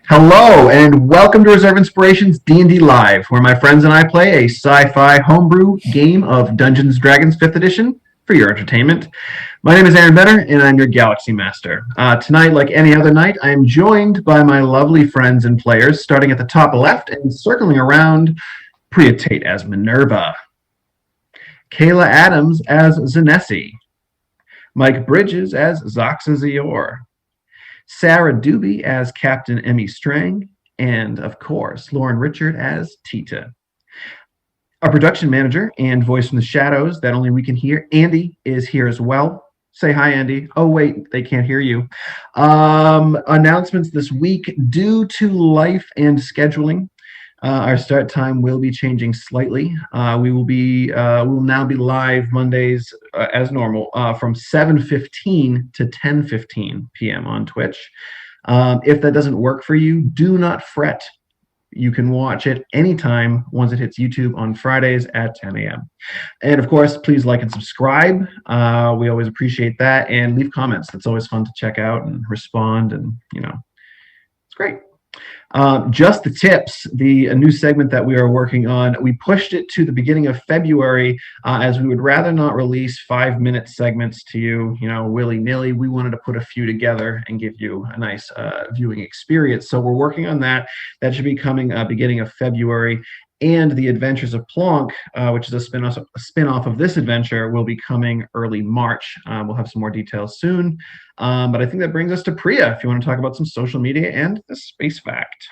Hello, and welcome to Reserve Inspirations D&D Live, where my friends and I play a sci-fi homebrew game of Dungeons & Dragons 5th Edition for your entertainment. My name is Aaron Benner, and I'm your Galaxy Master. Tonight, like any other night, I am joined by my lovely friends and players, starting at the top left and circling around, Priya Tate as Minerva, Kayla Adams as Zinesi, Mike Bridges as Zoxa Zior, Sarah Doobie as Captain Emmy Strang, and of course, Lauren Richard as Tita. Our production manager and voice from the shadows that only we can hear, Andy, is here as well. Say hi, Andy. Oh, wait, they can't hear you. Announcements this week due to life and scheduling. Our start time will be changing slightly. We will now be live Mondays as normal from 7:15 to 10:15 p.m. on Twitch. If that doesn't work for you, do not fret. You can watch it anytime once it hits YouTube on Fridays at 10 a.m. And of course, please like and subscribe. We always appreciate that. And leave comments. That's always fun to check out and respond. And, it's great. Just the tips, a new segment that we are working on. We pushed it to the beginning of February as we would rather not release 5-minute segments to you, willy-nilly. We wanted to put a few together and give you a nice viewing experience. So we're working on that. That should be coming beginning of February. And The Adventures of Plonk, which is a spin-off of this adventure, will be coming early March. We'll have some more details soon. But I think that brings us to Priya, if you want to talk about some social media and the space fact.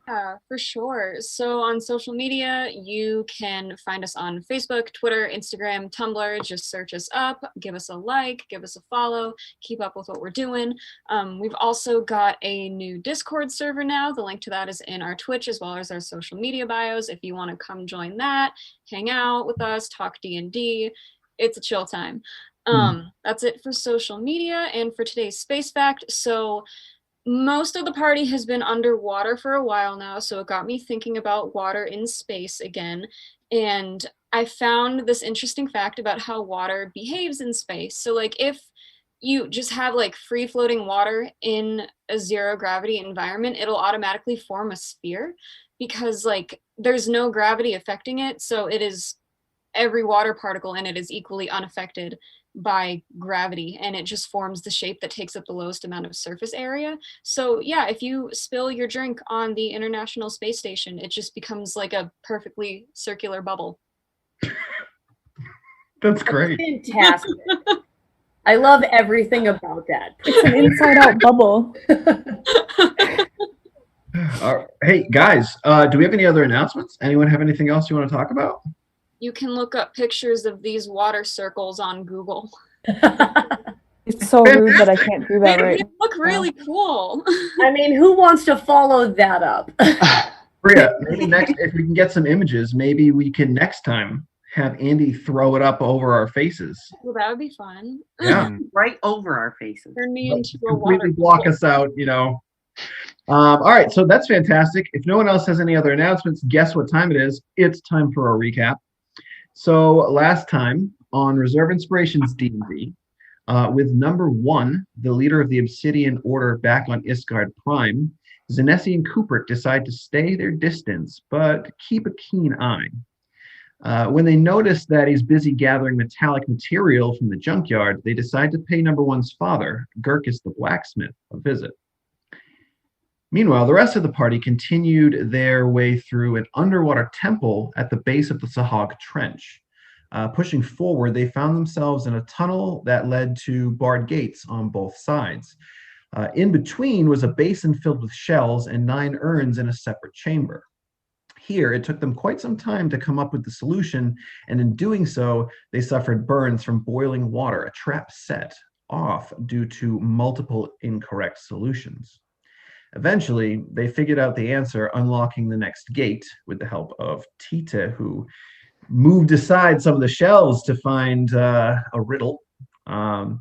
Yeah, for sure. So on social media, you can find us on Facebook, Twitter, Instagram, Tumblr. Just search us up, give us a like, give us a follow, keep up with what we're doing. We've also got a new Discord server now. The link to that is in our Twitch as well as our social media bios. If you want to come join that, hang out with us, talk D&D, it's a chill time. That's it for social media and for today's space fact. So most of the party has been underwater for a while now, so it got me thinking about water in space again. And I found this interesting fact about how water behaves in space. So like if you just have like free floating water in a zero gravity environment, it'll automatically form a sphere because like there's no gravity affecting it. So it is every water particle in it is equally unaffected by gravity, and it just forms the shape that takes up the lowest amount of surface area. So yeah, if you spill your drink on the International Space Station, it just becomes like a perfectly circular bubble. That's great. Fantastic. I love everything about that. It's an inside-out bubble. Hey, guys, do we have any other announcements? Anyone have anything else you want to talk about? You can look up pictures of these water circles on Google. It's so rude that I can't do that right. They look really cool. I mean, who wants to follow that up? Priya, maybe next, if we can get some images, maybe we can next time have Andy throw it up over our faces. Well, that would be fun. Yeah. Right over our faces. Turn me into a completely water block us out, All right, so that's fantastic. If no one else has any other announcements, guess what time it is? It's time for a recap. So last time on Reserve Inspirations D&D, with number 1, the leader of the Obsidian Order back on Isgard Prime, Zinesi and Cupric decide to stay their distance, but keep a keen eye. When they notice that he's busy gathering metallic material from the junkyard, they decide to pay number 1's father, Gurkis the blacksmith, a visit. Meanwhile, the rest of the party continued their way through an underwater temple at the base of the Sahag Trench. Pushing forward, they found themselves in a tunnel that led to barred gates on both sides. In between was a basin filled with shells and 9 urns in a separate chamber. Here, it took them quite some time to come up with the solution, and in doing so, they suffered burns from boiling water, a trap set off due to multiple incorrect solutions. Eventually, they figured out the answer, unlocking the next gate with the help of Tita, who moved aside some of the shelves to find a riddle. And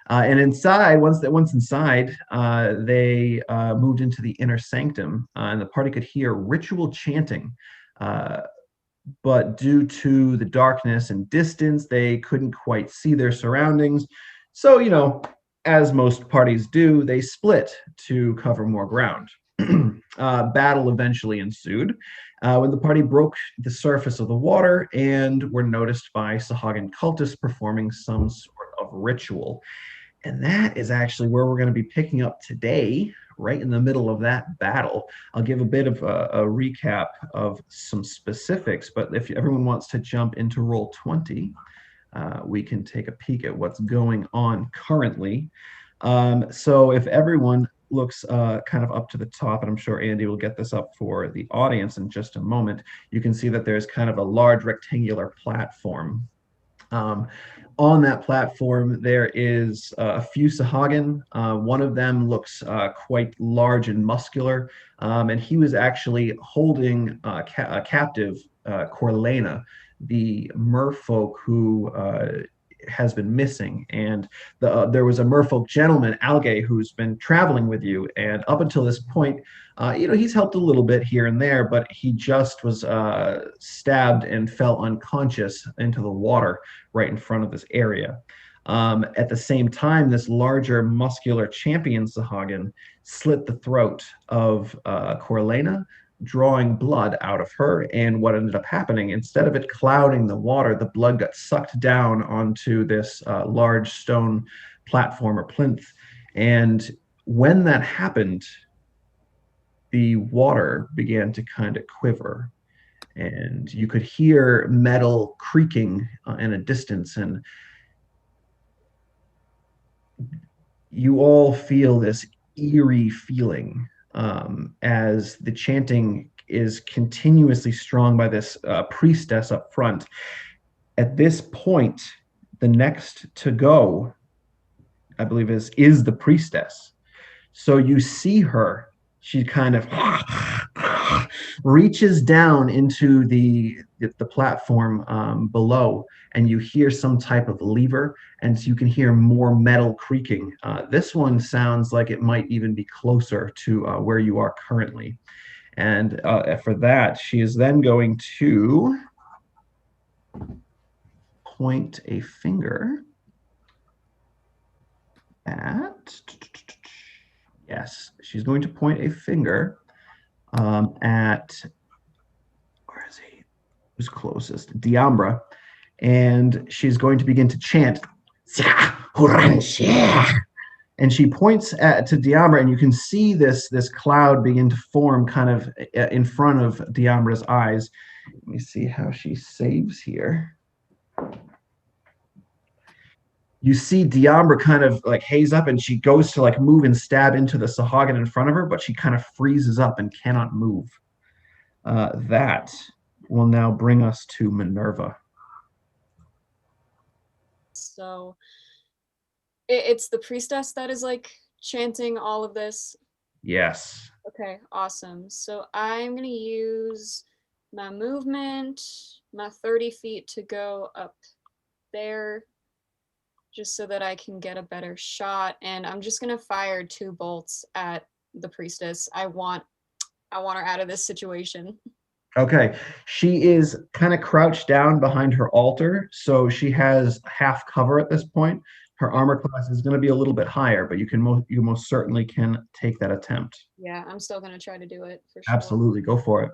inside, once inside, they moved into the inner sanctum, and the party could hear ritual chanting. But due to the darkness and distance, they couldn't quite see their surroundings. So, as most parties do, they split to cover more ground. Battle eventually ensued when the party broke the surface of the water and were noticed by Sahagan cultists performing some sort of ritual. And that is actually where we're going to be picking up today, right in the middle of that battle. I'll give a bit of a recap of some specifics, but if everyone wants to jump into roll 20, we can take a peek at what's going on currently. So if everyone looks kind of up to the top, and I'm sure Andy will get this up for the audience in just a moment, you can see that there's kind of a large rectangular platform. On that platform, there is a few Sahagan. One of them looks quite large and muscular, and he was actually holding a captive Corlena, the merfolk who has been missing. And there was a merfolk gentleman, Algae, who's been traveling with you. And up until this point, he's helped a little bit here and there, but he just was stabbed and fell unconscious into the water right in front of this area. At the same time, this larger muscular champion Sahagan slit the throat of Corlena, drawing blood out of her. And what ended up happening, instead of it clouding the water, the blood got sucked down onto this large stone platform or plinth. And when that happened, the water began to kind of quiver. And you could hear metal creaking in a distance. And you all feel this eerie feeling as the chanting is continuously strung by this priestess up front. At this point, the next to go, I believe, is the priestess. So you see her. She kind of reaches down into the platform below, and you hear some type of lever, and you can hear more metal creaking. This one sounds like it might even be closer to where you are currently. And for that, she is then going to point a finger at, yes, she's going to point a finger at, where is he? Who's closest? Diambra. And she's going to begin to chant. And she points to Diambra, and you can see this cloud begin to form kind of in front of Diambra's eyes. Let me see how she saves here. You see Diambra kind of like haze up, and she goes to like move and stab into the Sahagan in front of her, but she kind of freezes up and cannot move. That will now bring us to Minerva. So it's the priestess that is like chanting all of this. Yes. Okay, awesome. So I'm gonna use my movement, my 30 feet to go up there, just so that I can get a better shot. And I'm just gonna fire 2 bolts at the priestess. I want her out of this situation. Okay. She is kind of crouched down behind her altar, so she has half cover at this point. Her armor class is going to be a little bit higher, but you most certainly can take that attempt. Yeah, I'm still gonna try to do it for sure. Absolutely, go for it.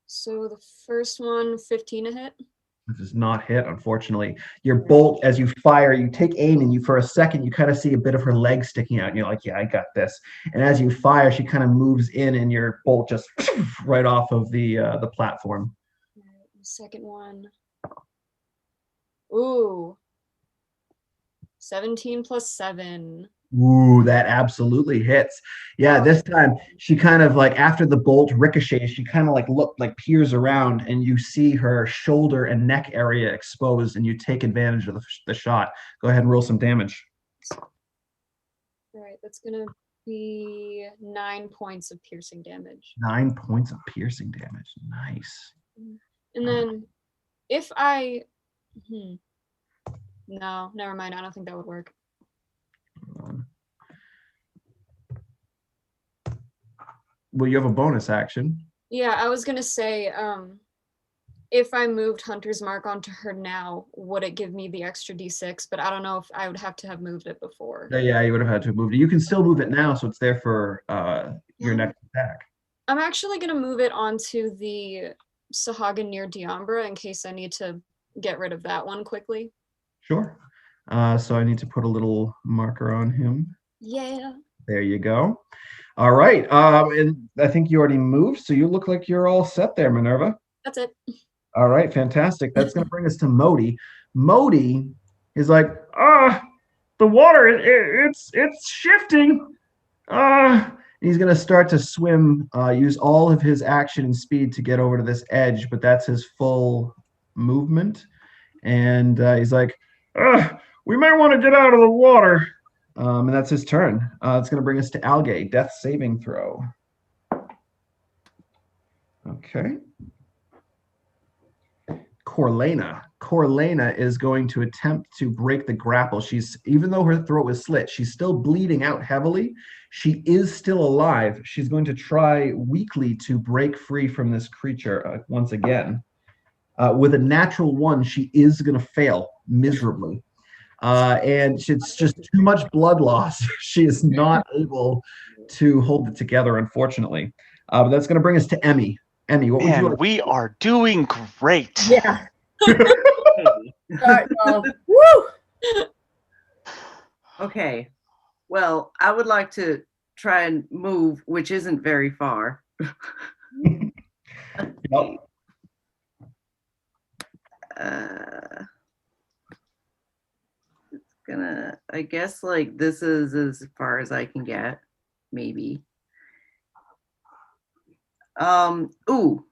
So the first one, 15 to hit. This is not hit, unfortunately. Your bolt, as you fire, you take aim, and you, for a second, you kind of see a bit of her leg sticking out, and you're like, yeah, I got this. And as you fire, she kind of moves in, and your bolt just right off of the platform. All right, the second one. Ooh. 17 plus 7. Ooh, that absolutely hits. Yeah, this time she kind of like, after the bolt ricochets, she kind of like peers around, and you see her shoulder and neck area exposed, and you take advantage of the shot. Go ahead and roll some damage. All right, that's gonna be 9 points of piercing damage. 9 points of piercing damage. Nice. And then if I no, never mind. I don't think that would work. Well, you have a bonus action. Yeah, I was gonna say, if I moved Hunter's Mark onto her now, would it give me the extra d6? But I don't know if I would have to have moved it before. Yeah, you would have had to have moved it. You can still move it now, so it's there for your next attack. I'm actually going to move it onto the Sahagin near Diambra in case I need to get rid of that one quickly. Sure. So I need to put a little marker on him. Yeah. There you go. All right. And I think you already moved, so you look like you're all set there, Minerva. That's it. All right, fantastic. That's going to bring us to Modi. Modi is like, the water, it's shifting. He's going to start to swim, use all of his action and speed to get over to this edge, but that's his full movement. And he's like, we may want to get out of the water. And that's his turn. It's going to bring us to Algae. Death saving throw. Okay. Corlena is going to attempt to break the grapple. Even though her throat was slit, she's still bleeding out heavily. She is still alive. She's going to try weakly to break free from this creature once again. With a natural 1, she is going to fail miserably. And it's just too much blood loss. She is not able to hold it together, unfortunately. But that's going to bring us to Emmy. Emmy, what would you like? We are doing great. Yeah. Woo! Okay. Well, I would like to try and move, which isn't very far. Yep. It's gonna, I guess, like, this is as far as I can get, maybe. Ooh,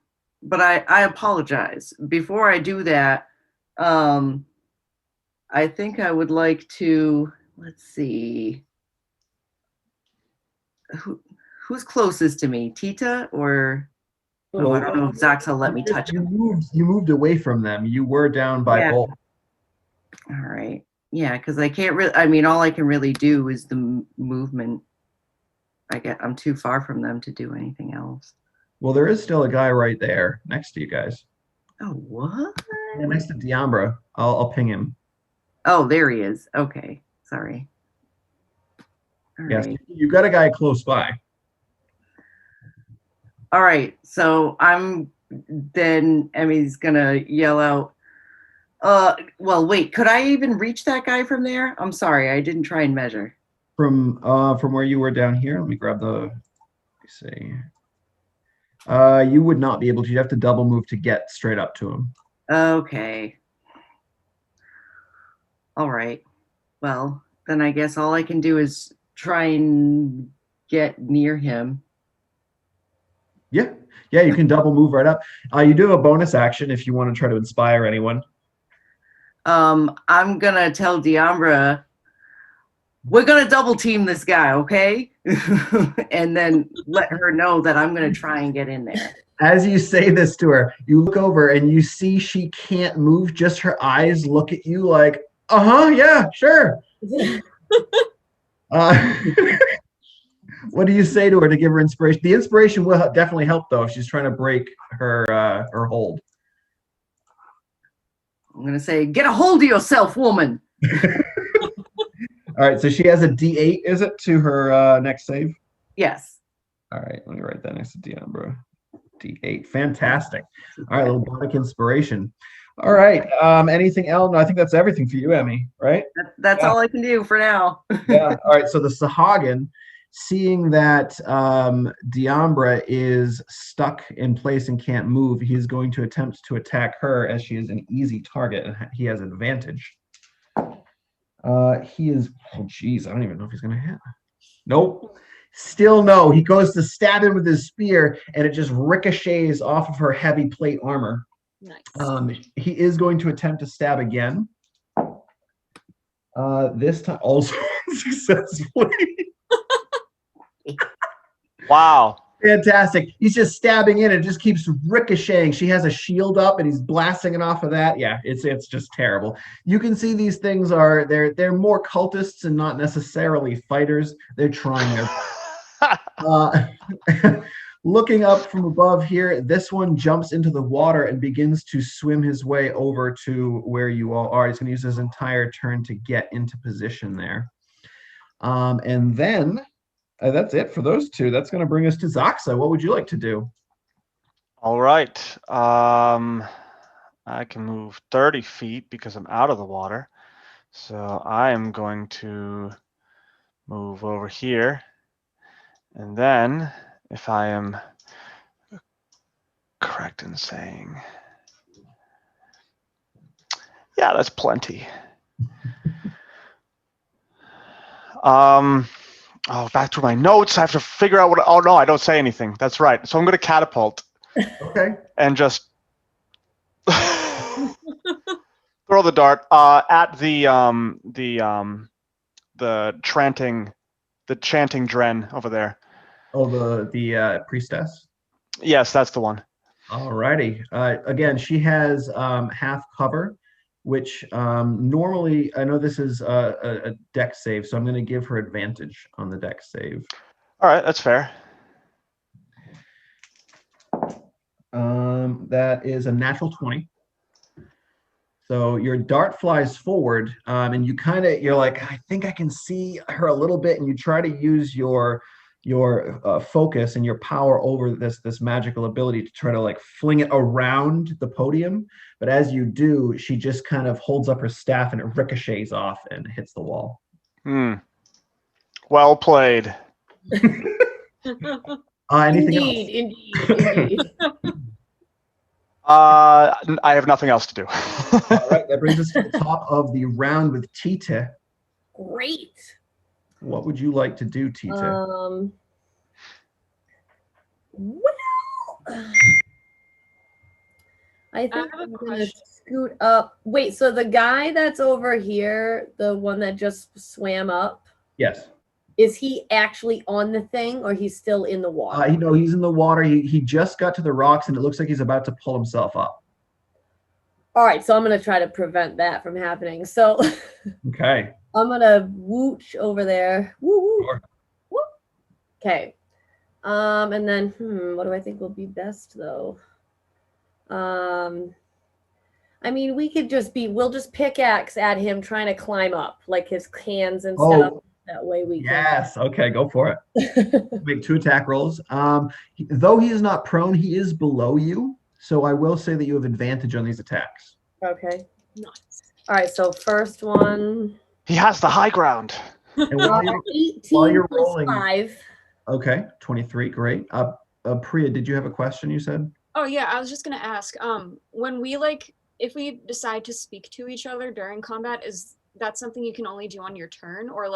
but I apologize. Before I do that, I think I would like to, let's see, who's closest to me, Tita or? Oh, I don't know if Zach's will let me touch him. You moved away from them. You were down by both. All right. Yeah, because I can't really, I mean, all I can really do is the movement. I'm too far from them to do anything else. Well, there is still a guy right there next to you guys. Oh, what? Yeah, next to Diambra. I'll ping him. Oh, there he is. Okay. Sorry. All Yes, right. you got a guy close by. All right. So then Emmy's gonna yell out, well, wait, could I even reach that guy from there? I'm sorry, I didn't try and measure. From where you were down here, let me grab the, let me see. You would not be able to. You'd have to double move to get straight up to him. Okay. All right. Well, then I guess all I can do is try and get near him. Yeah, you can double move right up. You do have a bonus action if you want to try to inspire anyone. I'm gonna tell Diambra, we're gonna double team this guy, okay? And then let her know that I'm gonna try and get in there. As you say this to her, you look over and you see she can't move. Just her eyes look at you like, yeah, sure. What do you say to her to give her inspiration? The inspiration will definitely help, though, if she's trying to break her hold. I'm gonna say, get a hold of yourself, woman. All right, so she has a D8, is it, to her next save? Yes. All right, let me write that next to Diambra. D8, fantastic. All right, a little bardic inspiration. All right, anything else? No, I think that's everything for you, Emmy, right? That's all I can do for now. Yeah, all right, so the Sahagin, seeing that Diambra is stuck in place and can't move, he's going to attempt to attack her as she is an easy target and he has advantage. He is, oh geez, I don't even know if he's going to hit. Nope. Still no. He goes to stab him with his spear and it just ricochets off of her heavy plate armor. Nice. He is going to attempt to stab again. This time also successfully. Wow. Fantastic. He's just stabbing in. It just keeps ricocheting. She has a shield up and he's blasting it off of that. Yeah, it's just terrible. You can see these things are they're more cultists and not necessarily fighters. They're trying their looking up from above here, this one jumps into the water and begins to swim his way over to where you all are. He's going to use his entire turn to get into position there. And then that's it for those two. That's going to bring us to Zaxa. What would you like to do? All right. I can move 30 feet because I'm out of the water. So I am going to move over here. And then, if I am correct in saying, yeah, that's plenty. Back to my notes. I have to figure out what. Oh no, I don't say anything. That's right. So I'm going to catapult. Okay. And just throw the dart at the chanting dren over there. Oh, the priestess. Yes, that's the one. Alrighty. Again, she has half cover, which normally, I know this is a deck save, so I'm going to give her advantage on the deck save. All right, that's fair. That is a natural 20. So your dart flies forward, and you're like, I think I can see her a little bit, and you try to use your focus and your power over this magical ability to try to like fling it around the podium. But as you do, she just kind of holds up her staff and it ricochets off and hits the wall. Well played. Anything Indeed. I have nothing else to do. else? All right, that brings us to the top of the round with Tita. Great. What would you like to do, Tita? Well, I think have a I'm gonna question. scoot up. Wait, so the guy that's over here, the one that just swam up, Yes. is he actually on the thing or he's still in the water? He's in the water. He just got to the rocks and it looks like he's about to pull himself up. All right, so I'm gonna try to prevent that from happening. So Okay. I'm gonna whoosh over there. Woo woo. Sure. Woo. Okay. And then what do I think will be best though? I mean, we'll just pickaxe at him trying to climb up, like his hands and stuff. That way we Yes. Okay, go for it. Make 2 attack rolls. Though he is not prone, he is below you. So I will say that you have advantage on these attacks. Okay. Nice. All right, so first one. He has the high ground. And while you're 18 plus rolling, 5. okay, 23, great. Priya, did you have a question? You said. Oh yeah, I was just gonna ask. When we if we decide to speak to each other during combat, is that something you can only do on your turn, or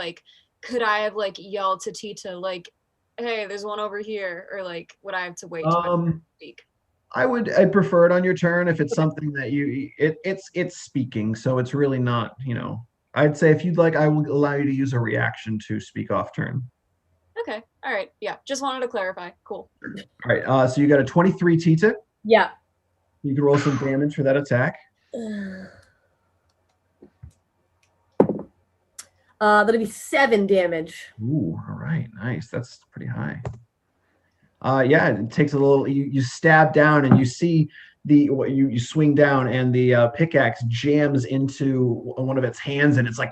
could I have yelled to Tita hey, there's one over here, or would I have to wait to speak? I'd prefer it on your turn if it's something that it's speaking, so it's really not, I'd say if you'd like, I will allow you to use a reaction to speak off turn. Okay. All right. Yeah. Just wanted to clarify. Cool. All right. So you got a 23, Tita. Yeah. You can roll some damage for that attack. That'll be 7 damage. Ooh, all right, nice. That's pretty high. Yeah, it takes a little. You stab down, and you see you swing down, and the pickaxe jams into one of its hands, and it's like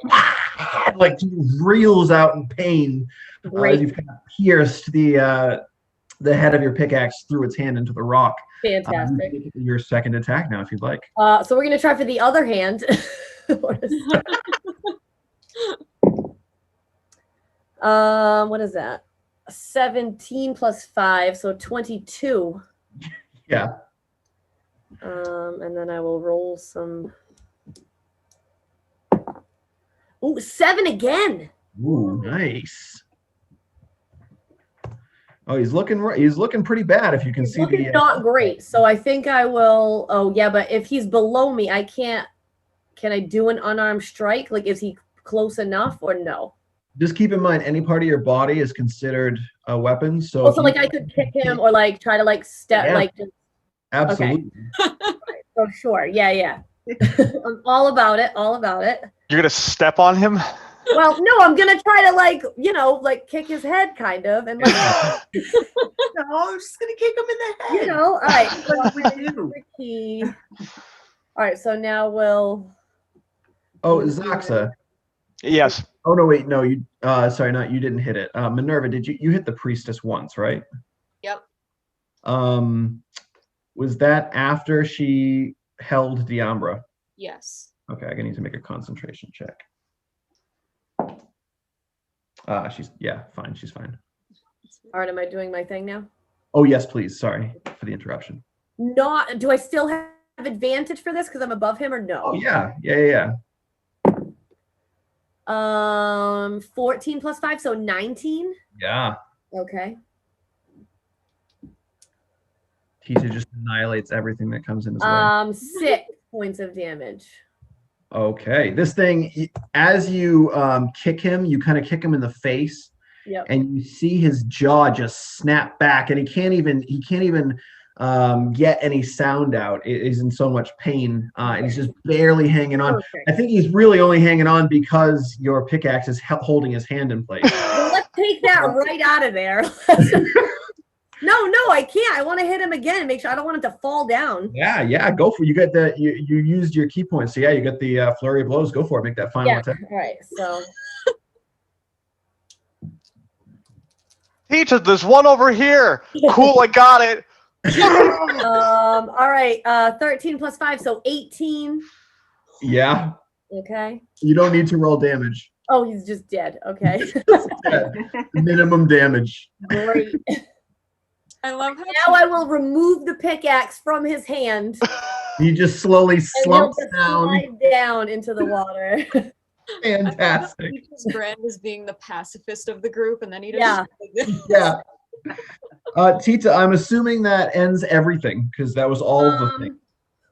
reels out in pain. As you've kind of pierced the head of your pickaxe through its hand into the rock. Fantastic. Your second attack now, if you'd like. So we're gonna try for the other hand. What is that? 17 plus 5, so 22. Yeah. And then I will roll some. Ooh, 7 again. Ooh, nice. Oh, he's looking pretty bad. If you can see the not great. So I think I will. Oh yeah, but if he's below me, I can't. Can I do an unarmed strike? Is he close enough or no? Just keep in mind, any part of your body is considered a weapon. So Also, I could kick him or try to step yeah. Absolutely. Okay. So sure, yeah. I'm all about it. You're gonna step on him? Well, no, I'm gonna try to like kick his head kind of and like No, I'm just gonna kick him in the head. all right. What would we do? Tricky. All right, so now we'll Oh, Zaxa. Yes. Oh no, wait, no, you sorry, not you didn't hit it. Minerva, did you hit the priestess once, right? Yep. Was that after she held Diambra? Yes. Okay, I need to make a concentration check. She's fine, she's fine. All right, am I doing my thing now? Oh yes, please. Sorry for the interruption. Not do I still have advantage for this because I'm above him or no? Oh yeah. 14 plus 5, so 19. Yeah. Okay. Tita just annihilates everything that comes in his way. 6 points of damage. Okay. This thing, as you kick him, you kind of kick him in the face. Yep. And you see his jaw just snap back, and he can't even get any sound out. He's in so much pain, and he's just barely hanging on. Perfect. I think he's really only hanging on because your pickaxe is holding his hand in place. Well, let's take that right out of there. No, I can't. I want to hit him again and make sure I don't want him to fall down. Yeah, go for it. You got the you used your key points, so yeah, you got the flurry of blows. Go for it. Make that final attack. All right, so Teacher, there's one over here. Cool, I got it. all right, 13 plus 5, so 18. Yeah. Okay. You don't need to roll damage. Oh, he's just dead. Okay. Minimum damage. Great. I love how Now I will remove the pickaxe from his hand. He just slowly And slumps he'll just down. slide down into the water. Fantastic. His brand was being the pacifist of the group, and then he just Yeah. Tita, I'm assuming that ends everything because that was all of the thing.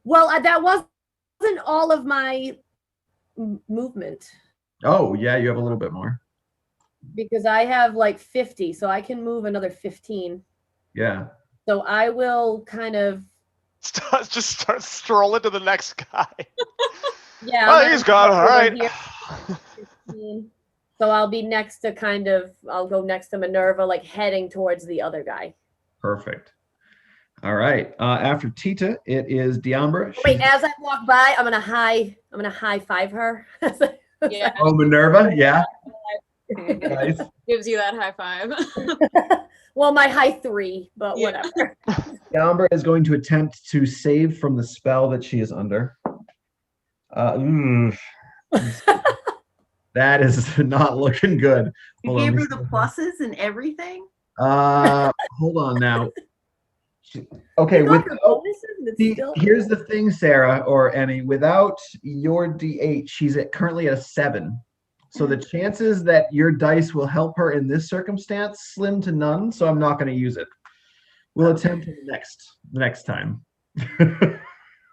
Well, that wasn't all of my movement Oh, yeah, you have a little bit more. because I have like 50, so I can move another 15. Yeah. So I will kind of Start strolling to the next guy. yeah. Oh, I'm he's gonna gone. go All over right. here, 15. So I'll be next to I'll go next to Minerva, like heading towards the other guy. Perfect. All right. After Tita, it is Diambra. Wait, as I walk by, I'm gonna high five her. yeah, Oh, Minerva. Yeah. Nice. gives you that high five. Well, my high 3, but Yeah. whatever. Diambra is going to attempt to save from the spell that she is under. That is not looking good. You Hold on, gave let her me the see. pluses and everything. Hold on now. Okay, You got her without, bonuses and it's see, still- here's the thing, Sarah or Emmy. Without your D8, she's currently at a 7. So the chances that your dice will help her in this circumstance slim to none. So I'm not going to use it. We'll attempt it the next time.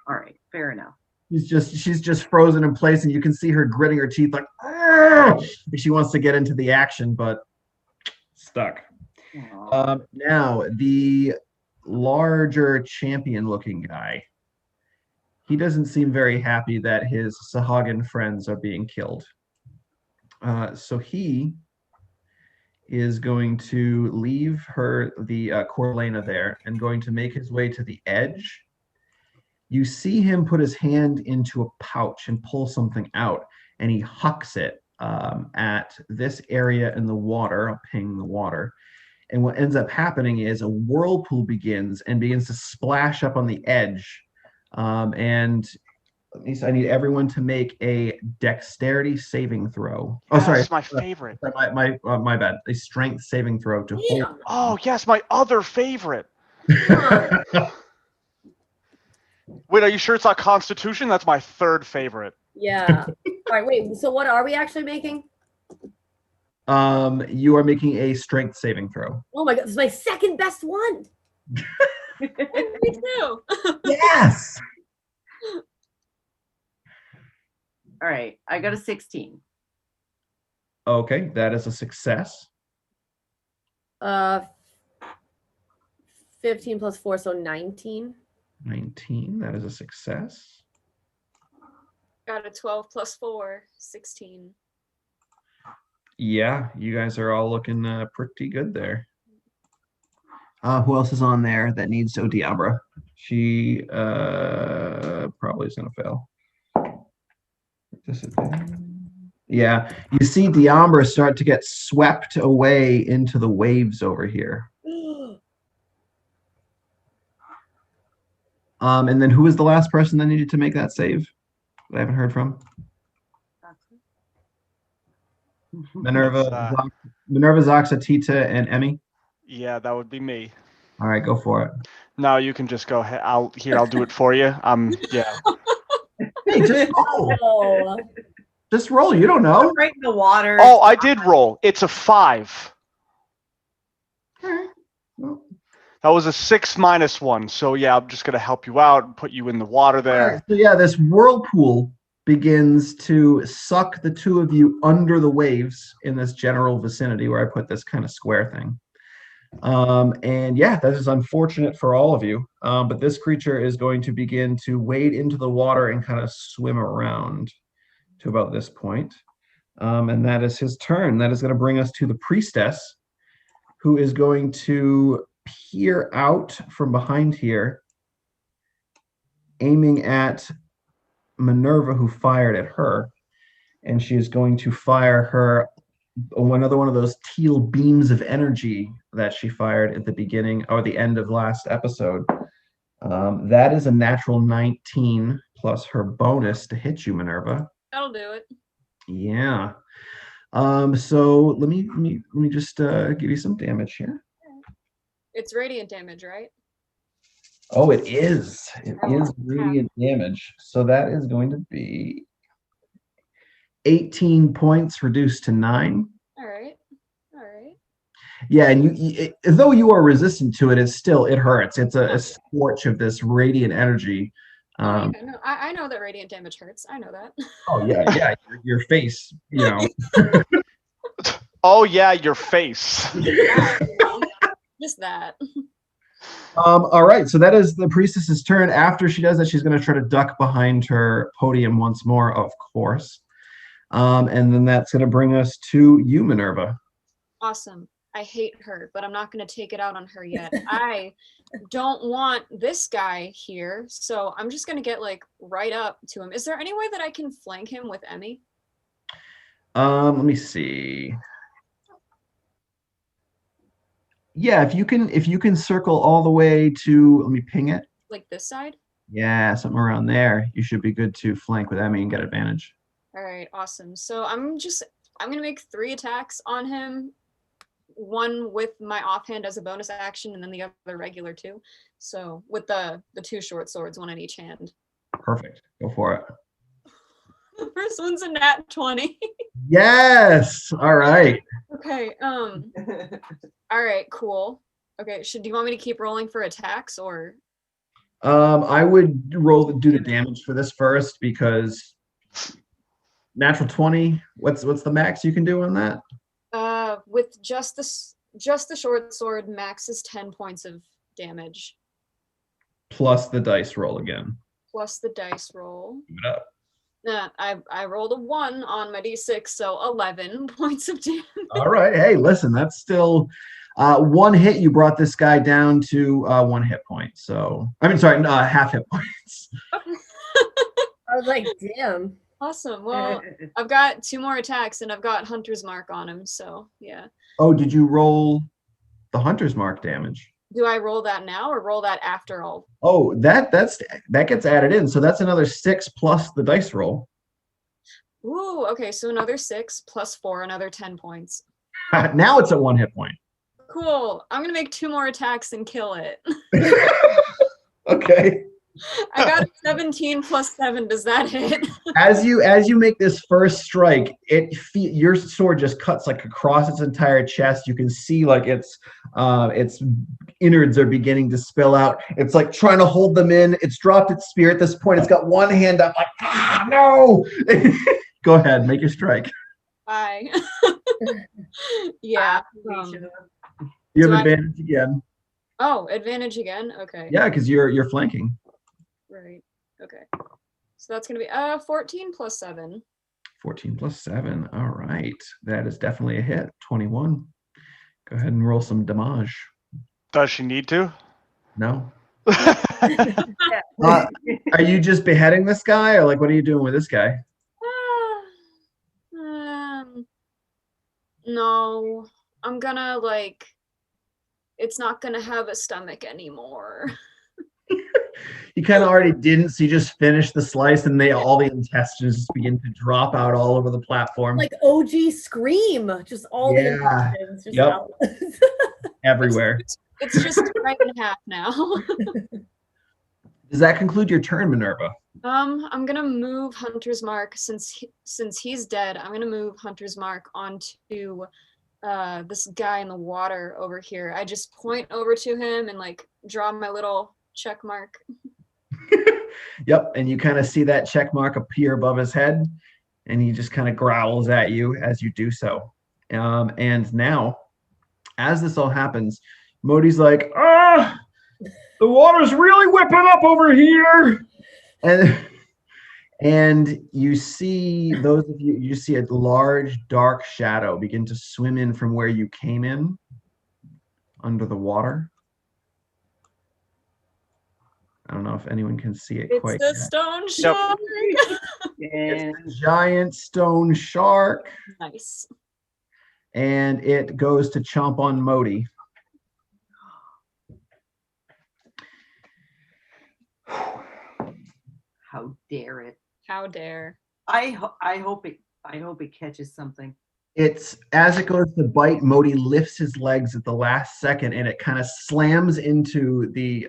All right, fair enough. She's just frozen in place, and you can see her gritting her teeth like, "Argh!" Like she wants to get into the action, but stuck. Aw. Now the larger champion-looking guy. He doesn't seem very happy that his Sahagin friends are being killed. So he is going to leave the Corlena there and going to make his way to the edge. You see him put his hand into a pouch and pull something out, and he hucks it at this area in the water. I'll ping the water. And what ends up happening is a whirlpool begins to splash up on the edge. And I need everyone to make a dexterity saving throw. Oh, sorry. That's my favorite. My bad. A strength saving throw to hold. Yeah. Oh, yes, my other favorite. Wait, are you sure it's not Constitution? That's my third favorite. Yeah. All right, wait. So what are we actually making? You are making a strength saving throw. Oh my god, this is my second best one. Me too. Yes. All right, I got a 16. Okay, that is a success. 15 plus 4, so 19. 19, that is a success. Got a 12 plus 4, 16. Yeah, you guys are all looking pretty good there. Who else is on there that needs Diabra? She probably is gonna fail. Yeah, you see Diabra start to get swept away into the waves over here. And then who was the last person that needed to make that save that I haven't heard from? Minerva, Minerva, Zoxa, Tita, and Emmy. Yeah, that would be me. All right, go for it. No, you can just go ahead. I'll do it for you. Yeah. Hey, just roll. Oh. Just roll. You don't know. Right in the water. Oh, I did roll. It's a 5. All right. Well, That was a 6 - 1. So yeah, I'm just gonna help you out and put you in the water all there. right. So yeah, this whirlpool begins to suck the two of you under the waves in this general vicinity where I put this kind of square thing. And yeah, that is unfortunate for all of you. But this creature is going to begin to wade into the water and kind of swim around to about this point. And that is his turn. That is going to bring us to the priestess, who is going to peer out from behind here, aiming at Minerva, who fired at her. And she is going to fire her another one of those teal beams of energy that she fired at the beginning or the end of last episode. That is a natural 19 plus her bonus to hit you, Minerva. That'll do it. Yeah. So let me just give you some damage here. It's radiant damage, right? Oh, it is. It Oh, is radiant damage. So that is going to be 18 points reduced to 9. All right. All right. Yeah, and though you are resistant to it, it hurts. It's a scorch of this radiant energy. Yeah, no, I know that radiant damage hurts. I know that. Oh yeah, your face, Oh yeah, your face. Just that. All right, so that is the priestess's turn. After she does that, she's going to try to duck behind her podium once more, of course. And then that's going to bring us to you, Minerva. Awesome. I hate her, but I'm not going to take it out on her yet. I don't want this guy here, so I'm just going to get like right up to him. Is there any way that I can flank him with Emmy? Let me see. Yeah, if you can circle all the way to, let me ping it. Like this side? Yeah, something around there. You should be good to flank with Emmy and get advantage. All right, awesome. So I'm going to make 3 attacks on him. One with my offhand as a bonus action, and then the other regular 2. So with the 2 short swords, 1 in each hand. Perfect. Go for it. The first one's a nat 20. Yes. All right. Okay. All right. Cool. Okay. Do you want me to keep rolling for attacks or? I would do the damage for this first because natural 20. What's the max you can do on that? With just the short sword, max is 10 points of damage. Plus the dice roll again. Plus the dice roll. Give it up. I rolled a 1 on my d6, so 11 points of damage. All right. Hey, listen, that's still 1 hit. You brought this guy down to 1 hit point. So half hit points. I was like, damn. Awesome. Well, I've got 2 more attacks, and I've got Hunter's Mark on him. So yeah. Oh, did you roll the Hunter's Mark damage? Do I roll that now or roll that after all? Oh, that gets added in. So that's another 6 plus the dice roll. Ooh, okay, so another 6 plus 4, another 10 points. Now it's at 1 hit point. Cool. I'm gonna make 2 more attacks and kill it. Okay. I got a 17 plus 7. Does that hit? As you make this first strike, your sword just cuts like across its entire chest. You can see like its innards are beginning to spill out. It's like trying to hold them in. It's dropped its spear at this point. It's got one hand up like, no. Go ahead, make your strike. Bye. Yeah. You Do have I- advantage again. Oh, advantage again? Okay. Yeah, because you're flanking. Right. Okay. So that's gonna be 14 plus 7. 14 plus 7. All right. That is definitely a hit. 21. Go ahead and roll some damage. Does she need to? No. Yeah. Are you just beheading this guy, or like what are you doing with this guy? No, I'm gonna like. It's not gonna have a stomach anymore. You kind of already didn't, so you just finished the slice, and all the intestines just begin to drop out all over the platform. Like OG Scream, just all the Yeah. intestines just Yep. out. Everywhere. It's just right in half now. Does that conclude your turn, Minerva? I'm gonna move Hunter's Mark since he's dead. I'm gonna move Hunter's Mark onto this guy in the water over here. I just point over to him and like draw my little check mark. Yep, and you kind of see that check mark appear above his head, and he just kind of growls at you as you do so. And now, as this all happens, Modi's like, the water's really whipping up over here. And you see, those of you see a large dark shadow begin to swim in from where you came in under the water. I don't know if anyone can see it quite It's the yet. stone shark. It's the giant stone shark, Nice. and it goes to chomp on Modi. How dare it? How dare. I hope it catches something. It's as it goes to bite, Modi lifts his legs at the last second, and it kind of slams into the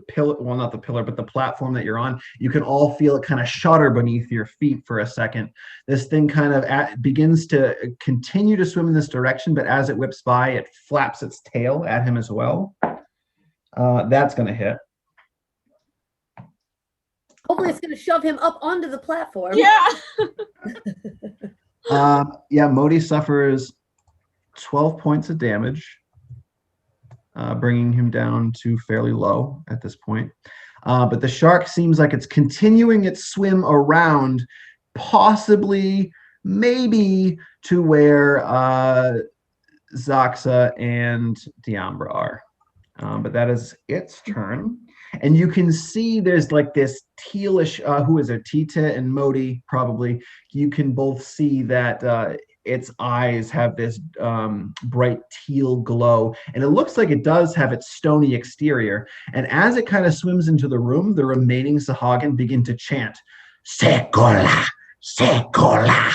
pillar. Well, not the pillar, but the platform that you're on. You can all feel it kind of shudder beneath your feet for a second. This thing kind of begins to continue to swim in this direction, but as it whips by, it flaps its tail at him as well. That's going to hit. Hopefully it's going to shove him up onto the platform. Yeah. Yeah, Modi suffers 12 points of damage, bringing him down to fairly low at this point. But the shark seems like it's continuing its swim around, possibly, maybe to where Zaxa and Diambra are. But that is its turn. And you can see there's like this tealish, who is it? Tita and Modi, probably. You can both see that its eyes have this bright teal glow. And it looks like it does have its stony exterior. And as it kind of swims into the room, the remaining Sahagin begin to chant, Sekola, Sekola.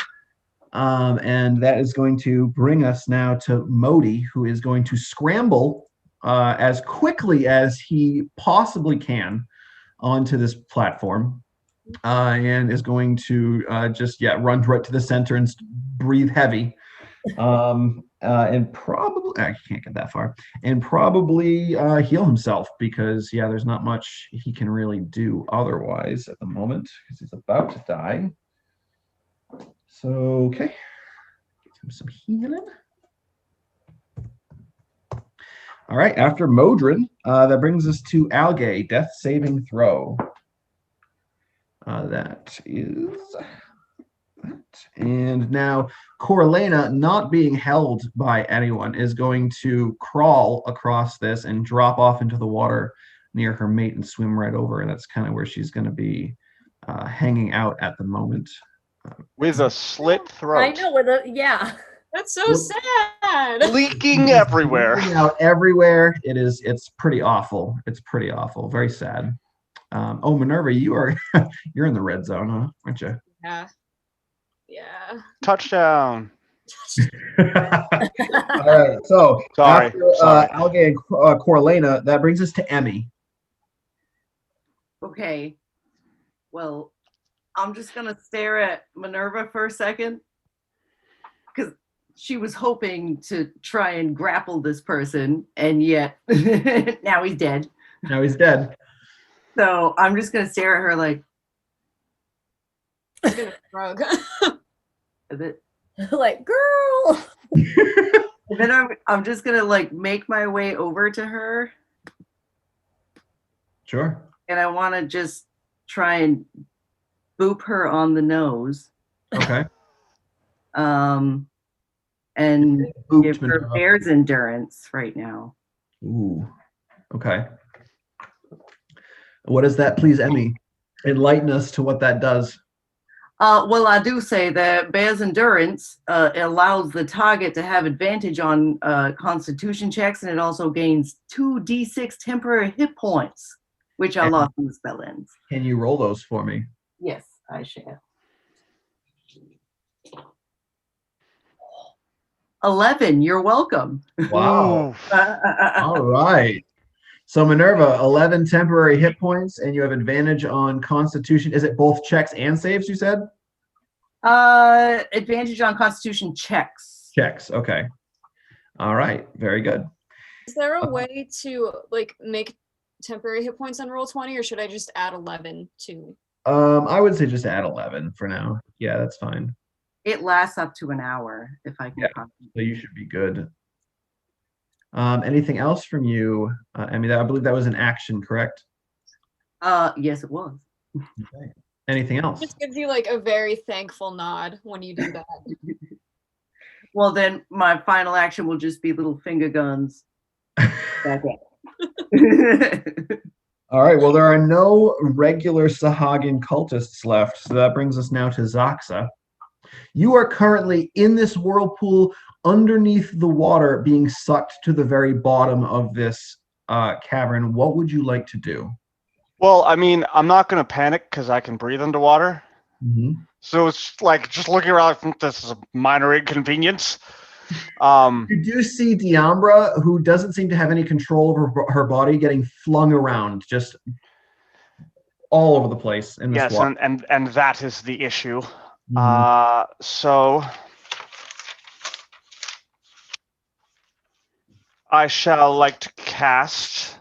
And that is going to bring us now to Modi, who is going to scramble as quickly as he possibly can onto this platform, and is going to just run right to the center and breathe heavy, and probably I can't get that far, and probably heal himself, because there's not much he can really do otherwise at the moment because he's about to die. So okay, give him some healing. All right, after Modron, that brings us to Algae, death saving throw. That is that. And now Coralena, not being held by anyone, is going to crawl across this and drop off into the water near her mate and swim right over. And that's kind of where she's going to be hanging out at the moment. With a slit throat. I know, That's so sad. Leaking everywhere. Leaking out everywhere. It's pretty awful. It's pretty awful. Very sad. Minerva, you're in the red zone, huh? Aren't you? Yeah. Yeah. Touchdown. All right. So Sorry. after Algae and Coralena, that brings us to Emmy. Okay. Well, I'm just gonna stare at Minerva for a second, because she was hoping to try and grapple this person, and yet now he's dead. Now he's dead. So I'm just gonna stare at her like, He's gonna shrug. like, girl. and then I'm just gonna like make my way over to her, Sure. and I want to just try and boop her on the nose. Okay. And Boot give her Minerva. bear's endurance right now. Ooh. Okay. What does that please, Emmy? Enlighten us to what that does. Well, I do say that bear's endurance allows the target to have advantage on Constitution checks, and it also gains 2d6 temporary hit points, which are lost when the spell ends. Can you roll those for me? Yes, I shall. 11. You're welcome. Wow. Oof. All right. So Minerva, 11 temporary hit points, and you have advantage on Constitution. Is it both checks and saves, you said? Advantage on Constitution checks. Checks. Okay. All right. Very good. Is there a way to like make temporary hit points on Roll20, or should I just add 11 to? I would say just add 11 for now. Yeah, that's fine. It lasts up to an hour if I can. Yeah. So you should be good. Anything else from you? I mean, I believe that was an action, correct? Yes, it was. Okay. Anything else? Just gives you like a very thankful nod when you do that. Well, then my final action will just be little finger guns. That's it. All right. Well, there are no regular Sahagin cultists left, so that brings us now to Zaxa. You are currently in this whirlpool underneath the water, being sucked to the very bottom of this cavern. What would you like to do? Well, I mean, I'm not going to panic because I can breathe underwater. Mm-hmm. So it's like just looking around, I think this is a minor inconvenience. You do see Diambra, who doesn't seem to have any control over her body, getting flung around just all over the place in this Yes, water. and that is the issue. Mhm. So I shall like to cast.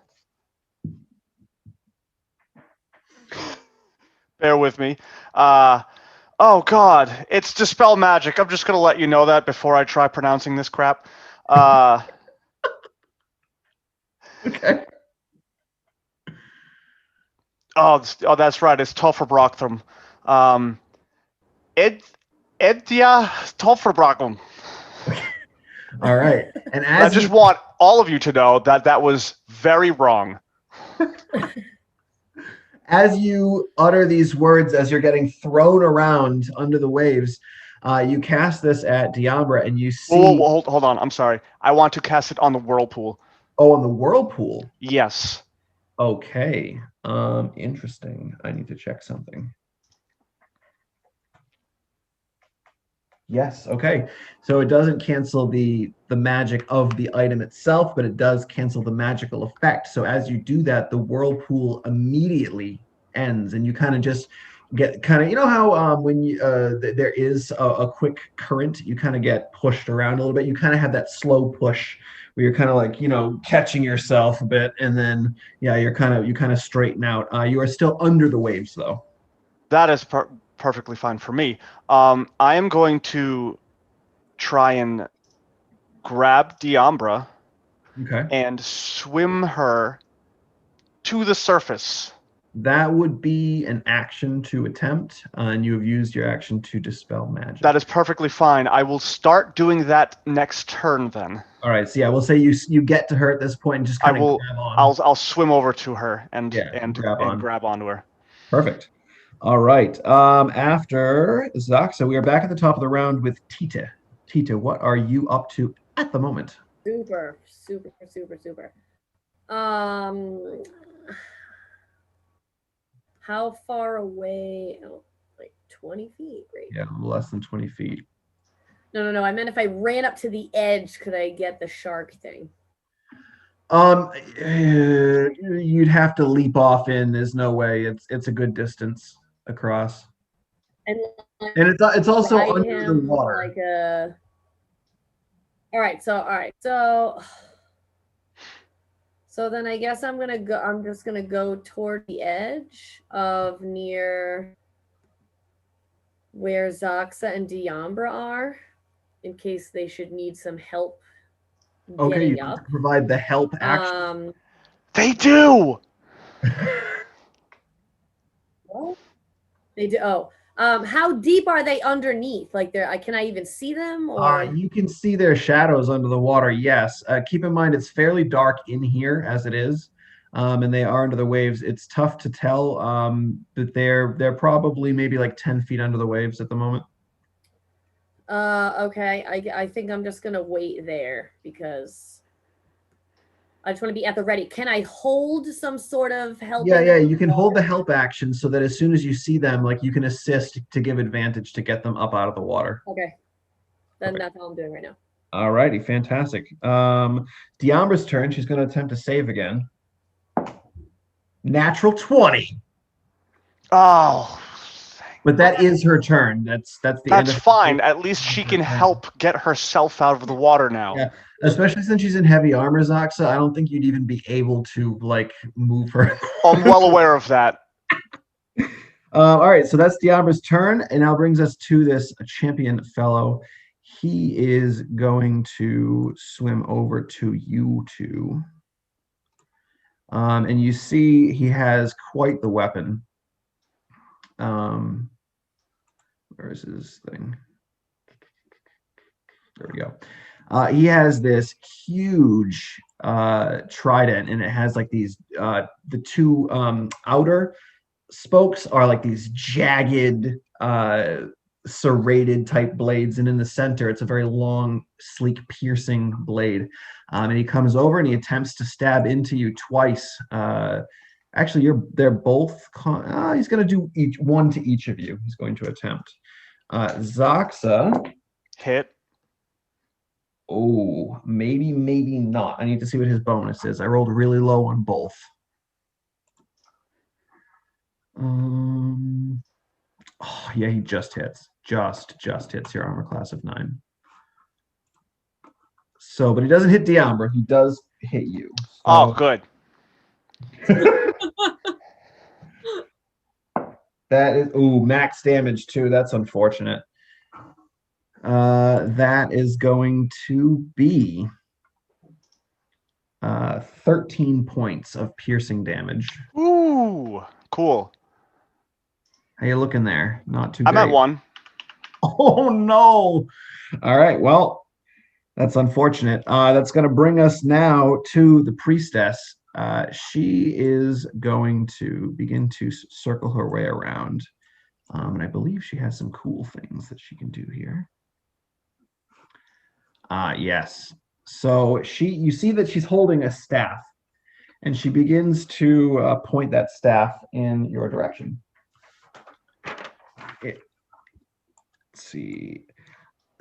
Bear with me. Oh God, it's Dispel Magic. I'm just gonna let you know that before I try pronouncing this crap. Okay. Oh, that's right. It's Tofferbrockthum. Edja Tofferbrockthum. All right. And I as just you, want all of you to know that that was very wrong. as you utter these words, as you're getting thrown around under the waves, you cast this at Diambra, and you see. Whoa, hold on. I'm sorry. I want to cast it on the whirlpool. Oh, on the whirlpool. Yes. Okay. Interesting. I need to check something. Yes. Okay. So it doesn't cancel the magic of the item itself, but it does cancel the magical effect. So as you do that, the whirlpool immediately ends, and you kind of just get you know how when you there is a quick current, you kind of get pushed around a little bit. You kind of have that slow push where you're kind of like, catching yourself a bit, and then you kind of straighten out. You are still under the waves though. That is perfectly fine for me. I am going to try and grab Diambra Okay. and swim her to the surface. That would be an action to attempt, and you have used your action to dispel magic. That is perfectly fine. I will start doing that next turn then. All right. So we'll say you get to her at this point and just kind of grab on. I'll swim over to her and grab onto her. Perfect. All right. After Zaxa, we are back at the top of the round with Tita. Tita, what are you up to at the moment? Super. How far away? Oh, like 20 feet, right? Yeah, less than 20 feet. No. I meant if I ran up to the edge, could I get the shark thing? You'd have to leap off in. There's no way. It's a good distance across. And it's also ride under the him water. like a. All right. So then I guess I'm just gonna go toward the edge of near where Zaxa and Diambra are, in case they should need some help Okay, getting up. Provide the help action. They do. What? They do. Oh, How deep are they underneath? Like, can I even see them? Or You can see their shadows under the water, yes. Keep in mind it's fairly dark in here as it is, and they are under the waves. It's tough to tell, but they're probably maybe like 10 feet under the waves at the moment. okay. I think I'm just gonna wait there because I just want to be at the ready. Can I hold some sort of helping? Yeah, you can hold the help action so that as soon as you see them, like you can assist to give advantage to get them up out of the water. Okay. Then Okay. that's all I'm doing right now. All righty, fantastic. Diambra's turn. She's going to attempt to save again. Natural 20. Oh, But that is her turn. That's the end that's of her fine. turn. At least she can help get herself out of the water now. Yeah, especially since she's in heavy armor, Zoxa. I don't think you'd even be able to like move her. I'm well aware of that. All right, so that's Diabra's turn, and now brings us to this champion fellow. He is going to swim over to you two. And you see he has quite the weapon. Where is his thing? There we go. He has this huge trident, and it has like these the two outer spokes are like these jagged serrated type blades, and in the center it's a very long, sleek, piercing blade. And he comes over and he attempts to stab into you twice. Actually, they're both. He's going to do one to each of you. He's going to attempt. Zoxa. Hit. Oh, maybe not. I need to see what his bonus is. I rolled really low on both. Oh, yeah, he just hits. Just hits your armor class of 9. So, but he doesn't hit Diambra. He does hit you. So. Oh, good. That is max damage too. That's unfortunate. That is going to be 13 points of piercing damage. Ooh, cool. How you looking there? Not too I'm great. at 1. Oh no. All right. Well, that's unfortunate. That's going to bring us now to the priestess. She is going to begin to circle her way around. And I believe she has some cool things that she can do here. Yes. So you see that she's holding a staff, and she begins to point that staff in your direction. Let's see.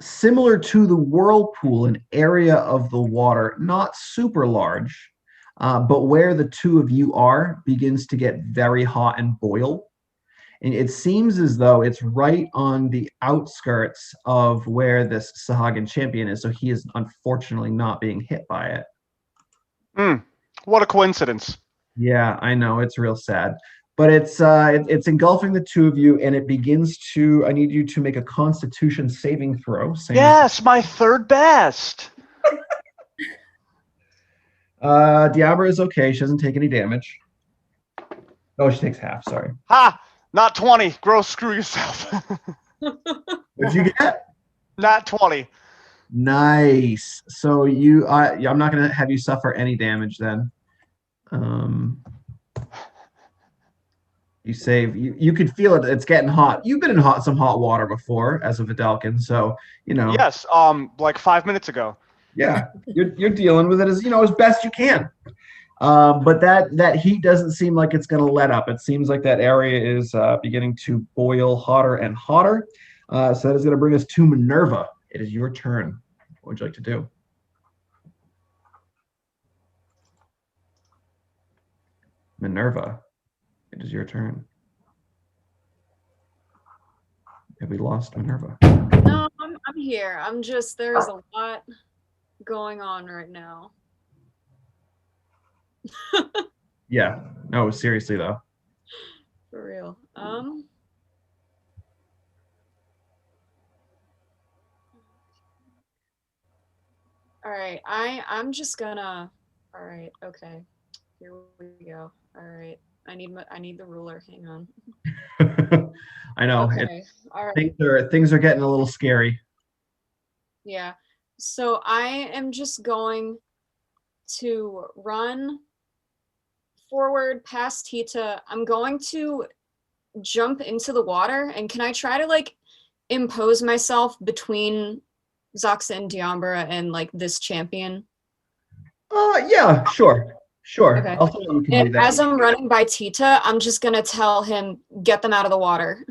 Similar to the whirlpool, an area of the water, not super large, but where the two of you are begins to get very hot and boil. And it seems as though it's right on the outskirts of where this Sahagan champion is, so he is unfortunately not being hit by it. What a coincidence. Yeah, I know, it's real sad. But it's engulfing the two of you, and it begins to. I need you to make a Constitution saving throw. Yes, my third best. Diabra is okay. She doesn't take any damage. Oh, she takes half. Sorry. Ha! Not 20. Gross, screw yourself. What'd you get? Not 20. Nice. So I'm not going to have you suffer any damage then. You save. You could feel it. It's getting hot. You've been in some hot water before as a Vidalcan, so you know. Yes. Like 5 minutes ago. Yeah, you're dealing with it as as best you can. But that heat doesn't seem like it's going to let up. It seems like that area is beginning to boil hotter and hotter. So that is going to bring us to Minerva. It is your turn. What would you like to do? Minerva, it is your turn. Have we lost Minerva? No, I'm here. There's a lot going on right now. Yeah. No, seriously though. For real. All right. I'm just gonna. All right. Okay. Here we go. All right. I need the ruler. Hang on. I know. Okay. All right. Things are getting a little scary. Yeah. So I am just going to run forward past Tita. I'm going to jump into the water, and can I try to like impose myself between Zoxa and Diambra and like this champion? Yeah, sure. Sure. Okay. I'll tell you can do And that. as I'm running by Tita, I'm just gonna tell him, get them out of the water.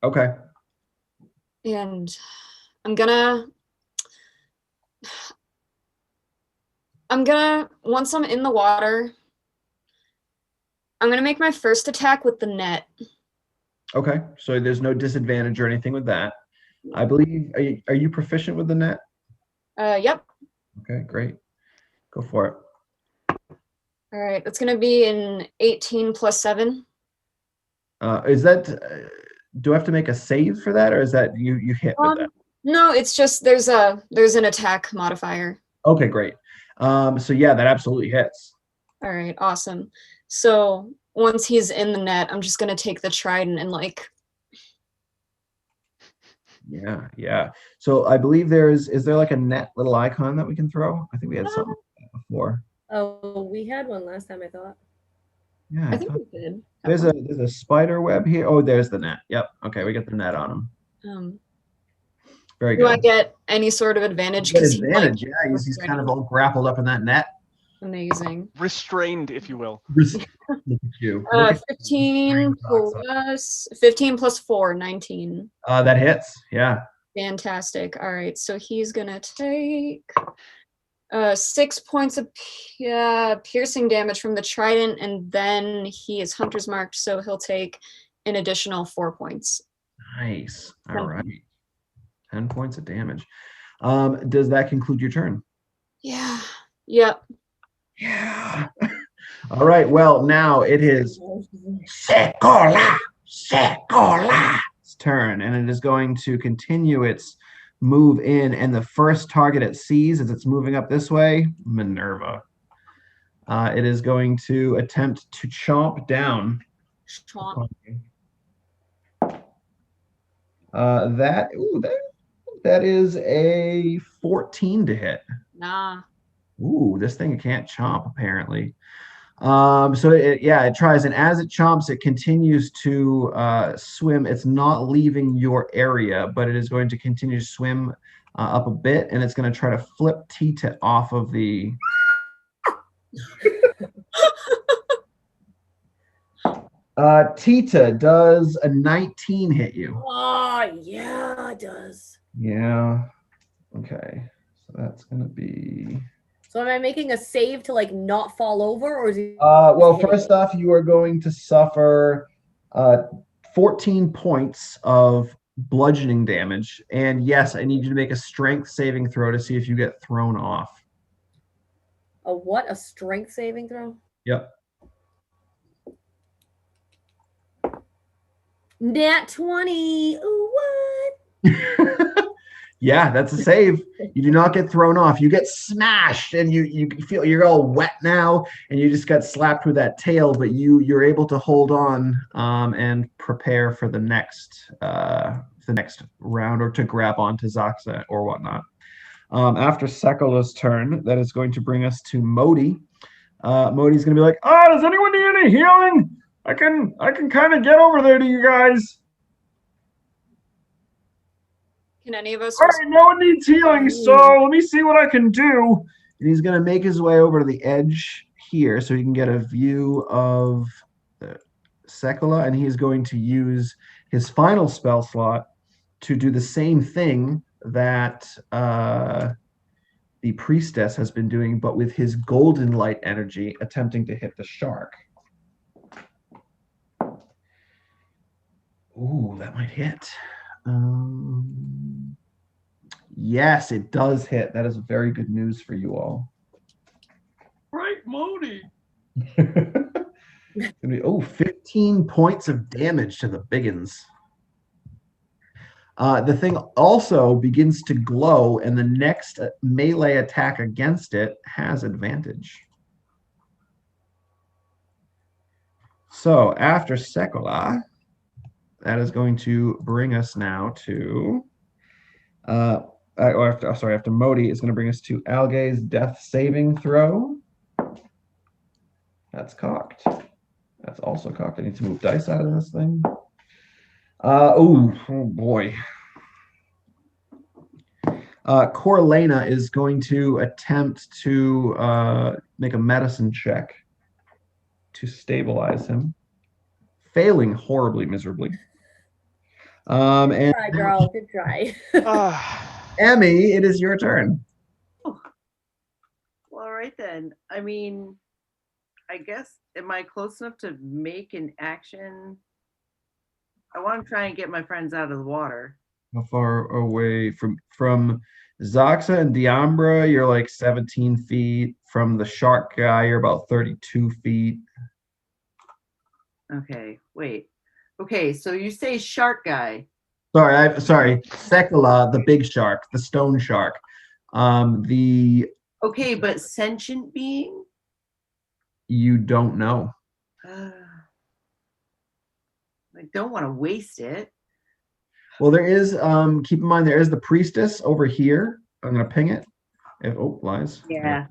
Okay. And I'm gonna once I'm in the water, I'm gonna make my first attack with the net. Okay. So there's no disadvantage or anything with that. I believe, are you proficient with the net? Yep. Okay, great. Go for it. All right, it's gonna be an 18 plus 7. Is that, do I have to make a save for that, or is that you hit with that? No, it's just there's an attack modifier. Okay, great. So yeah, that absolutely hits. All right, awesome. So once he's in the net, I'm just gonna take the trident and like. Yeah, yeah. So I believe is there like a net little icon that we can throw? I think we had something like that before. Oh, we had one last time, I thought. Yeah, I think we did. there's a spider web here. Oh, there's the net. Yep. Okay, we got the net on him. Very Do good. I get any sort of advantage? Good Because advantage. Yeah, he's kind of all grappled up in that net. Amazing. Restrained, if you will. Look at you. Look at 15 plus 4, 19. that hits. Yeah. Fantastic. All right, so he's gonna take 6 points of piercing damage from the trident, and then he is hunter's marked, so he'll take an additional 4 points. Nice. All right. 10 points of damage. Does that conclude your turn? Yeah. Yep. Yeah. All right. Well, now it is Secola's turn, and it is going to continue its move in, and the first target it sees as it's moving up this way, Minerva. It is going to attempt to chomp down. Chomp. That is a 14 to hit. Nah. Ooh, this thing can't chomp apparently. So it tries, and as it chomps, it continues to swim. It's not leaving your area, but it is going to continue to swim up a bit, and it's going to try to flip Tita off of the. Tita, does a 19 hit you? Oh, yeah, it does. Yeah. Okay. So that's going to be. So am I making a save to like not fall over, or is he? Well, first off, you are going to suffer 14 points of bludgeoning damage, and yes, I need you to make a strength saving throw to see if you get thrown off. A what? A strength saving throw? Yep. Nat 20. Ooh, what? Yeah, that's a save. You do not get thrown off. You get smashed, and you feel you're all wet now, and you just got slapped with that tail. But you're able to hold on and prepare for the next round, or to grab onto Zoxa or whatnot. After Sekola's turn, that is going to bring us to Modi. Modi's going to be like, does anyone need any healing? I can kind of get over there to you guys. Can any of us? All right, no one needs healing, so let me see what I can do. And he's going to make his way over to the edge here so he can get a view of Sekola, and he's going to use his final spell slot to do the same thing that the priestess has been doing, but with his golden light energy, attempting to hit the shark. Ooh, that might hit. Yes, it does hit. That is very good news for you all. Right, Modi. 15 points of damage to the biggins. The thing also begins to glow, and the next melee attack against it has advantage. So after Sekola, that is going to bring us now to after Modi is going to bring us to Algae's death saving throw. That's cocked. That's also cocked. I need to move dice out of this thing. Oh boy. Coralena is going to attempt to make a medicine check to stabilize him, failing horribly, miserably. And Good try, girl. Good try. Emmy, it is your turn. Well, all right then. I mean, I guess, am I close enough to make an action? I want to try and get my friends out of the water. How far away from Zoxa and Diambra? You're like 17 feet. From the shark guy, you're about 32 feet. Okay, wait. Okay, so you say shark guy. Sorry, Sekola, the big shark, the stone shark. The Okay, but sentient being? You don't know. I don't want to waste it. Well, there is, keep in mind, there is the priestess over here. I'm going to ping it. Lies. Yeah.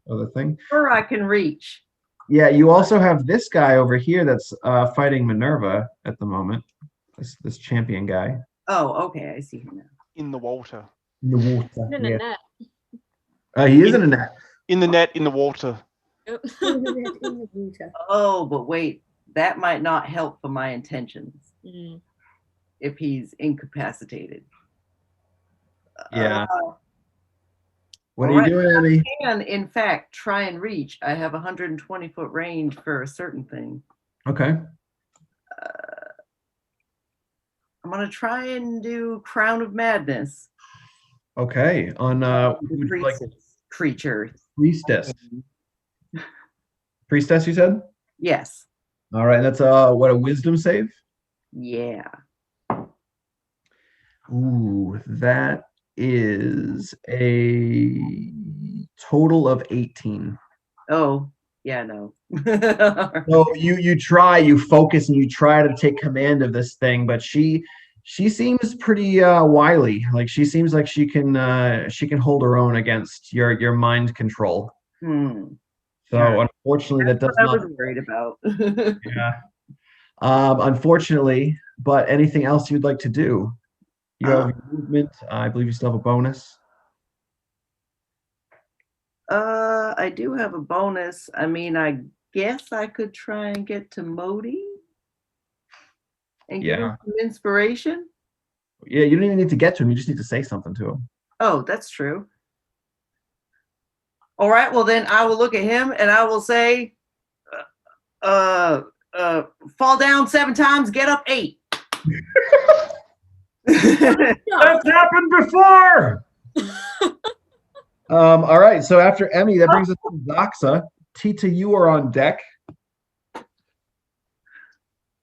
Other thing. Or I can reach. Yeah, you also have this guy over here that's fighting Minerva at the moment. This champion guy. Oh, okay, I see him now. In the water. In the water. In a net. He is in a net. In the net, in the water. Yep. Oh, but wait, that might not help for my intentions Mm. if he's incapacitated. Yeah. Uh, What are Alright. you doing, Emmy? and in fact, try and reach. I have 120-foot range for a certain thing. Okay. I'm gonna try and do Crown of Madness. Okay. On The who would you like creature. priestess. Priestess, you said? Yes. All right. That's what, a wisdom save? Yeah. Ooh, that is a total of 18. Oh, yeah, no. So you focus and you try to take command of this thing, but she seems pretty wily. Like she seems like she can hold her own against your mind control. So unfortunately, that does That's what not. I was worried about. Yeah. Unfortunately, but anything else you'd like to do? You have your movement. I believe you still have a bonus. I do have a bonus. I mean, I guess I could try and get to Modi and give him some inspiration. Yeah, you don't even need to get to him. You just need to say something to him. Oh, that's true. All right, well then I will look at him and I will say, fall down 7 times, get up 8. That's happened before. All right, so after Emmy, that brings us to Zoxa. Tita, you are on deck.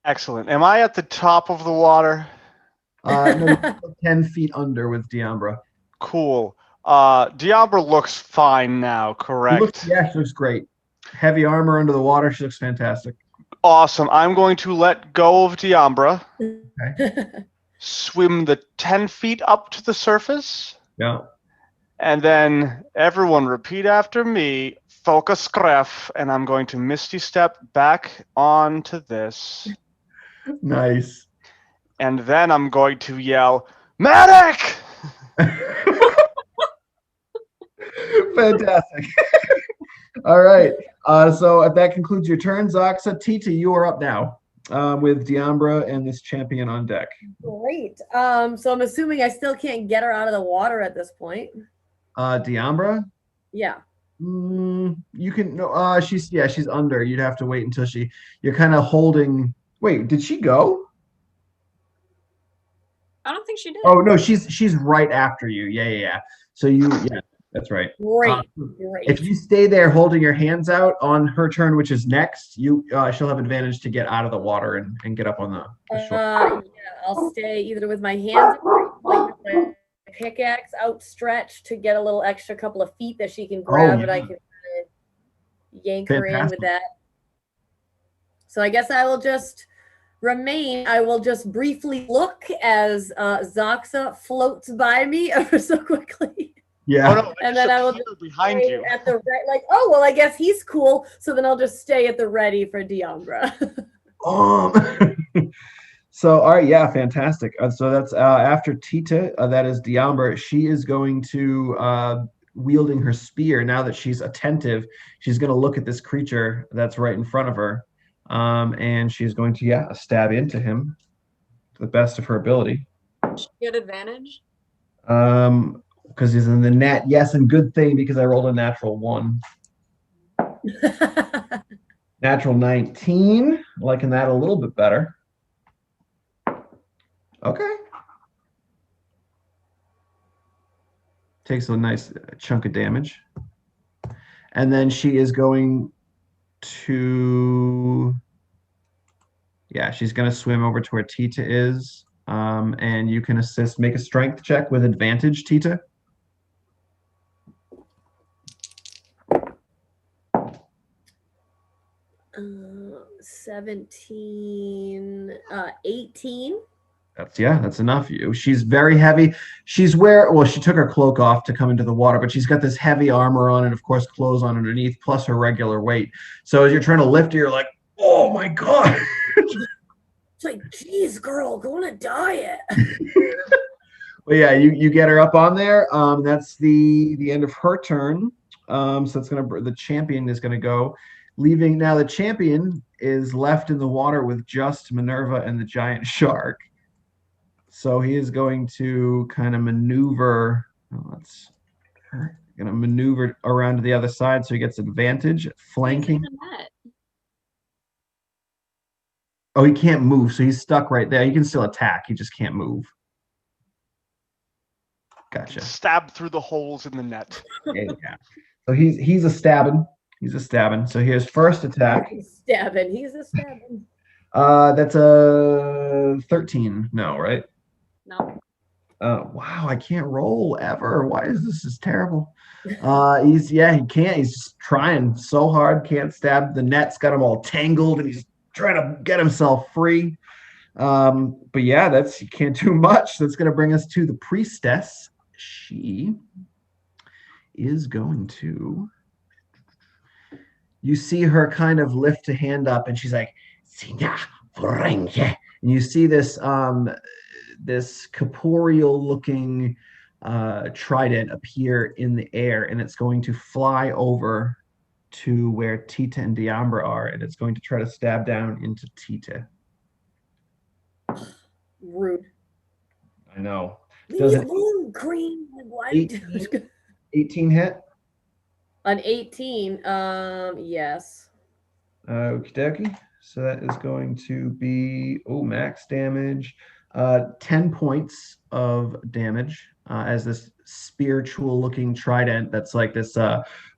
Excellent. Am I at the top of the water? No, 10 feet under with Diambra. Cool. Diambra looks fine now, correct? She looks great. Heavy armor under the water. She looks fantastic. Awesome. I'm going to let go of Diambra. Okay. Swim the 10 feet up to the surface. Yeah. And then everyone repeat after me. Focus graph. And I'm going to Misty Step back onto this. Nice. And then I'm going to yell, Medic! Fantastic. All right. So that concludes your turn, Zoxa. Tita, you are up now with Diambra and this champion on deck. Great. So I'm assuming I still can't get her out of the water at this point. Diambra? Yeah. You can no. She's under. You'd have to wait until you're kind of holding. Wait, did she go? I don't think she did. Oh no, she's right after you. Yeah. So that's right. Great. If you stay there holding your hands out on her turn, which is next, she'll have advantage to get out of the water and get up on the shore. Yeah, I'll stay either with my hands like with my pickaxe outstretched to get a little extra couple of feet that she can grab, and I can yank her in with that. So I guess I will just remain. I will just briefly look as Zoxa floats by me ever so quickly. Yeah. Oh no, And then I will just behind stay you. at the like, oh well, I guess he's cool. So then I'll just stay at the ready for Diambra. So, all right, yeah, fantastic. So that's after Tita, that is Diambra. She is going to, wielding her spear, now that she's attentive, she's going to look at this creature that's right in front of her. And she's going to, yeah, stab into him to the best of her ability. Should get advantage. Because he's in the net. Yes, and good thing because I rolled a natural 1. Natural 19, liking that a little bit better. Okay. Takes a nice chunk of damage. And then she is going to, yeah, she's going to swim over to where Tita is. And you can assist, make a strength check with advantage, Tita. 17, 18. That's enough. She's very heavy. She took her cloak off to come into the water, but she's got this heavy armor on and of course clothes on underneath, plus her regular weight. So as you're trying to lift her, you're like, oh my God. It's like, geez, girl, go on a diet. Well, yeah, you get her up on there. That's the end of her turn. So it's the champion is gonna go, leaving now. The champion is left in the water with just Minerva and the giant shark. So he is going to kind of maneuver. Gonna maneuver around to the other side, so he gets advantage, flanking. Oh, he can't move, so he's stuck right there. He can still attack. He just can't move. Gotcha. Stab through the holes in the net. Yeah. So he's a stabbing. He's a stabbing. So here's first attack. He's a stabbing. That's a 13. No, right? No. Wow, I can't roll ever. Why is this is terrible? He can't. He's just trying so hard, can't stab. The net's got him all tangled and he's trying to get himself free. But yeah, you can't do much. That's gonna bring us to the priestess. She is going to, you see her kind of lift a hand up and she's like, and you see this this corporeal looking trident appear in the air, and it's going to fly over to where Tita and Diambra are, and it's going to try to stab down into Tita. Rude. I know. Leave me alone, Green. 18 hit? An 18, yes. Okie dokie. So that is going to be, max damage. 10 points of damage as this spiritual looking trident that's like this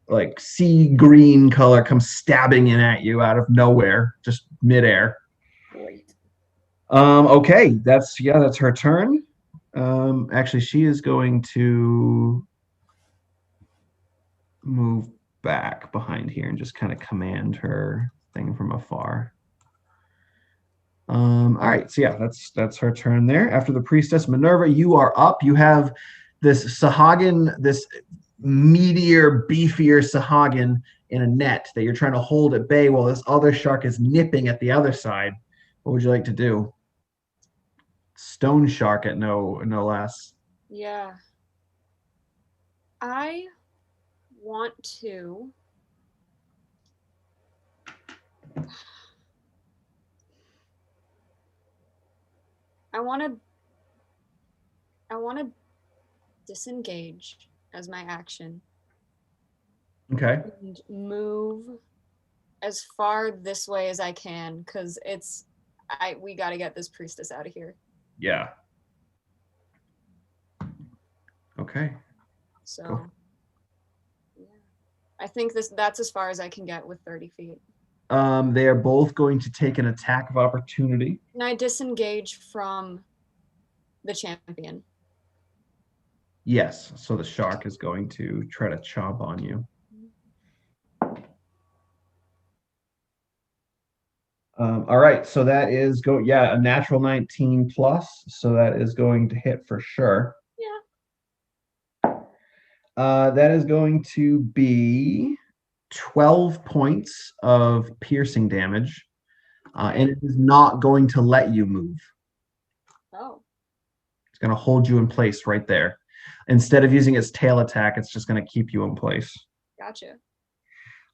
like sea green color comes stabbing in at you out of nowhere, just midair. Great. Okay, that's her turn. Actually, she is going to move back behind here and just kind of command her thing from afar. All right, so yeah, that's her turn there. After the priestess, Minerva, you are up. You have this Sahagin, this meatier, beefier Sahagin in a net that you're trying to hold at bay while this other shark is nipping at the other side. What would you like to do? Stone shark at no less. Yeah. I want to I want to disengage as my action. Okay. And move as far this way as I can, because we got to get this priestess out of here. Yeah. Okay. So, Go. yeah. I think that's as far as I can get with 30 feet. They are both going to take an attack of opportunity. Can I disengage from the champion? Yes. So the shark is going to try to chomp on you. All right, so that is a natural 19 plus, so that is going to hit for sure. Yeah. That is going to be 12 points of piercing damage, and it is not going to let you move. Oh. It's going to hold you in place right there. Instead of using its tail attack, it's just going to keep you in place. Gotcha.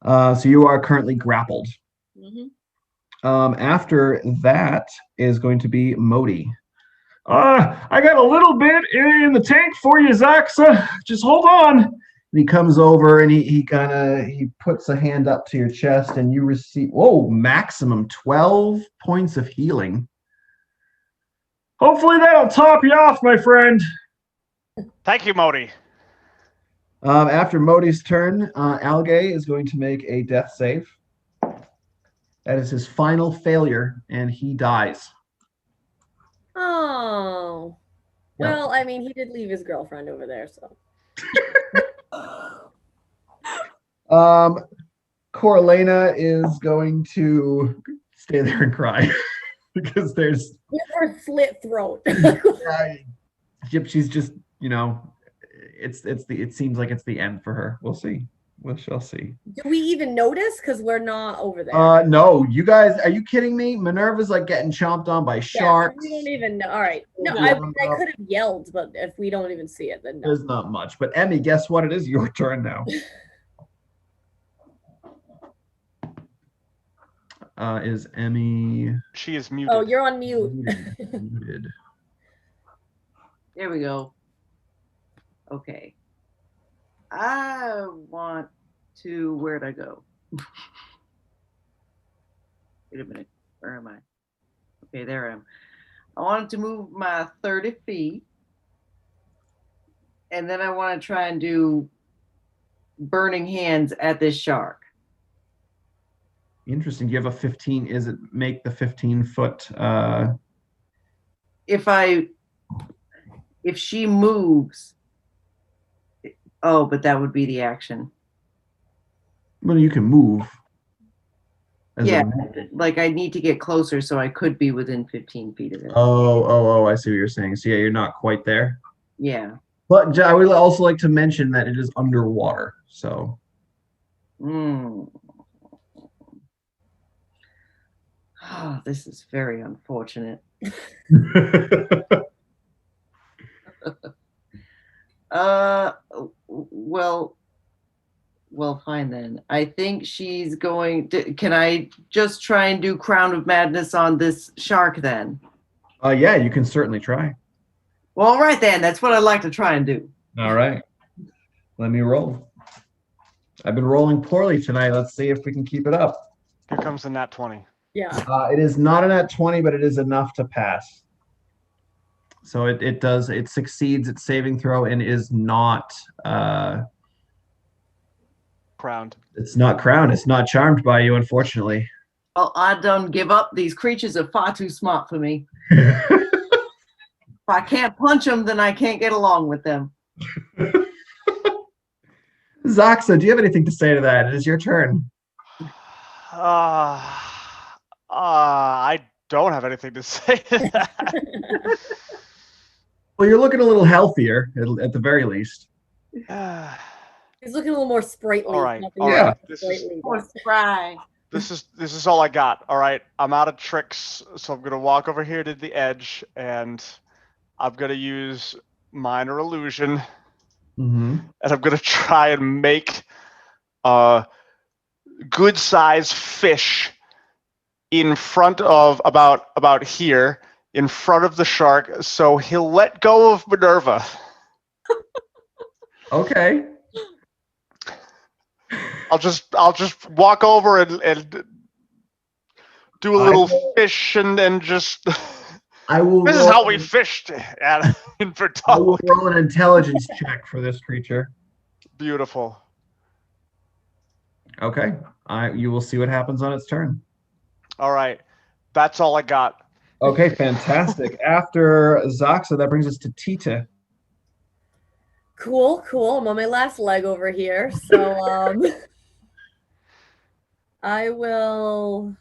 So you are currently grappled. Mm-hmm. After that is going to be Modi. I got a little bit in the tank for you, Zaxa. Just hold on. And he comes over and he puts a hand up to your chest and you receive maximum 12 points of healing. Hopefully that'll top you off, my friend. Thank you, Modi. After Modi's turn, Algae is going to make a death save. That is his final failure, and he dies. Oh. Yep. Well, I mean, he did leave his girlfriend over there, so. Coralina is going to stay there and cry because there's With her slit throat. She's just, it seems like it's the end for her. We'll see. We shall see. Do we even notice? Because we're not over there. No, you guys, are you kidding me? Minerva's like getting chomped on by sharks. We don't even know. All right. No, Yeah. I could have yelled, but if we don't even see it, then no. There's not much. But Emmy, guess what? It is your turn now. Is Emmy? She is muted. Oh, you're on mute. Muted. There we go. Okay. I want to. Where'd I go? Wait a minute. Where am I? Okay, there I am. I wanted to move my 30 feet. And then I want to try and do burning hands at this shark. Interesting. You have a 15. Is it make the 15-foot? If she moves. Oh, but that would be the action. Well, you can move. Yeah, like I need to get closer, so I could be within 15 feet of it. Oh, I see what you're saying. So yeah, you're not quite there. Yeah. But I would also like to mention that it is underwater. So. Oh, this is very unfortunate. Well, fine then. I think she's going to, can I just try and do Crown of Madness on this shark then? Yeah, you can certainly try. Well, all right then. That's what I'd like to try and do. All right. Let me roll. I've been rolling poorly tonight. Let's see if we can keep it up. Here comes the nat 20. Yeah. It is not a nat 20, but it is enough to pass. So it succeeds its saving throw and is not Crowned. It's not crowned. It's not charmed by you, unfortunately. Well, I don't give up. These creatures are far too smart for me. If I can't punch them, then I can't get along with them. Zaxa, do you have anything to say to that? It is your turn. I don't have anything to say to that. Well, you're looking a little healthier, at the very least. He's looking a little more sprightly. All right. Yeah. This is, Or spry. this is all I got. All right. I'm out of tricks, so I'm gonna walk over here to the edge, and I'm gonna use minor illusion, Mm-hmm. and I'm gonna try and make a good-sized fish in front of about here, in front of the shark, so he'll let go of Minerva. Okay. I'll just walk over and do a little fish and just. I will. This is how we fished in I will Vertog. roll an intelligence check for this creature. Beautiful. Okay. You will see what happens on its turn. All right, that's all I got. Okay, fantastic. After Zaxa, that brings us to Tita. Cool. I'm on my last leg over here. So I will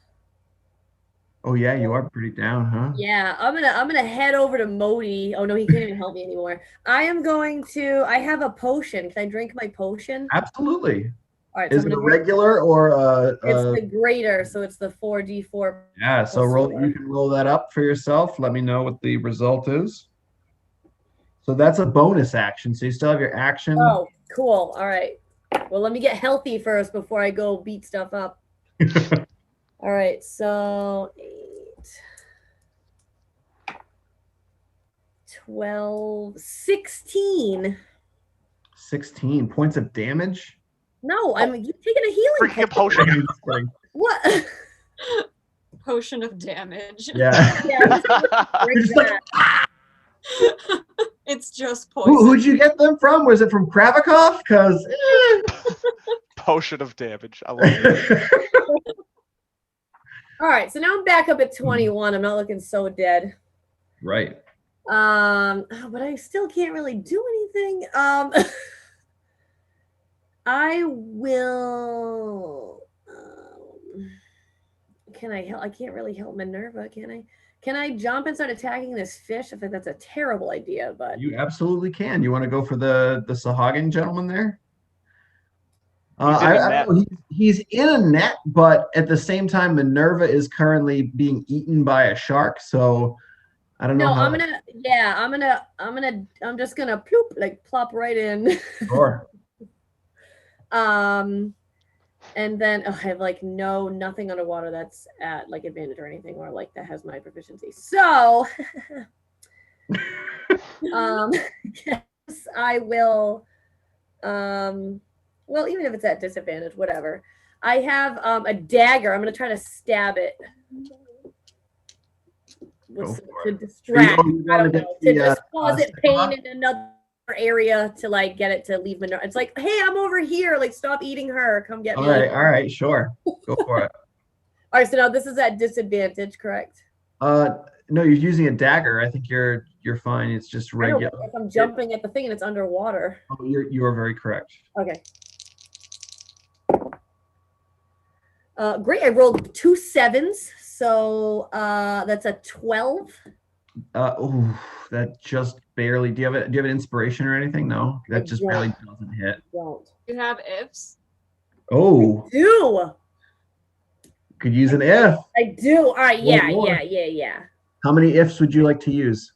Oh yeah, you are pretty down, huh? Yeah, I'm gonna head over to Modi. Oh no, he can't even help me anymore. I have a potion. Can I drink my potion? Absolutely. All right, so Is I'm it a gonna drink. regular or It's the greater, so it's the 4d4 yeah, so plus roll, 4. you can roll that up for yourself. Let me know what the result is. So that's a bonus action. So you still have your action. Oh, cool. All right. Well, let me get healthy first before I go beat stuff up. All right, so 8, 12, 16. 16 points of damage. No, I'm taking a healing Drinking a potion. I'm just kidding. What? Potion of damage. Yeah. Yeah, I'm just gonna drink You're just like, that. It's just poison. who'd you get them from? Was it from Kravikov? Because Potion of damage. I love it. All right, so now I'm back up at 21. I'm not looking so dead. right. But I still can't really do anything. I will. Can I help? I can't really help Minerva, can I? Can I jump and start attacking this fish? I think that's a terrible idea, but You absolutely can. You want to go for the Sahagin gentleman there? He's in a I net. don't know. He's in a net, but at the same time, Minerva is currently being eaten by a shark. So I don't know no, how. I'm just gonna ploop, like plop right in. Sure. And then I have like nothing underwater that's at like advantage or anything, or like that has my proficiency. So yes, I will well, even if it's at disadvantage, whatever. I have a dagger. I'm gonna try to stab it to distract. I don't know, to just cause it pain in another area to like get it to leave Minerva. It's like, hey, I'm over here. Like, stop eating her. Come get me. All right, sure. Go for it. All right, so now this is at disadvantage, correct? No, you're using a dagger. I think you're fine. It's just I know, regular. but if I'm jumping at the thing and it's underwater. Oh, you are very correct. Okay. Great. I rolled 2 7s, so that's a 12. Oh, that just barely. Do you have an inspiration or anything? No, that just barely doesn't hit. Don't. You have ifs? Oh, Do. could use an if. I do. All right. Yeah. One more. Yeah. How many ifs would you like to use?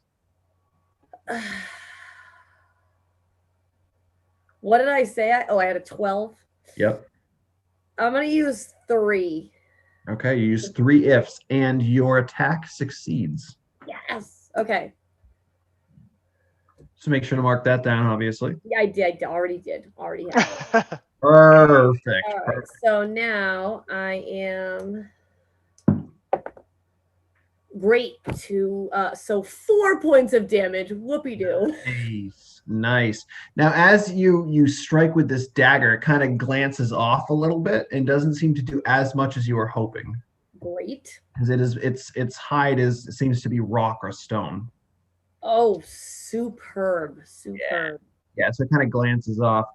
What did I say? I had a 12. Yep. I'm gonna use 3. Okay, you use 3 ifs, and your attack succeeds. Yes. Okay. So make sure to mark that down, obviously. Yeah, I did. Already have. Perfect. All right. Perfect. So now I am great to so 4 points of damage. Whoopie doo. Nice. Now, as you strike with this dagger, it kind of glances off a little bit and doesn't seem to do as much as you were hoping. Great. Because its hide seems to be rock or stone. Oh, superb. Yeah, so it kind of glances off.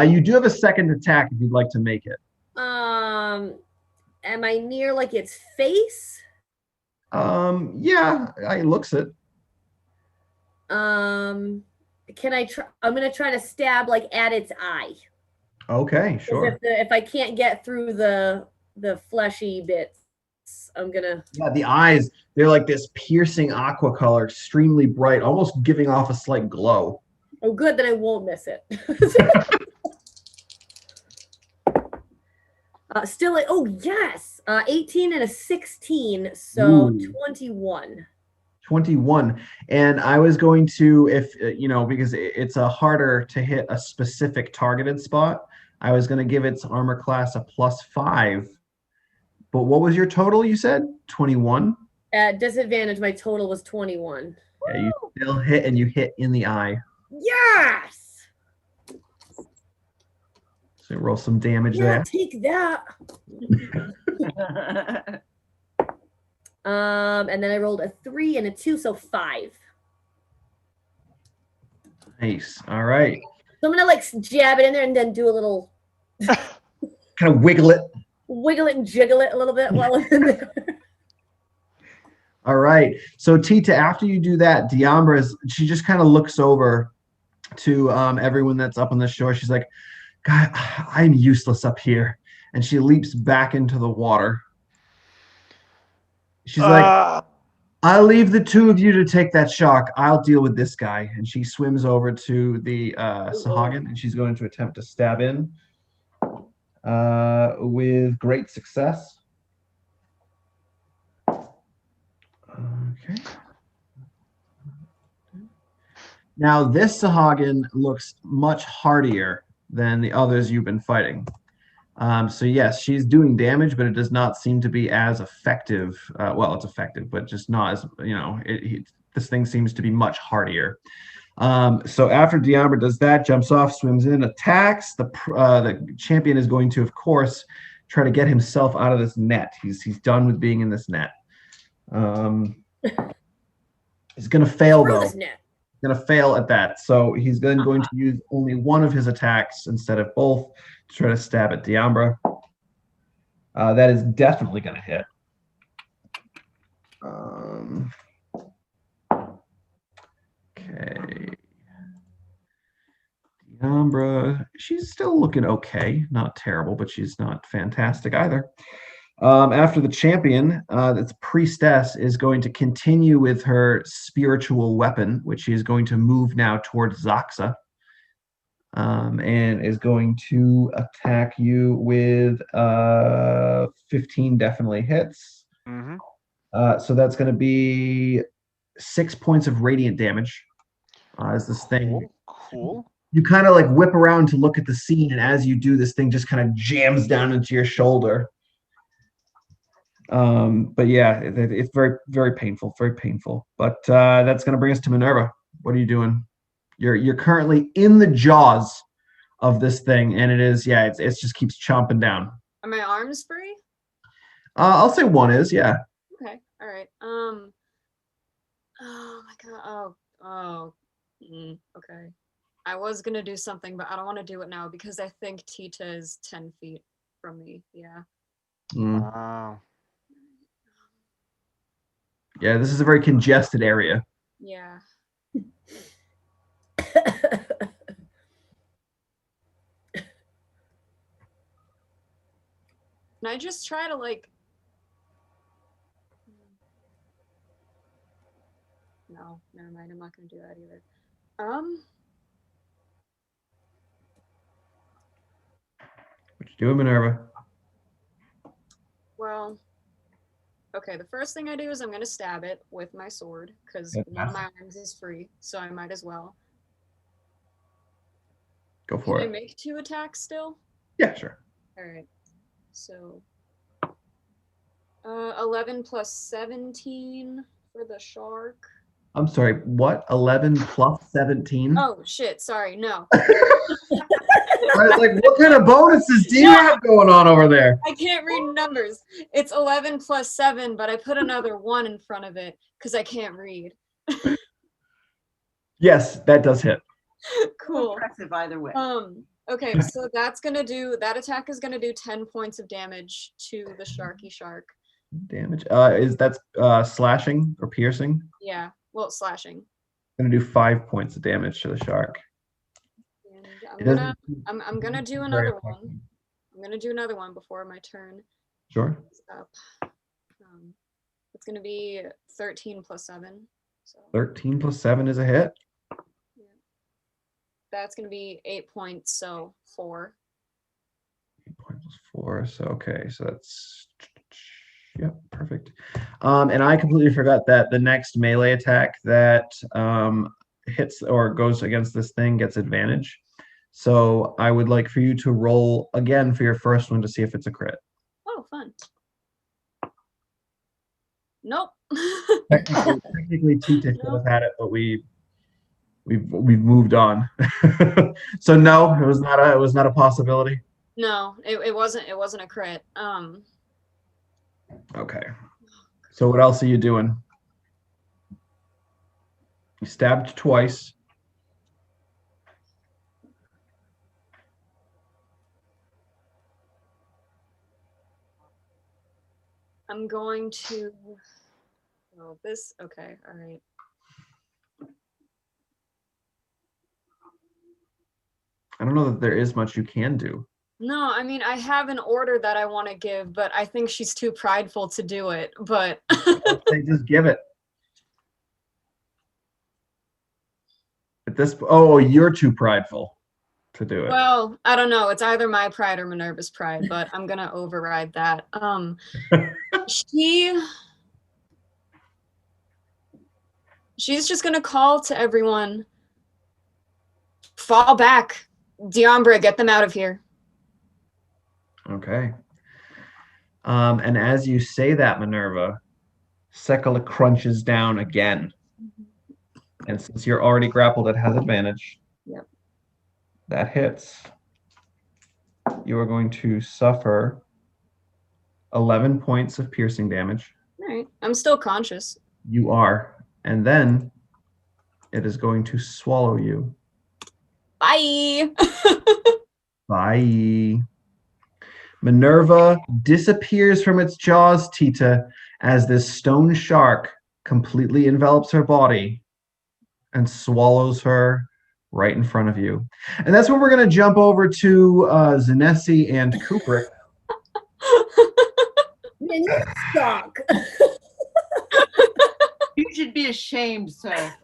You do have a second attack if you'd like to make it. Am I near like its face? Yeah, it looks it. Can I try? I'm gonna try to stab like at its eye. Okay, sure. If I can't get through the fleshy bits, I'm gonna. Yeah, the eyes, they're like this piercing aqua color, extremely bright, almost giving off a slight glow. Oh, good, then I won't miss it. Still, oh yes, 18 and a 16, so Ooh. 21. 21. And I was going to, if because it's a harder to hit a specific targeted spot, I was going to give its armor class a +5. But what was your total, you said? 21? At disadvantage, my total was 21. Yeah, you still hit, and you hit in the eye. Yes! So roll some damage Yeah, there. take that. And then I rolled a 3 and a 2, so 5. Nice. All right. So I'm gonna like jab it in there and then do a little Kind of wiggle it. wiggle it and jiggle it a little bit while I'm in there. All right. So Tita, after you do that, she just kind of looks over to everyone that's up on the shore. She's like, God, I'm useless up here. And she leaps back into the water. She's like, I'll leave the two of you to take that shark. I'll deal with this guy. And she swims over to the Sahagin, and she's going to attempt to stab in with great success. Okay. Now, this Sahagin looks much hardier than the others you've been fighting. So yes, she's doing damage, but it does not seem to be as effective. Well, it's effective, but just not as, this thing seems to be much hardier. So after Diambra does that, jumps off, swims in, attacks, the champion is going to, of course, try to get himself out of this net. He's done with being in this net. He's going to fail, though. He's going to fail at that. So he's then going to use only one of his attacks instead of both to try to stab at Diambra. That is definitely going to hit. Okay. Diambra, she's still looking okay. Not terrible, but she's not fantastic either. After the champion, that's priestess, is going to continue with her spiritual weapon, which she is going to move now towards Zaxa, and is going to attack you with 15 definitely hits. Mm-hmm. So that's going to be 6 points of radiant damage. As this thing, cool. You kind of like whip around to look at the scene, and as you do, this thing just kind of jams down into your shoulder. But yeah, it's very, very painful, very painful. But that's going to bring us to Minerva. What are you doing? You're currently in the jaws of this thing, and it just keeps chomping down. Are my arms free? I'll say one is, yeah. Okay, all right. Oh my god. Okay. I was gonna do something, but I don't want to do it now because I think Tita is 10 feet from me. Yeah. Wow. Yeah, this is a very congested area. Yeah. Can I just try to No, never mind. I'm not gonna do that either. What you doing, Minerva? Well, okay. The first thing I do is I'm gonna stab it with my sword because one of my arms is free, so I might as well. Go for it. Can I make 2 attacks still? Yeah, sure. All right. So 11 plus 17 for the shark. I'm sorry, what? 11 plus 17? Oh, shit. Sorry. No. I was like, what kind of bonuses do you have going on over there? I can't read numbers. It's 11 plus 7, but I put another 1 in front of it because I can't read. Yes, that does hit. Cool. Impressive either way. Okay, so that attack is gonna do 10 points of damage to the sharky shark. Damage. Is that slashing or piercing? Yeah, well, slashing. Gonna do 5 points of damage to the shark. And I'm gonna do another one. I'm gonna do another one before my turn. Sure. It's gonna be 13 plus 7. So 13 plus 7 is a hit. yeah. That's gonna be 8 points, so 4. 8 points plus 4. So okay, so that's perfect. And I completely forgot that the next melee attack that hits or goes against this thing gets advantage. So I would like for you to roll again for your first one to see if it's a crit. Oh, fun. Nope. Technically, Tita could have had it, but we've moved on. So no, it was not a possibility. No, it wasn't a crit. Okay. So what else are you doing? You stabbed twice. I'm going to Oh, this, okay, all right. I don't know that there is much you can do. No, I mean, I have an order that I want to give, but I think she's too prideful to do it, but. They just give it. At this, oh, you're too prideful to do it. Well, I don't know. It's either my pride or Minerva's pride, but I'm gonna override that. She's just gonna call to everyone. Fall back. Diambra, get them out of here. Okay. And as you say that, Minerva, Sekala crunches down again. And since you're already grappled, it has advantage. Yep. That hits. You are going to suffer 11 points of piercing damage. All right. I'm still conscious. You are. And then it is going to swallow you. Bye. Bye. Minerva disappears from its jaws, Tita, as this stone shark completely envelops her body and swallows her right in front of you. And that's when we're going to jump over to Zinesi and Cupric. Man, you suck. You should be ashamed, sir.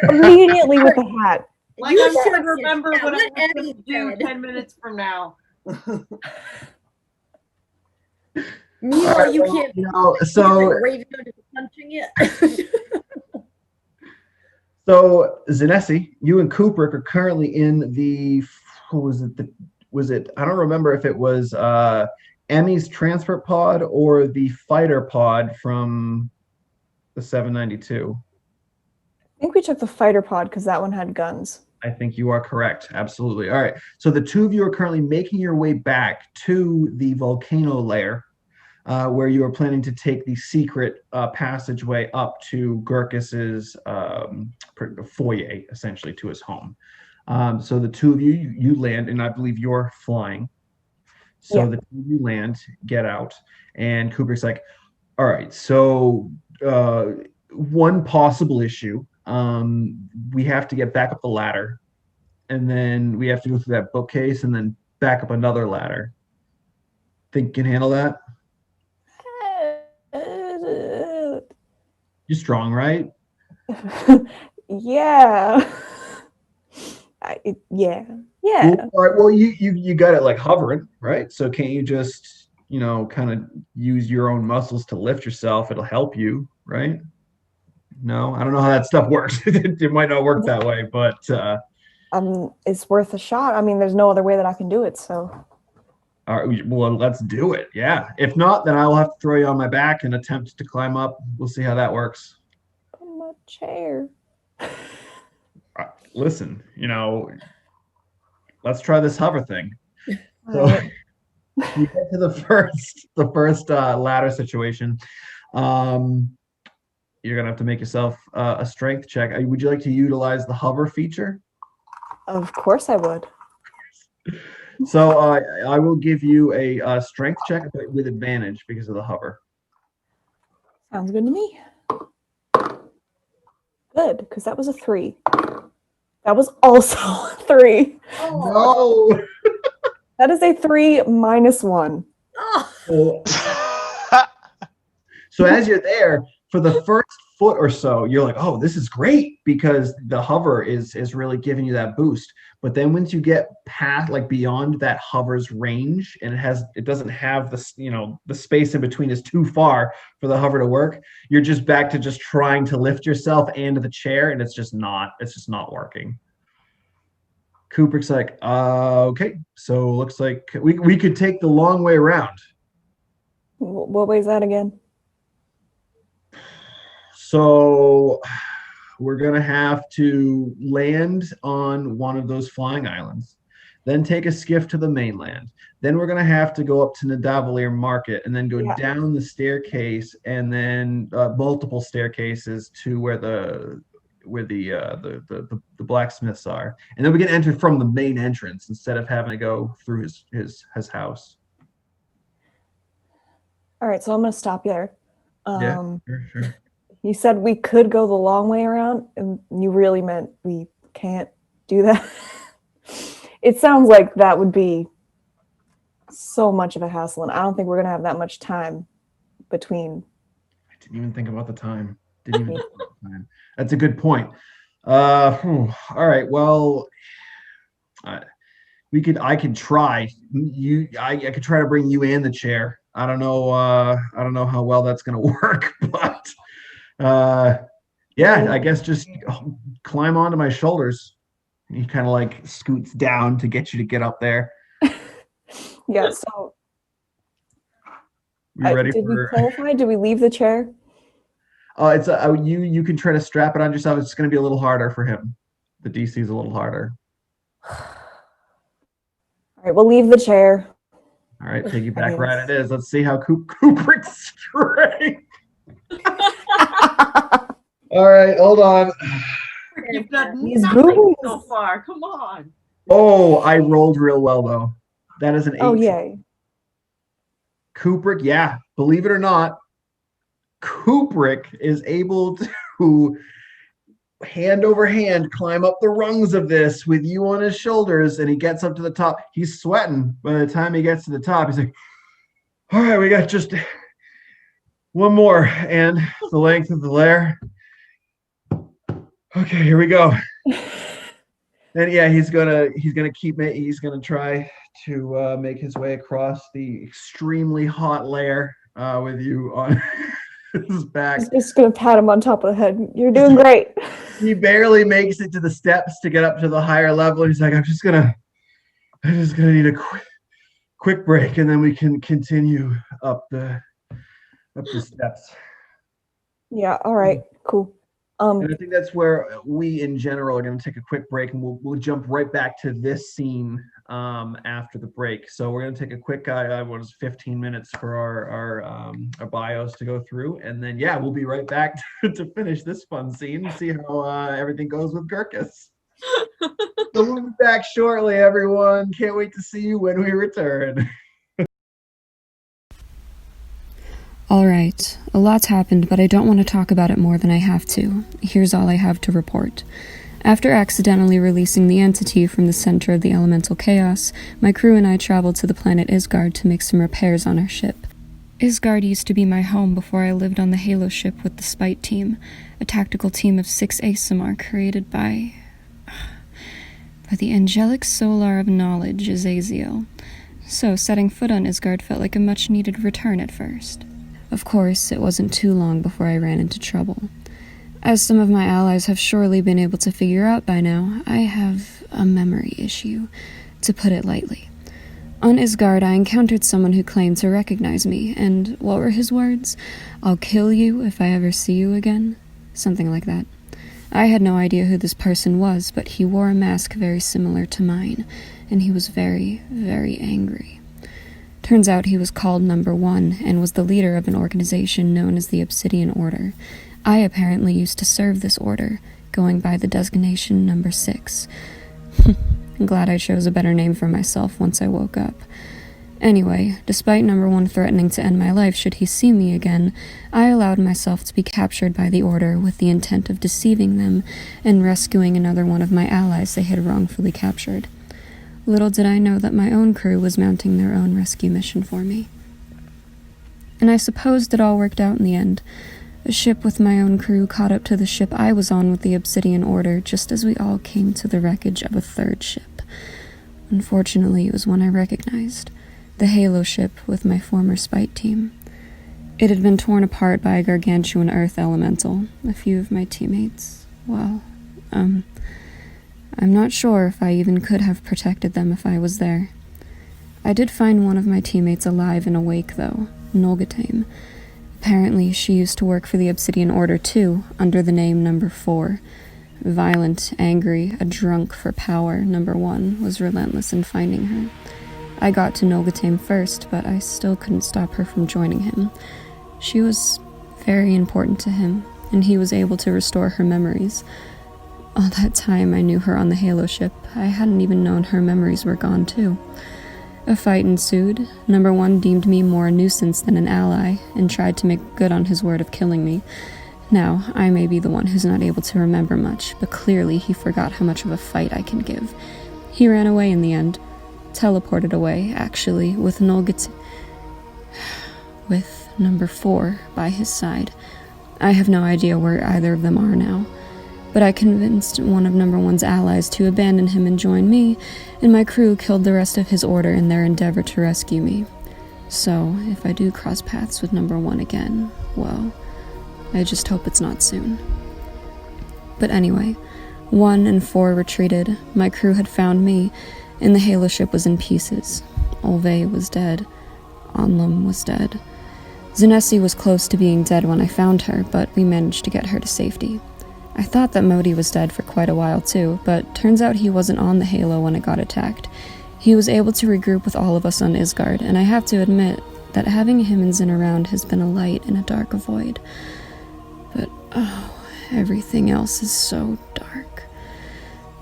Immediately with the hat. Like You I'm should gonna remember sit what down. I Let was Eddie gonna do do it. 10 minutes from now. Meanwhile, Alright, you well, can't. you know, You're so like Graveyard is punching it. So Zinesi, you and Cupric are currently in the, what was it? I don't remember if it was Emmy's transport pod or the fighter pod from the 792. I think we took the fighter pod because that one had guns. I think you are correct. Absolutely. All right. So the two of you are currently making your way back to the volcano lair, where you are planning to take the secret passageway up to Gurkis's foyer, essentially to his home. So the two of you land, and I believe you're flying. So Yeah. the two of you land, get out, and Kubrick's like, all right, so one possible issue, we have to get back up the ladder, and then we have to go through that bookcase and then back up another ladder. Think you can handle that? You're strong, right? Yeah. Yeah. Well, all right. Well, you got it like hovering, right? So can't you just, kind of use your own muscles to lift yourself? It'll help you, right? No, I don't know how that stuff works. It might not work that way, but It's worth a shot. I mean, there's no other way that I can do it, so. all right, well, let's do it. Yeah. If not, then I will have to throw you on my back and attempt to climb up. We'll see how that works. On my chair. Listen, let's try this hover thing. So Right. you get to the first ladder situation. You're gonna have to make yourself a strength check. Would you like to utilize the hover feature? Of course I would. So I will give you a strength check, but with advantage because of the hover. Sounds good to me. Good, because that was a 3. That was also a 3. No. That is a 3 minus 1. Oh, So as you're there, for the first foot or so, you're like, oh, this is great because the hover is really giving you that boost. But then once you get past, like beyond that hover's range, and it doesn't have the space in between is too far for the hover to work, you're just back to just trying to lift yourself and the chair, and it's just not working. Kubrick's like, okay, so looks like we could take the long way around. What way is that again? So we're going to have to land on one of those flying islands, then take a skiff to the mainland. Then we're going to have to go up to Nadavalier Market and then go down the staircase and then multiple staircases to where the blacksmiths are. And then we can enter from the main entrance instead of having to go through his house. All right, so I'm going to stop you there. Yeah, sure. You said we could go the long way around, and you really meant we can't do that? It sounds like that would be so much of a hassle, and I don't think we're going to have that much time between. I didn't even think about the time. That's a good point. All right. Well, I could try. I could try to bring you and the chair. I don't know how well that's going to work, but yeah, I guess just climb onto my shoulders. And he kind of like scoots down to get you to get up there. Yeah. So, We ready did we for? qualify? Did we leave the chair? It's you can try to strap it on yourself. It's going to be a little harder for him. The DC is a little harder. All right, we'll leave the chair. All right, piggyback ride it is. Let's see how Cupric's strength. All right, hold on. You've done He's nothing moving. so far. Come on. Oh, I rolled real well though. That is an 8. Oh, yay. Cupric, yeah, believe it or not, Cupric is able to hand over hand climb up the rungs of this with you on his shoulders, and he gets up to the top. He's sweating. By the time he gets to the top, he's like, all right, we got just one more, and the length of the layer. Okay, here we go. And yeah, he's gonna try to make his way across the extremely hot layer with you on his back. He's just going to pat him on top of the head. You're doing great. He barely makes it to the steps to get up to the higher level. He's like, I'm just gonna need a quick break, and then we can continue up the steps. Yeah. All right. Cool. And I think that's where we, in general, are going to take a quick break, and we'll jump right back to this scene after the break. So we're going to take a quick, 15 minutes for our bios to go through, and then yeah, we'll be right back to finish this fun scene and see how everything goes with Gurkis. So we'll be back shortly, everyone. Can't wait to see you when we return. Alright, a lot's happened, but I don't want to talk about it more than I have to. Here's all I have to report. After accidentally releasing the entity from the center of the elemental chaos, my crew and I traveled to the planet Isgard to make some repairs on our ship. Isgard used to be my home before I lived on the Halo ship with the Spite team, a tactical team of 6 Asimar created by the angelic solar of knowledge, Azaziel. So setting foot on Isgard felt like a much-needed return at first. Of course, it wasn't too long before I ran into trouble. As some of my allies have surely been able to figure out by now, I have a memory issue, to put it lightly. On Isgard, I encountered someone who claimed to recognize me, and what were his words? I'll kill you if I ever see you again? Something like that. I had no idea who this person was, but he wore a mask very similar to mine, and he was very, very angry. Turns out he was called Number 1 and was the leader of an organization known as the Obsidian Order. I apparently used to serve this order, going by the designation Number 6. I'm glad I chose a better name for myself once I woke up. Anyway, despite Number 1 threatening to end my life should he see me again, I allowed myself to be captured by the Order with the intent of deceiving them and rescuing another one of my allies they had wrongfully captured. Little did I know that my own crew was mounting their own rescue mission for me. And I supposed it all worked out in the end. A ship with my own crew caught up to the ship I was on with the Obsidian Order just as we all came to the wreckage of a third ship. Unfortunately, it was one I recognized. The Halo ship with my former Spite team. It had been torn apart by a gargantuan earth elemental. A few of my teammates, I'm not sure if I even could have protected them if I was there. I did find one of my teammates alive and awake, though, Nolgatame. Apparently, she used to work for the Obsidian Order too, under the name Number 4. Violent, angry, a drunk for power, Number 1 was relentless in finding her. I got to Nolgatame first, but I still couldn't stop her from joining him. She was very important to him, and he was able to restore her memories. All that time I knew her on the Halo ship, I hadn't even known her memories were gone too. A fight ensued. Number 1 deemed me more a nuisance than an ally, and tried to make good on his word of killing me. Now, I may be the one who's not able to remember much, but clearly he forgot how much of a fight I can give. He ran away in the end. Teleported away, actually, with with number 4 by his side. I have no idea where either of them are now, but I convinced one of number 1's allies to abandon him and join me, and my crew killed the rest of his order in their endeavor to rescue me. So, if I do cross paths with number 1 again, well, I just hope it's not soon. But anyway, 1 and 4 retreated, my crew had found me, and the Halo ship was in pieces. Olve was dead. Onlum was dead. Zinesi was close to being dead when I found her, but we managed to get her to safety. I thought that Modi was dead for quite a while too, but turns out he wasn't on the Halo when it got attacked. He was able to regroup with all of us on Isgard, and I have to admit that having him and Zin around has been a light in a dark void. But, oh, everything else is so dark.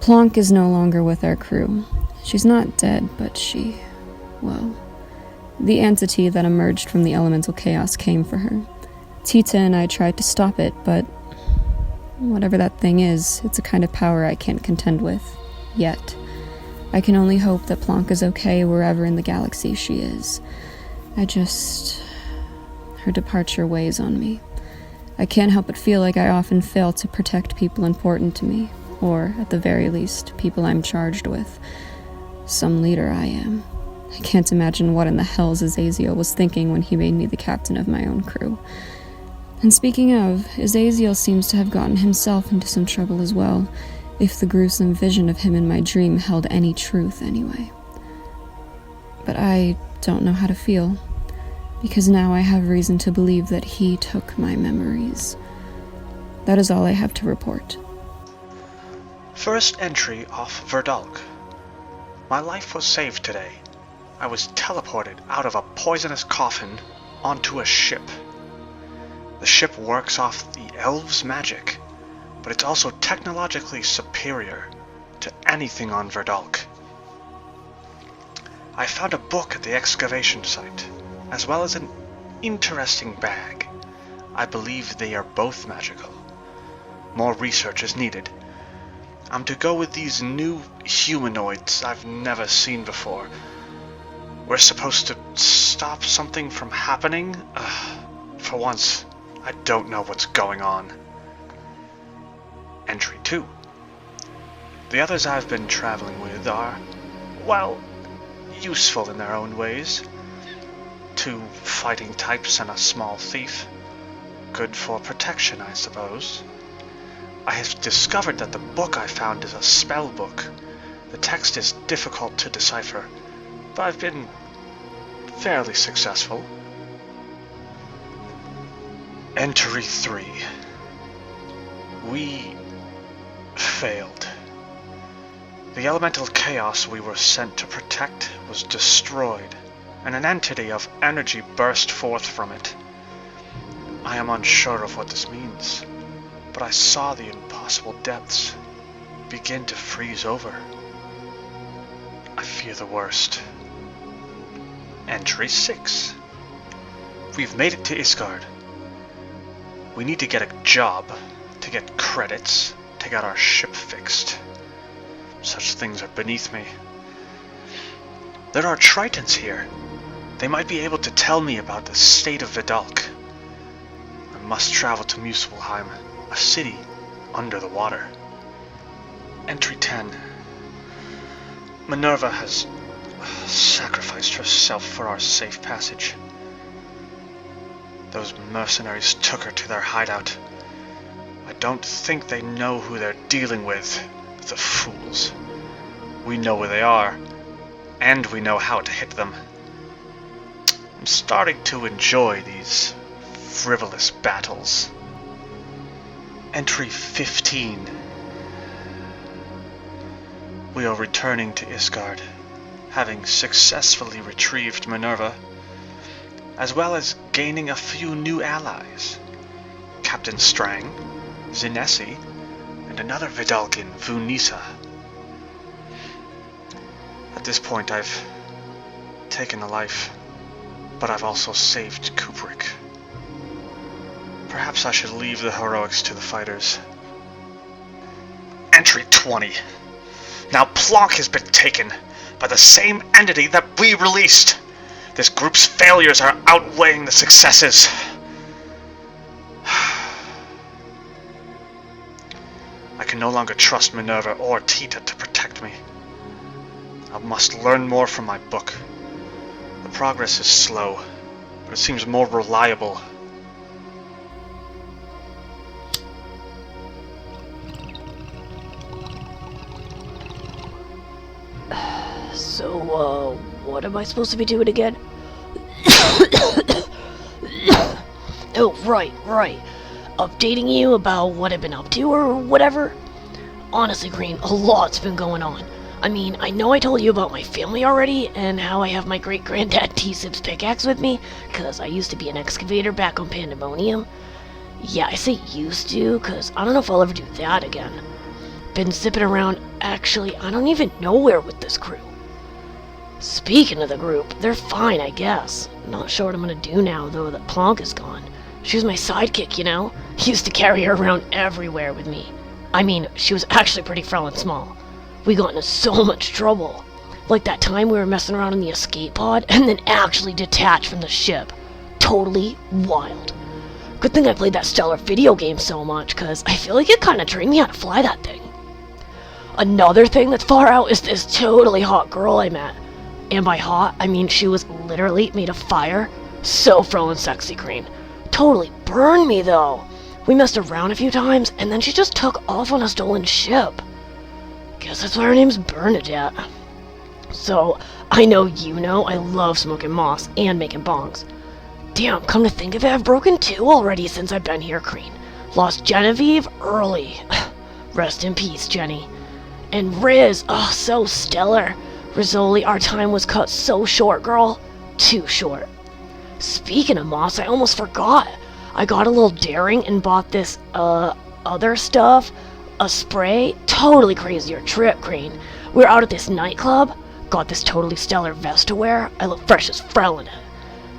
Plonk is no longer with our crew. She's not dead, but the entity that emerged from the elemental chaos came for her. Tita and I tried to stop it, but whatever that thing is, it's a kind of power I can't contend with. Yet. I can only hope that Plonk is okay wherever in the galaxy she is. Her departure weighs on me. I can't help but feel like I often fail to protect people important to me, or, at the very least, people I'm charged with. Some leader I am. I can't imagine what in the hell Azaziel was thinking when he made me the captain of my own crew. And speaking of, Azaziel seems to have gotten himself into some trouble as well, if the gruesome vision of him in my dream held any truth anyway. But I don't know how to feel, because now I have reason to believe that he took my memories. That is all I have to report. First entry off Verdalk. My life was saved today. I was teleported out of a poisonous coffin onto a ship. The ship works off the elves' magic, but it's also technologically superior to anything on Verdalk. I found a book at the excavation site, as well as an interesting bag. I believe they are both magical. More research is needed. I'm to go with these new humanoids I've never seen before. We're supposed to stop something from happening? For once, I don't know what's going on. Entry 2. The others I've been traveling with are, well, useful in their own ways. 2 fighting types and a small thief. Good for protection, I suppose. I have discovered that the book I found is a spell book. The text is difficult to decipher, but I've been fairly successful. Entry 3. We failed. The elemental chaos we were sent to protect was destroyed, and an entity of energy burst forth from it. I am unsure of what this means, but I saw the impossible depths begin to freeze over. I fear the worst. Entry 6. We've made it to Isgard. We need to get a job, to get credits, to get our ship fixed. Such things are beneath me. There are Tritons here. They might be able to tell me about the state of Vidalk. I must travel to Muspelheim, a city under the water. Entry 10. Minerva has sacrificed herself for our safe passage. Those mercenaries took her to their hideout. I don't think they know who they're dealing with, the fools. We know where they are, and we know how to hit them. I'm starting to enjoy these frivolous battles. Entry 15. We are returning to Isgard, having successfully retrieved Minerva, as well as gaining a few new allies. Captain Strang, Zinesi, and another Vidalkin, Vunisa. At this point I've taken a life, but I've also saved Cupric. Perhaps I should leave the heroics to the fighters. Entry 20. Now Plonk has been taken by the same entity that we released. This group's failures are outweighing the successes. I can no longer trust Minerva or Tita to protect me. I must learn more from my book. The progress is slow, but it seems more reliable. So, what am I supposed to be doing again? Oh, right. Updating you about what I've been up to or whatever? Honestly, Green, a lot's been going on. I mean, I know I told you about my family already, and how I have my great-granddad T-Sip's pickaxe with me, cause I used to be an excavator back on Pandemonium. Yeah, I say used to, cause I don't know if I'll ever do that again. Been zipping around, actually, I don't even know where with this crew. Speaking of the group, they're fine, I guess. Not sure what I'm gonna do now, though, that Plonk is gone. She was my sidekick, you know? Used to carry her around everywhere with me. I mean, she was actually pretty frail and small. We got into so much trouble. Like that time we were messing around in the escape pod and then actually detached from the ship. Totally wild. Good thing I played that stellar video game so much, cause I feel like it kinda trained me how to fly that thing. Another thing that's far out is this totally hot girl I met. And by hot, I mean she was literally made of fire. So frail and sexy, Green. Totally burned me though. We messed around a few times and then she just took off on a stolen ship. Guess that's why her name's Bernadette. So, I know you know I love smoking moss and making bongs. Damn, come to think of it, I've broken 2 already since I've been here, Green. Lost Genevieve early. Rest in peace, Jenny. And Riz, oh, so stellar. Rizzoli, our time was cut so short, girl. Too short. Speaking of moss, I almost forgot. I got a little daring and bought this, other stuff. A spray. Totally crazier trip, Green. We were out at this nightclub. Got this totally stellar vest to wear. I look fresh as Frel in it.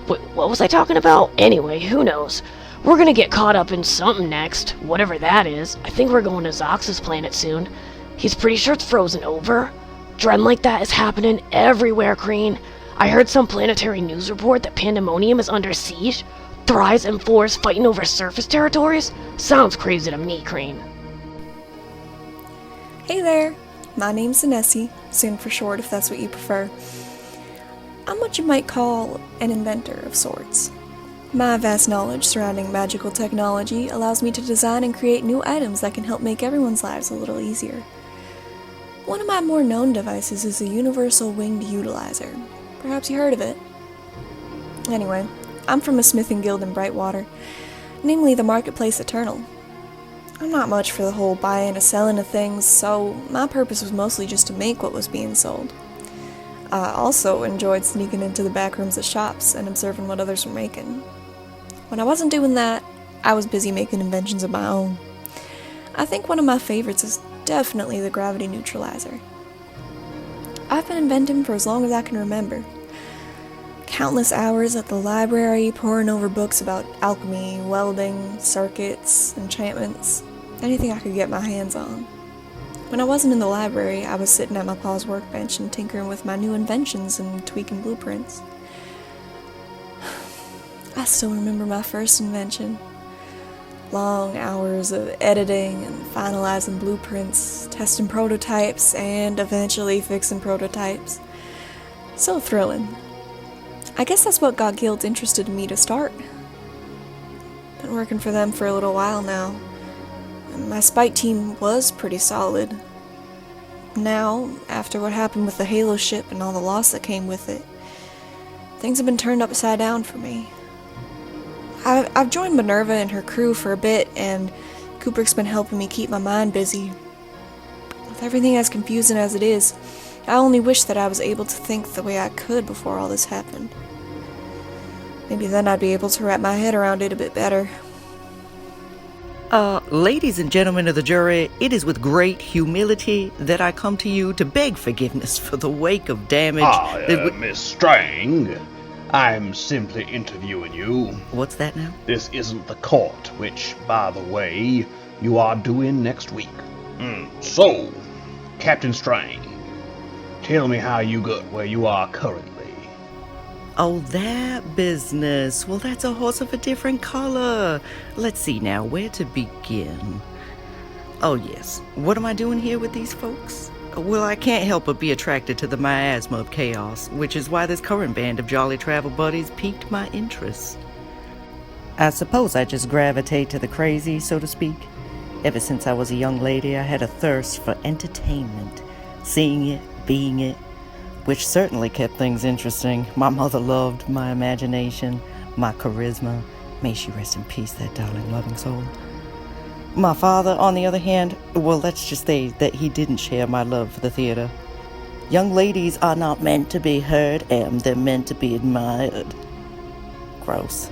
Wait, what was I talking about? Anyway, who knows? We're gonna get caught up in something next. Whatever that is. I think we're going to Zox's planet soon. He's pretty sure it's frozen over. Dread like that is happening everywhere, Green. I heard some planetary news report that Pandemonium is under siege. Thrice and Floors fighting over surface territories? Sounds crazy to me, Green. Hey there, my name's Zinesi, Zin for short if that's what you prefer. I'm what you might call an inventor of sorts. My vast knowledge surrounding magical technology allows me to design and create new items that can help make everyone's lives a little easier. One of my more known devices is the Universal Winged Utilizer. Perhaps you heard of it. Anyway, I'm from a smithing guild in Brightwater, namely the Marketplace Eternal. I'm not much for the whole buying and selling of things, so my purpose was mostly just to make what was being sold. I also enjoyed sneaking into the back rooms of shops and observing what others were making. When I wasn't doing that, I was busy making inventions of my own. I think one of my favorites is definitely the gravity neutralizer. I've been inventing for as long as I can remember. Countless hours at the library poring over books about alchemy, welding, circuits, enchantments, anything I could get my hands on. When I wasn't in the library, I was sitting at my pa's workbench and tinkering with my new inventions and tweaking blueprints. I still remember my first invention. Long hours of editing and finalizing blueprints, testing prototypes, and eventually fixing prototypes. So thrilling. I guess that's what got Guild interested in me to start. Been working for them for a little while now. And my spike team was pretty solid. Now, after what happened with the Halo ship and all the loss that came with it, things have been turned upside down for me. I've joined Minerva and her crew for a bit, and Cupric's been helping me keep my mind busy. With everything as confusing as it is, I only wish that I was able to think the way I could before all this happened. Maybe then I'd be able to wrap my head around it a bit better. Ladies and gentlemen of the jury, it is with great humility that I come to you to beg forgiveness for the wake of damage Miss Strang, I'm simply interviewing you. What's that now? This isn't the court, which, by the way, you are doing next week. So, Captain Strange, tell me how you got where you are currently. Oh, that business. Well, that's a horse of a different color. Let's see now, where to begin? Oh, yes. What am I doing here with these folks? Well, I can't help but be attracted to the miasma of chaos, which is why this current band of jolly travel buddies piqued my interest. I suppose I just gravitate to the crazy, so to speak. Ever since I was a young lady, I had a thirst for entertainment, seeing it, being it, which certainly kept things interesting. My mother loved my imagination, my charisma. May she rest in peace, that darling, loving soul. My father, on the other hand, well, let's just say that he didn't share my love for the theater. Young ladies are not meant to be heard, they're meant to be admired. Gross.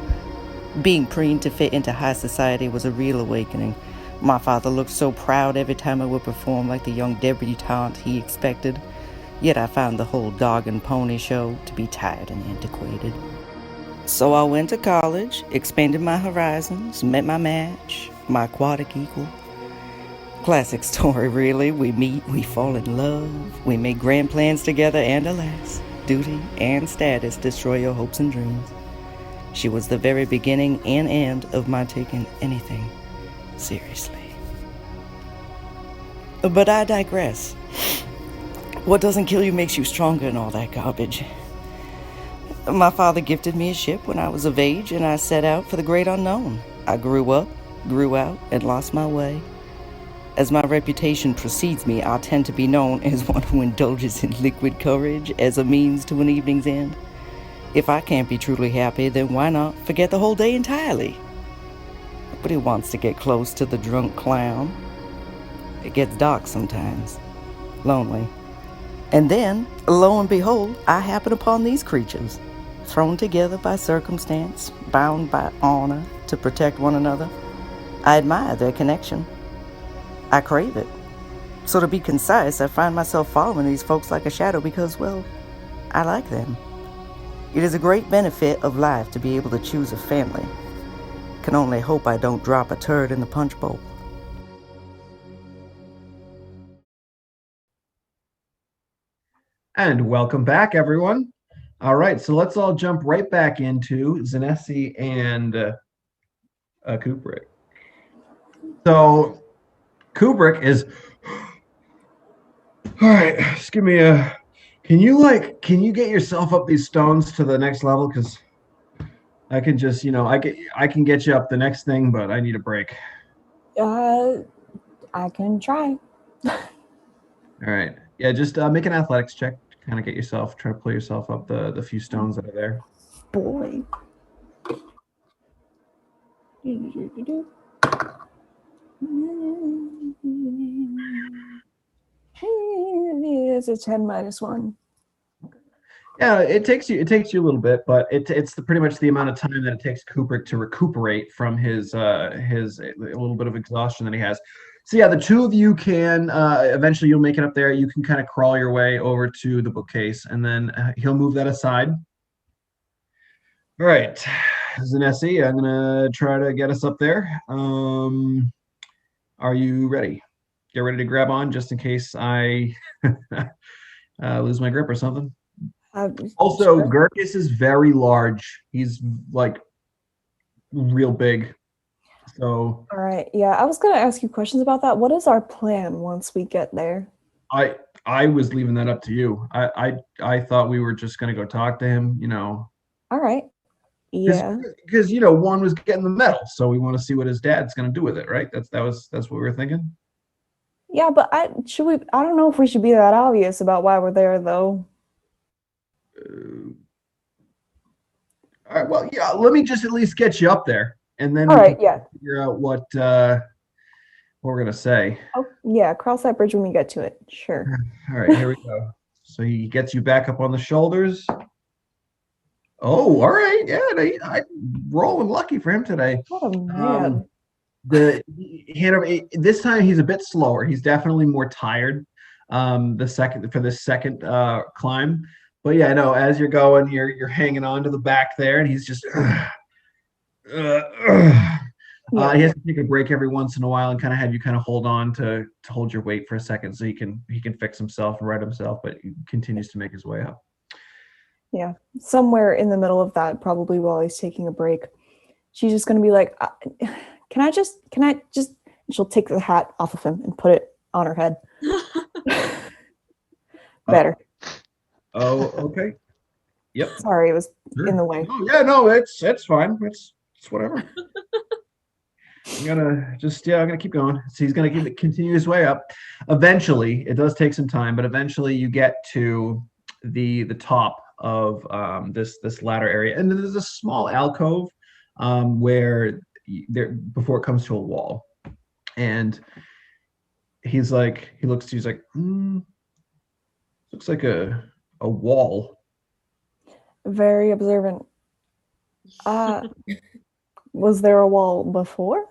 Being preened to fit into high society was a real awakening. My father looked so proud every time I would perform like the young debutante he expected. Yet I found the whole dog and pony show to be tired and antiquated. So I went to college, expanded my horizons, met my match, my aquatic equal. Classic story, really. We meet, we fall in love, we make grand plans together, and alas, duty and status destroy your hopes and dreams. She was the very beginning and end of my taking anything seriously. But I digress. What doesn't kill you makes you stronger and all that garbage. My father gifted me a ship when I was of age, and I set out for the great unknown. I grew up, grew out, and lost my way. As my reputation precedes me, I tend to be known as one who indulges in liquid courage as a means to an evening's end. If I can't be truly happy, then why not forget the whole day entirely? Nobody wants to get close to the drunk clown. It gets dark sometimes. Lonely. And then, lo and behold, I happen upon these creatures, thrown together by circumstance, bound by honor to protect one another. I admire their connection. I crave it. So to be concise, I find myself following these folks like a shadow because, well, I like them. It is a great benefit of life to be able to choose a family. Can only hope I don't drop a turd in the punch bowl. And welcome back, everyone. All right, so let's all jump right back into Zinesi and Cupric. So Kubrick is all right. Just give me a. Can you get yourself up these stones to the next level? Because I can just, I can get you up the next thing, but I need a break. I can try. All right. Yeah, just make an athletics check. Kind of try to pull yourself up the few stones that are there. Boy. It's a 10 minus 1. Yeah, it takes you a little bit, but it's pretty much the amount of time that it takes Kubrick to recuperate from his a little bit of exhaustion that he has. So yeah, the two of you can eventually you'll make it up there. You can kind of crawl your way over to the bookcase, and then he'll move that aside. All right, Zinesi, I'm gonna try to get us up there. Are you ready? Get ready to grab on just in case I lose my grip or something. Also, sure. Gurkis is very large. He's like real big. So. All right. Yeah, I was gonna ask you questions about that. What is our plan once we get there? I was leaving that up to you. I thought we were just gonna go talk to him. All right. Yeah. Because one was getting the medal, so we want to see what his dad's gonna do with it, right? That's what we were thinking. Yeah, but I don't know if we should be that obvious about why we're there, though. All right. Well, yeah. Let me just at least get you up there, and then figure out what we're gonna say. Oh, yeah. Cross that bridge when we get to it. Sure. All right. Here we go. So he gets you back up on the shoulders. Oh, all right. Yeah, I rolling lucky for him today. What a man. This time he's a bit slower. He's definitely more tired. For the second climb. But yeah, no, as you're going, you're hanging on to the back there, and he's just he has to take a break every once in a while and kind of have you kind of hold on to hold your weight for a second so he can fix himself and right himself, but he continues to make his way up. Yeah, somewhere in the middle of that, probably while he's taking a break, she's just gonna be like, can I just, and she'll take the hat off of him and put it on her head. Better. Oh, okay. Yep. Sorry, it was Sure. in the way. Oh, yeah, no, it's fine. It's whatever. I'm gonna keep going. So he's gonna continue his way up. Eventually, it does take some time, but eventually you get to the top of this ladder area, and there's a small alcove where there before it comes to a wall, and he's like looks like a wall. Very observant. Was there a wall before?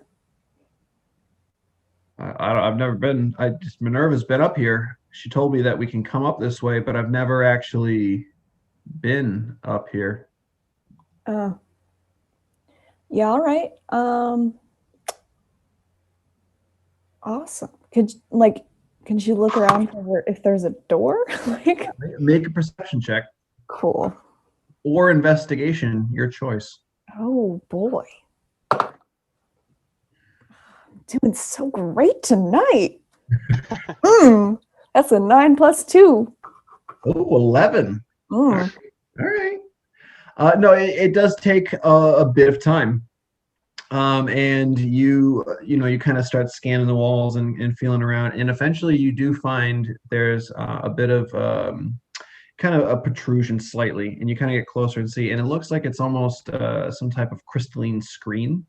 I've never been. Minerva's been up here. She told me that we can come up this way, but I've never actually been up here. Yeah, all right. Awesome. Can you look around for if there's a door? Like, make a perception check. Cool. Or investigation, your choice. Oh boy. Doing so great tonight. That's a 9 + 2. Oh, 11. All right. No, it does take a bit of time. And you kind of start scanning the walls and feeling around, and eventually you do find there's a bit of kind of a protrusion slightly, and you kind of get closer and see, and it looks like it's almost some type of crystalline screen.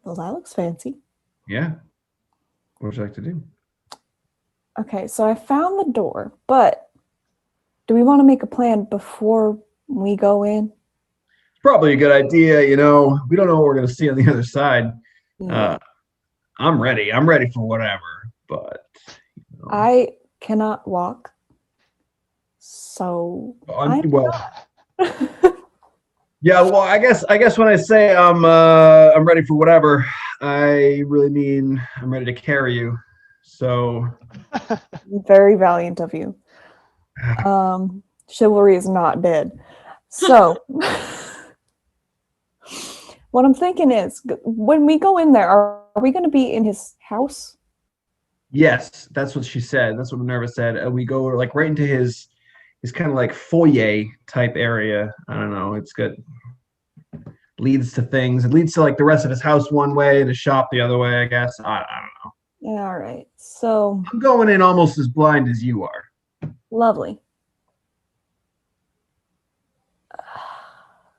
Well, that looks fancy. Yeah. What would you like to do? Okay, so I found the door, but do we want to make a plan before we go in? It's probably a good idea. We don't know what we're going to see on the other side. Yeah. I'm ready. I'm ready for whatever, but I cannot walk. So yeah, well, I guess when I say I'm ready for whatever, I really mean I'm ready to carry you. So very valiant of you. Chivalry is not dead. So what I'm thinking is, when we go in there, are we going to be in his house? Yes, that's what she said. That's what Minerva said. We go like right into his kind of like foyer type area. I don't know. It's good. Leads to things. It leads to like the rest of his house one way and his shop the other way, I guess. I don't know. Yeah, all right. So I'm going in almost as blind as you are. Lovely.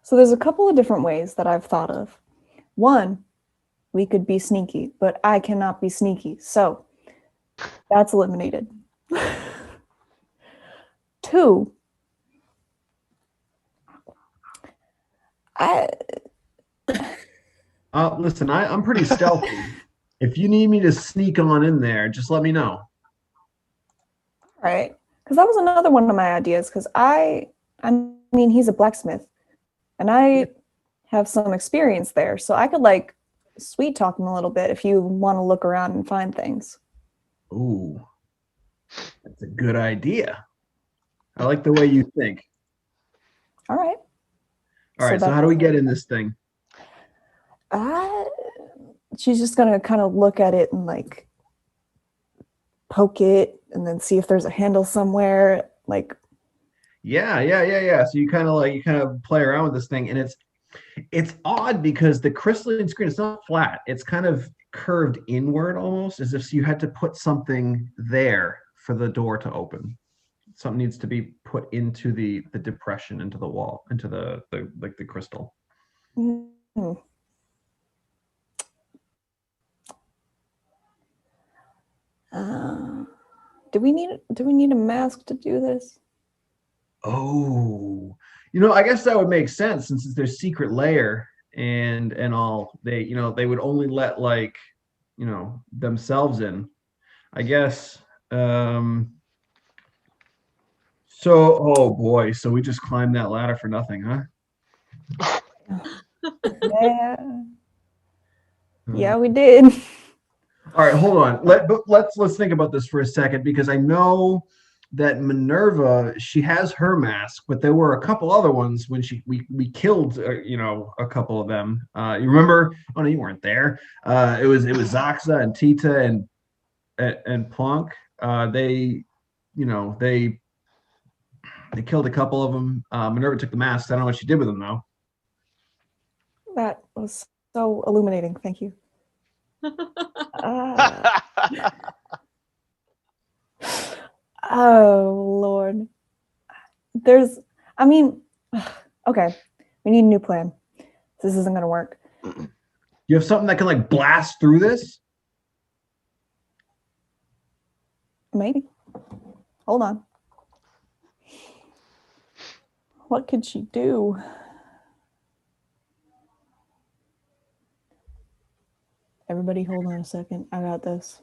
So there's a couple of different ways that I've thought of. One, we could be sneaky, but I cannot be sneaky. So that's eliminated. 2, listen, I'm pretty stealthy. If you need me to sneak on in there, just let me know. All right. Because that was another one of my ideas, because I mean, he's a blacksmith, and I have some experience there, so I could like sweet talk him a little bit if you want to look around and find things. Ooh, that's a good idea. I like the way you think. All right. All right, so how do we get in this thing? She's just gonna kind of look at it and like poke it, and then see if there's a handle somewhere. Like, yeah. So you kind of play around with this thing, and it's odd because the crystalline screen is not flat. It's kind of curved inward almost, as if you had to put something there for the door to open. Something needs to be put into the depression, into the wall, into the crystal. Mm-hmm. Do we need a mask to do this? Oh, I guess that would make sense since it's their secret lair and all. They would only let themselves in, I guess. So, oh boy, so we just climbed that ladder for nothing, huh? Yeah. Yeah, we did. All right, hold on. Let's think about this for a second because I know that Minerva, she has her mask, but there were a couple other ones when we killed a couple of them. You remember? Oh no, you weren't there. It was Zaxa and Tita and Plonk. They they killed a couple of them. Minerva took the masks. I don't know what she did with them though. That was so illuminating. Thank you. Uh, oh Lord. Okay. We need a new plan. This isn't gonna work. You have something that can like blast through this? Maybe. Hold on. What could she do? Everybody hold on a second. I got this.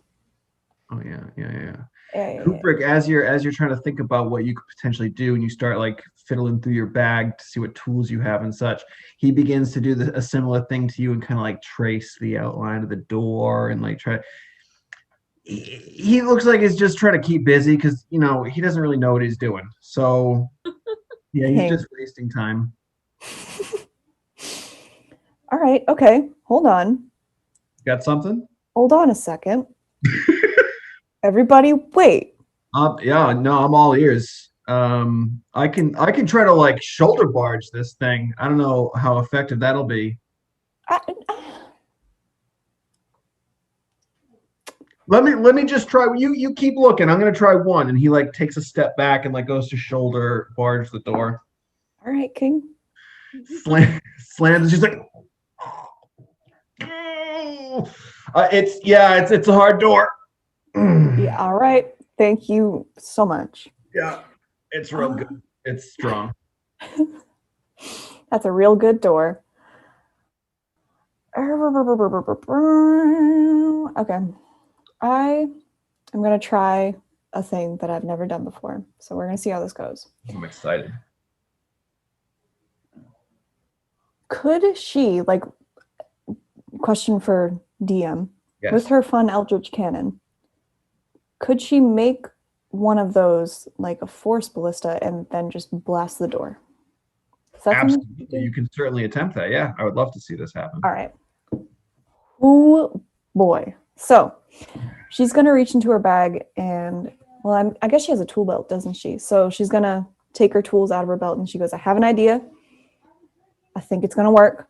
Oh yeah. Yeah. Kubrick, as you're trying to think about what you could potentially do, and you start like fiddling through your bag to see what tools you have and such, he begins to do a similar thing to you and kind of like trace the outline of the door and like try. He looks like he's just trying to keep busy because he doesn't really know what he's doing. So yeah, he's just wasting time. All right. Okay. Hold on. Got something? Hold on a second. Everybody, wait. Yeah, no, I'm all ears. I can try to like shoulder barge this thing. I don't know how effective that'll be. Let me just try. You keep looking. I'm gonna try one, and he like takes a step back and like goes to shoulder barge the door. All right, King. Slams. She's like, it's a hard door. Yeah. All right. Thank you so much. Yeah, it's real good. It's strong. That's a real good door. Okay. I am going to try a thing that I've never done before. So we're going to see how this goes. I'm excited. Could she, like, question for DM, yes. With her fun Eldritch Cannon, could she make one of those like a force ballista and then just blast the door? Absolutely. You can certainly attempt that. Yeah, I would love to see this happen. All right. Oh boy. So she's going to reach into her bag and, well, I guess she has a tool belt, doesn't she? So she's going to take her tools out of her belt and she goes, I have an idea. I think it's going to work.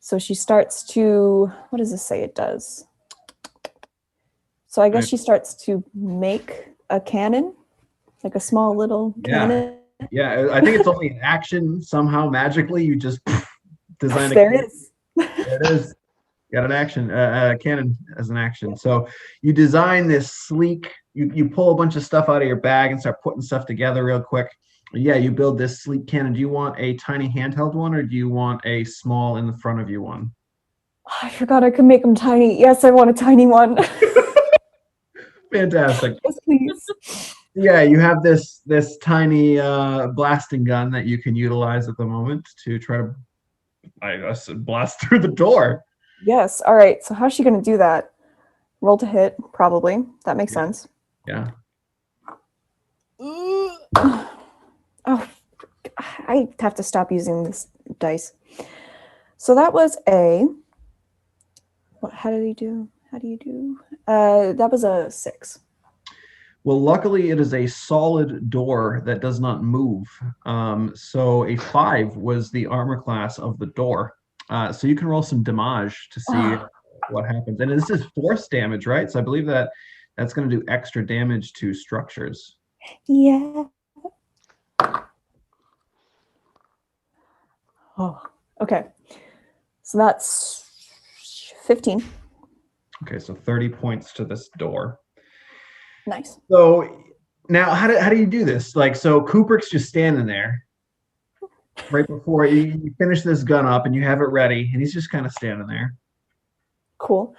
So she starts to, what does this say it does? So I guess she starts to make a cannon, like a small little cannon. Yeah, I think it's only an action somehow magically. You just design a There it is. There it is. Got an action, cannon as an action. So you design this sleek, you pull a bunch of stuff out of your bag and start putting stuff together real quick. Yeah, you build this sleek cannon. Do you want a tiny handheld one or do you want a small in the front of you one? I forgot I could make them tiny. Yes, I want a tiny one. Fantastic. Yes, please. Yeah, you have this tiny blasting gun that you can utilize at the moment to try to, I guess, blast through the door. Yes. All right. So how's she going to do that? Roll to hit, probably. That makes sense. Yeah. Oh, I have to stop using this dice. So that was a. What? How did he do? How do you do? That was a 6. Well, luckily it is a solid door that does not move. So a 5 was the armor class of the door. So you can roll some damage to see what happens. And this is force damage, right? So I believe that's going to do extra damage to structures. Yeah. Oh, okay. So that's 15. Okay, so 30 points to this door. Nice. So now how do you do this? Like, so Cupric's just standing there right before you finish this gun up and you have it ready, and he's just kind of standing there. Cool.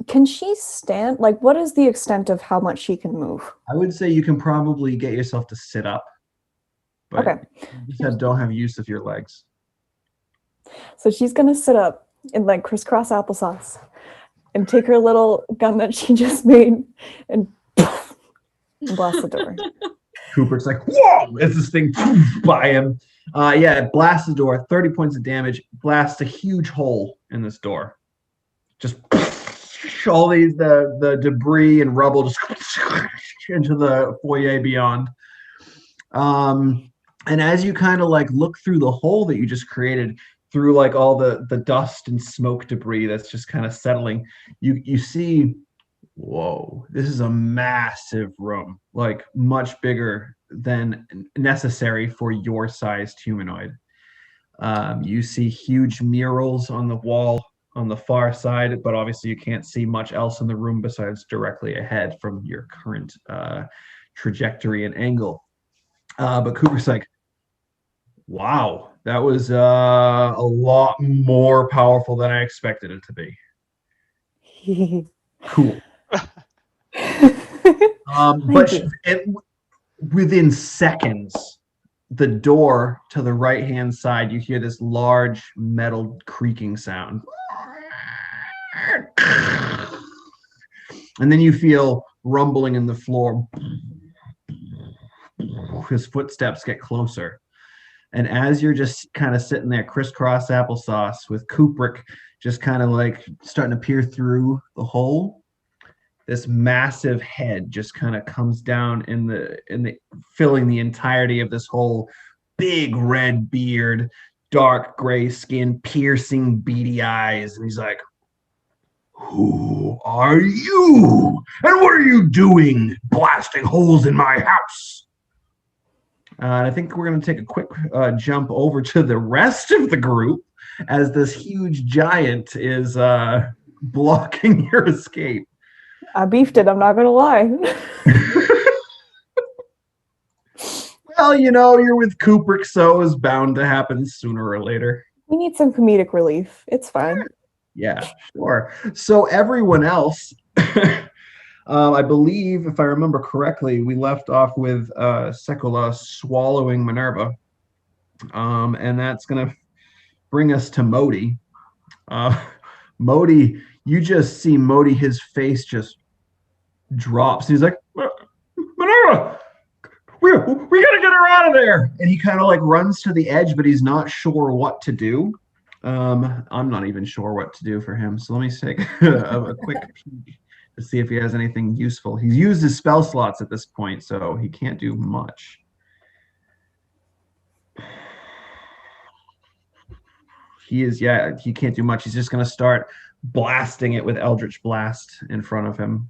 Can she stand? Like, what is the extent of how much she can move? I would say you can probably get yourself to sit up, but Okay. you just don't have use of your legs. So she's gonna sit up and like crisscross applesauce and take her little gun that she just made and blast the door. Cupric's like, whoa! As this thing by him. Yeah, it blasts the door, 30 points of damage, blasts a huge hole in this door. Just all these the debris and rubble just into the foyer beyond. And as you kind of like look through the hole that you just created, through like all the dust and smoke debris that's just kind of settling, you see, whoa, this is a massive room, like much bigger than necessary for your sized humanoid. You see huge murals on the wall on the far side, but obviously you can't see much else in the room besides directly ahead from your current trajectory and angle. But Cooper's like, wow, that was a lot more powerful than I expected it to be. Cool. But within seconds, the door to the right-hand side, you hear this large metal creaking sound. And then you feel rumbling in the floor. His footsteps get closer. And as you're just kind of sitting there, crisscross applesauce with Cupric just kind of like starting to peer through the hole, this massive head just kind of comes down in the filling the entirety of this hole. Big red beard, dark gray skin, piercing beady eyes. And he's like, who are you? And what are you doing blasting holes in my house? And I think we're going to take a quick jump over to the rest of the group as this huge giant is blocking your escape. I beefed it, I'm not going to lie. Well, you know, you're with Cupric, so it's bound to happen sooner or later. We need some comedic relief. It's fine. Yeah, sure. So everyone else, I believe, if I remember correctly, we left off with Sekula swallowing Minerva. And that's going to bring us to Modi. Modi, you just see Modi, his face just drops. He's like, Minerva, we got to get her out of there. And he kind of like runs to the edge, but he's not sure what to do. I'm not even sure what to do for him. So let me take a quick peek to see if he has anything useful. He's used his spell slots at this point, so he can't do much. He can't do much. He's just going to start blasting it with Eldritch Blast in front of him.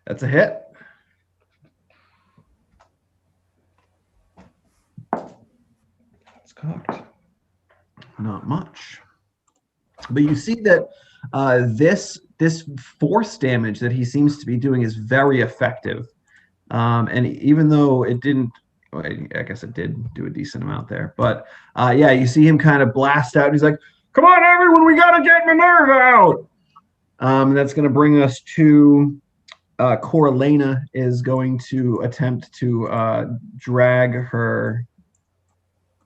That's a hit. It's cocked. Not much. But you see that this force damage that he seems to be doing is very effective. And even though it didn't, well, I guess it did do a decent amount there. But yeah, you see him kind of blast out. He's like, come on, everyone, we got to get Minerva out. That's going to bring us to Coralina is going to attempt to drag her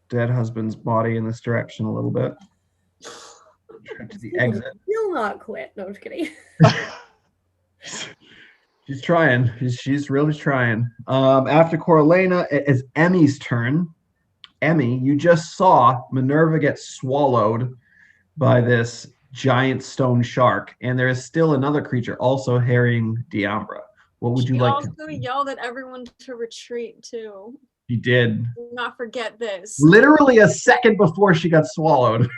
dead husband's body in this direction a little bit. To the exit. Still not quit. No, I'm just kidding. She's trying. She's really trying. After Coralina, it's Emmy's turn. Emmy, you just saw Minerva get swallowed by this giant stone shark, and there is still another creature also harrying Diambra. What would you like to do? She also yelled at everyone to retreat too. She did. Do not forget this. Literally a second before she got swallowed.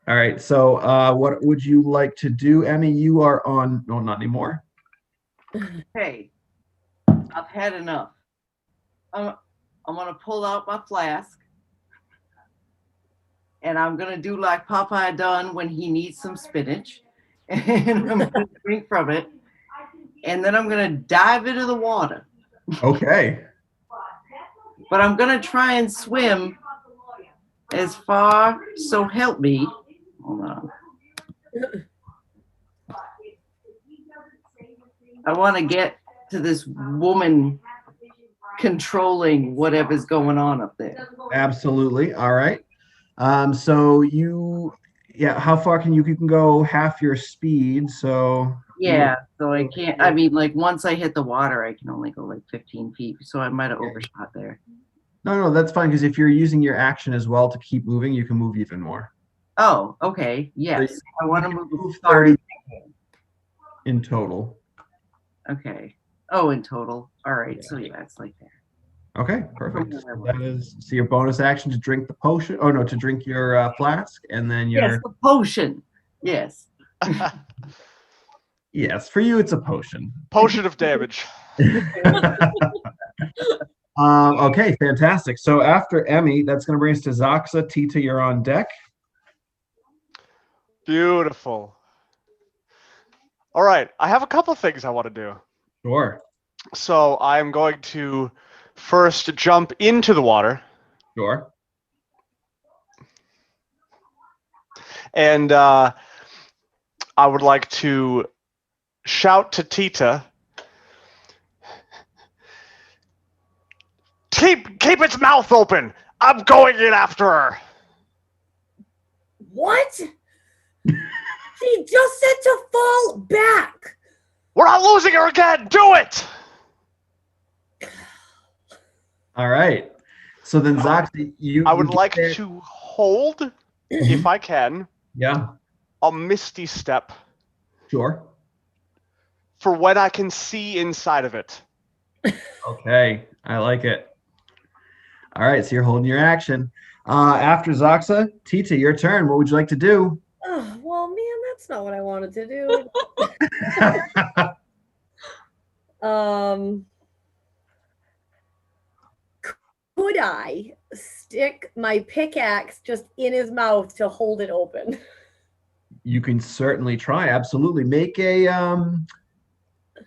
All right, so what would you like to do, Emmy? You are on... No, not anymore. Hey, I've had enough. I'm going to pull out my flask. And I'm going to do like Popeye done when he needs some spinach. And I'm going to drink from it. And then I'm going to dive into the water. Okay. But I'm going to try and swim as far, so help me. Hold on. I want to get to this woman controlling whatever's going on up there. Absolutely. All right. So how far can you can go half your speed? So Yeah, so I can't, I mean, like once I hit the water, I can only go like 15 feet. So I might have overshot there. No, that's fine because if you're using your action as well to keep moving, you can move even more. Oh, okay. Yes. So I want to move 30 in total. Okay. Oh, in total. All right. So yeah, it's like there. Okay, perfect. That is so your bonus action to drink the potion. Oh no, to drink your flask, and then your Yes, the potion. Yes. Yes, for you it's a potion. Potion of damage. Okay, fantastic. So after Emmy, that's going to bring us to Zaxa. Tita, you're on deck. Beautiful. All right, I have a couple things I want to do. Sure. So I'm going to first jump into the water. Sure. And I would like to shout to Tita. Keep its mouth open. I'm going in after her. What? She just said to fall back. We're not losing her again. Do it. All right. So then, Zaxa, I would like to hold, if I can, a misty step. Sure. For when I can see inside of it. Okay, I like it. All right, so you're holding your action. After Zaxa, Tita, your turn. What would you like to do? Oh, well, man, that's not what I wanted to do. Could I stick my pickaxe just in his mouth to hold it open? You can certainly try. Absolutely. Make a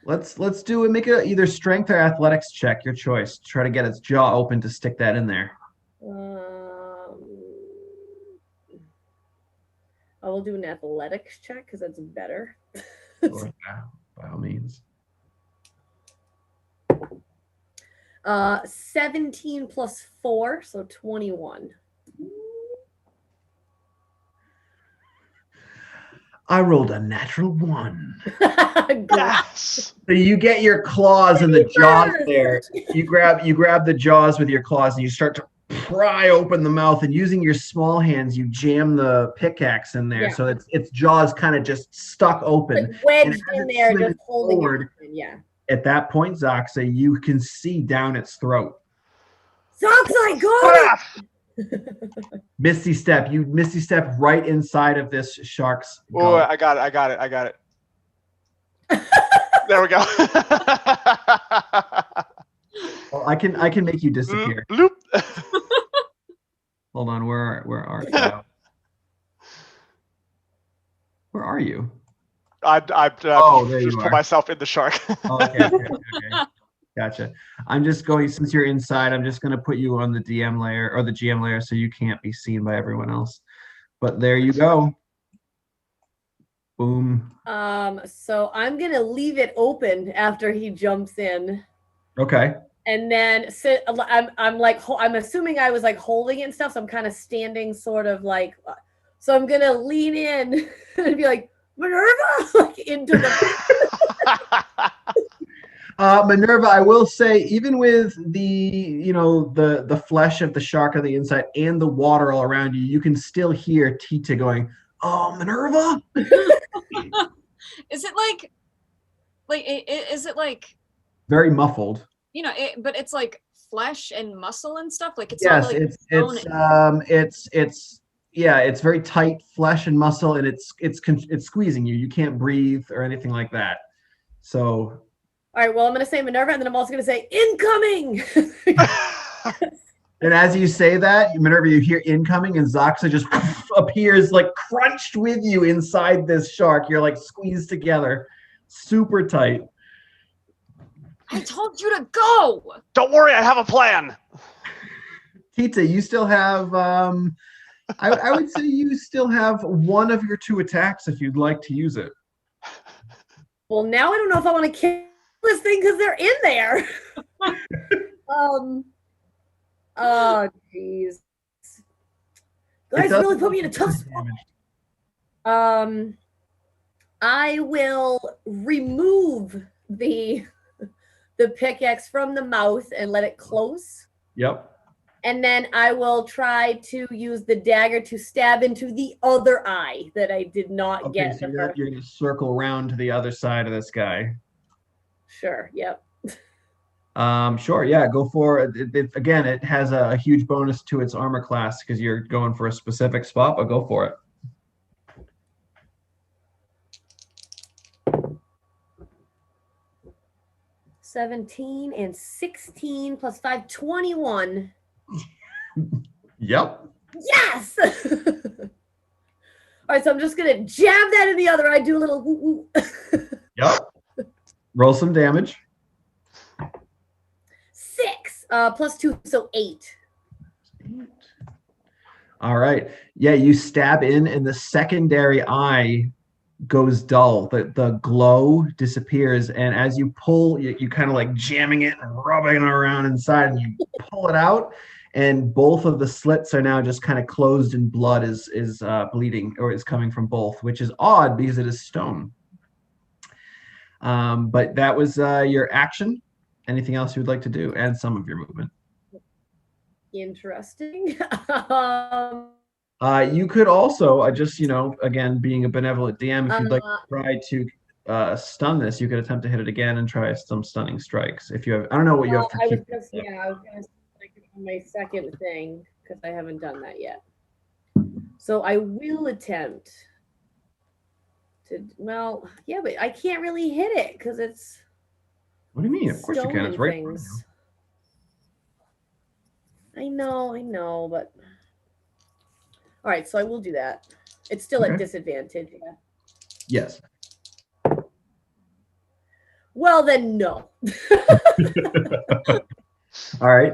let's do it. Make a either strength or athletics check, your choice. Try to get its jaw open to stick that in there. I will do an athletics check because that's better. Sure, yeah, by all means. 17 plus 4, so 21. I rolled a natural 1. Yes. So you get your claws in the jaws there. You grab the jaws with your claws and you start to pry open the mouth, and using your small hands, you jam the pickaxe in there. Yeah. So its jaws kind of just stuck open. Like wedged in there, just holding it open. Yeah. At that point, Zaxa, you can see down its throat. Zaxa, I got it! Misty step. You misty step right inside of this shark's Oh, gullet. I got it. There we go. Well, I can make you disappear. Bloop. Hold on, where are you? Where are you? I there you just put are. myself in the shark. Oh, okay. Gotcha. I'm just going, since you're inside, I'm just going to put you on the DM layer or the GM layer so you can't be seen by everyone else. But there you go. Boom. So I'm gonna leave it open after he jumps in. Okay. And then I'm assuming I was like holding it and stuff, so I'm kind of standing sort of like, so I'm gonna lean in and be like, Minerva, like into the Minerva, I will say, even with the flesh of the shark on the inside and the water all around you, you can still hear Tita going, "Oh, Minerva." Is it like very muffled? But it's like flesh and muscle and stuff. Like it's Yes, not like it's very tight flesh and muscle, and it's squeezing you. You can't breathe or anything like that. So. All right, well, I'm going to say Minerva, and then I'm also going to say incoming. And as you say that, Minerva, you hear incoming, and Zaxa just appears like crunched with you inside this shark. You're like squeezed together, super tight. I told you to go. Don't worry, I have a plan. Tita, you still have I would say you still have one of your 2 attacks if you'd like to use it. Well, now I don't know if I want to kill this thing because they're in there. Oh, jeez. Guys really put me in a tough spot. I will remove the pickaxe from the mouth and let it close. Yep. And then I will try to use the dagger to stab into the other eye that I did not Okay, get so the you're first. going to circle around to the other side of this guy. Sure, yep. Sure, yeah, go for it. Again, it has a huge bonus to its armor class because you're going for a specific spot, but go for it. $17 and 16 plus 5, 21. Yep. Yes! All right, so I'm just going to jab that in the other eye, do a little woo woo. Yep. Roll some damage. 6 plus 2, so 8. All right. Yeah, you stab in, and the secondary eye goes dull. The glow disappears, and as you pull, you kind of like jamming it and rubbing it around inside, and you pull it out, and both of the slits are now just kind of closed, and blood is bleeding or is coming from both, which is odd because it is stone. But that was your action. Anything else you would like to do, and some of your movement? Interesting. You could also just, again, being a benevolent DM, if you'd like to try to stun this, you could attempt to hit it again and try some stunning strikes. If you have, I don't know what you have for I was Cupric. gonna my second thing because I haven't done that yet. So I will attempt to. Well, yeah, but I can't really hit it because it's. What do you mean? Of course you can. It's right. I know, but all right. So I will do that. It's still Okay. at disadvantage. Yeah. Yes. Well, then no. All right.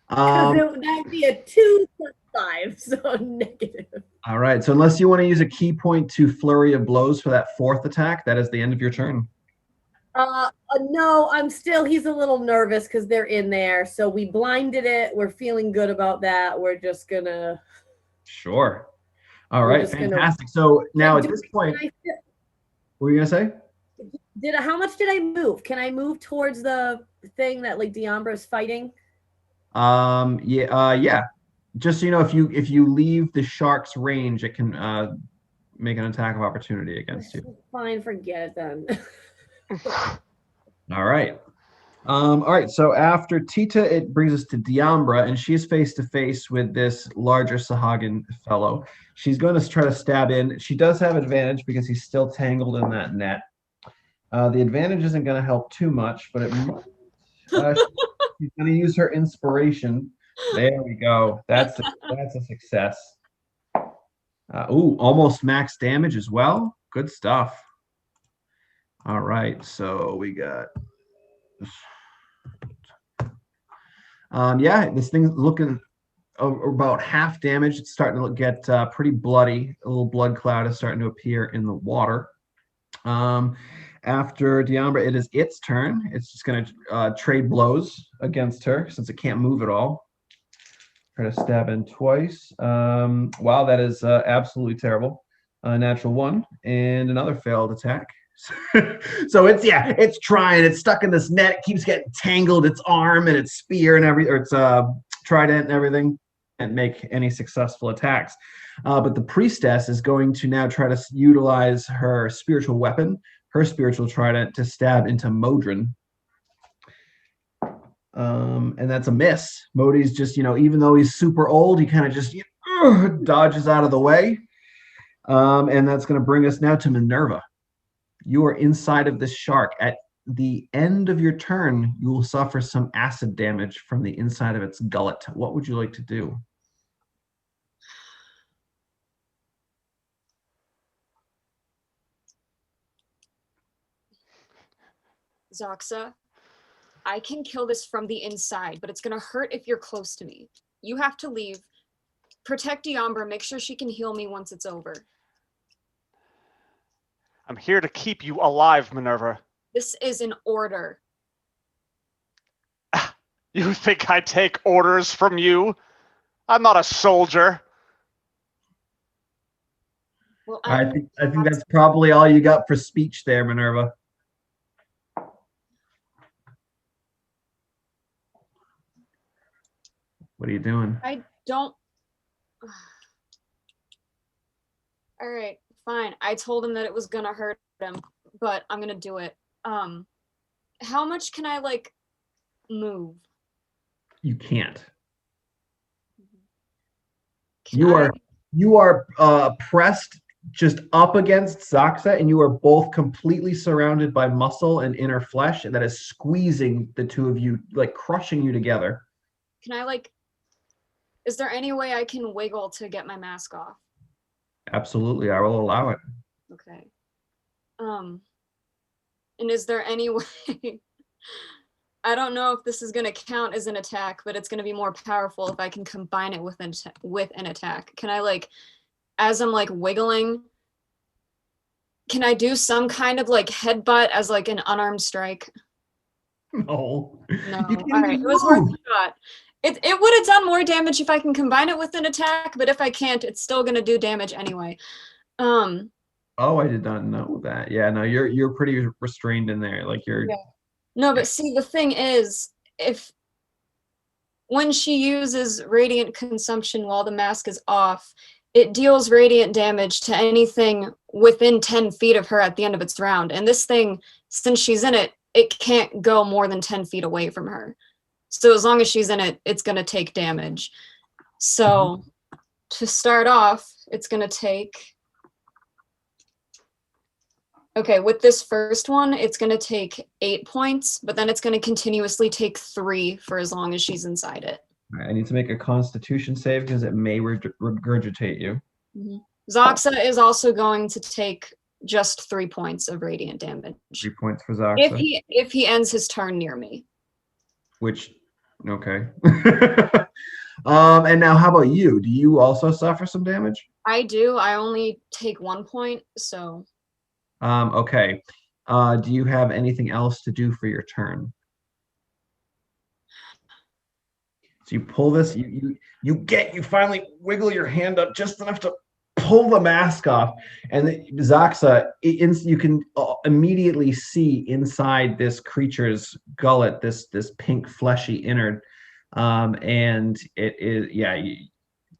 That'd be a 2 plus 5, so negative. All right. So unless you want to use a key point to flurry of blows for that 4th attack, that is the end of your turn. No, he's a little nervous because they're in there. So we blinded it. We're feeling good about that. We're just gonna. Sure. All right. Fantastic. So now at this point, what were you going to say? How much did I move? Can I move towards the thing that like Diambra is fighting? Yeah. Just so you know, if you leave the shark's range, it can make an attack of opportunity against you. Fine, forget it then. All right. All right. So after Tita, it brings us to Diambra, and she's face to face with this larger Sahagin fellow. She's going to try to stab in. She does have advantage because he's still tangled in that net. The advantage isn't going to help too much, but it might. She's going to use her inspiration. There we go. That's a success. Almost max damage as well. Good stuff. All right, so we got. This thing's looking about half damage. It's starting to get pretty bloody. A little blood cloud is starting to appear in the water. After Diambra, it is its turn. It's just going to trade blows against her since it can't move at all. Try to stab in twice. Wow, that is absolutely terrible. Natural 1 and another failed attack. So it's trying. It's stuck in this net. It keeps getting tangled. Its arm and its spear and its trident and everything, and make any successful attacks. But the priestess is going to now try to utilize her spiritual weapon, her spiritual trident, to stab into Modron. And that's a miss. Modi's just, even though he's super old, he kind of just dodges out of the way. And that's going to bring us now to Minerva. You are inside of this shark. At the end of your turn, you will suffer some acid damage from the inside of its gullet. What would you like to do? Zoxa, I can kill this from the inside, but it's going to hurt if you're close to me. You have to leave protect Diambra. Make sure she can heal me once it's over. I'm here to keep you alive, Minerva. This is an order. You think I take orders from you? I'm not a soldier. Well, I think that's probably all you got for speech there, Minerva. What are you doing? I don't. All right, fine. I told him that it was gonna hurt him, but I'm gonna do it. How much can I like move? You can't. Can You are pressed just up against Zaxa, and you are both completely surrounded by muscle and inner flesh that is squeezing the two of you, like crushing you together. Can I like? Is there any way I can wiggle to get my mask off? Absolutely, I will allow it. Okay. And is there any way? I don't know if this is going to count as an attack, but it's going to be more powerful if I can combine it with an attack. Can I like, as I'm like wiggling, can I do some kind of like headbutt as like an unarmed strike? No. No. You can't All right. even It was worth move. a shot. It would have done more damage if I can combine it with an attack, but if I can't, it's still going to do damage anyway. Oh, I did not know that. Yeah, no, you're pretty restrained in there. Like you're. Yeah. No, but see, the thing is, when she uses radiant consumption while the mask is off, it deals radiant damage to anything within 10 feet of her at the end of its round. And this thing, since she's in it, it can't go more than 10 feet away from her. So as long as she's in it, it's going to take damage. So to start off, it's going to take... Okay, with this first one, it's going to take 8 points, but then it's going to continuously take 3 for as long as she's inside it. All right, I need to make a Constitution save because it may regurgitate you. Zaxa is also going to take just 3 points of radiant damage. 3 points for Zaxa. If he ends his turn near me. Which, okay. And now how about you? Do you also suffer some damage? I do. I only take 1 point, so... Okay. Do you have anything else to do for your turn? So you pull this, you finally wiggle your hand up just enough to pull the mask off, and Zaxa, you can immediately see inside this creature's gullet this pink fleshy innard, and it is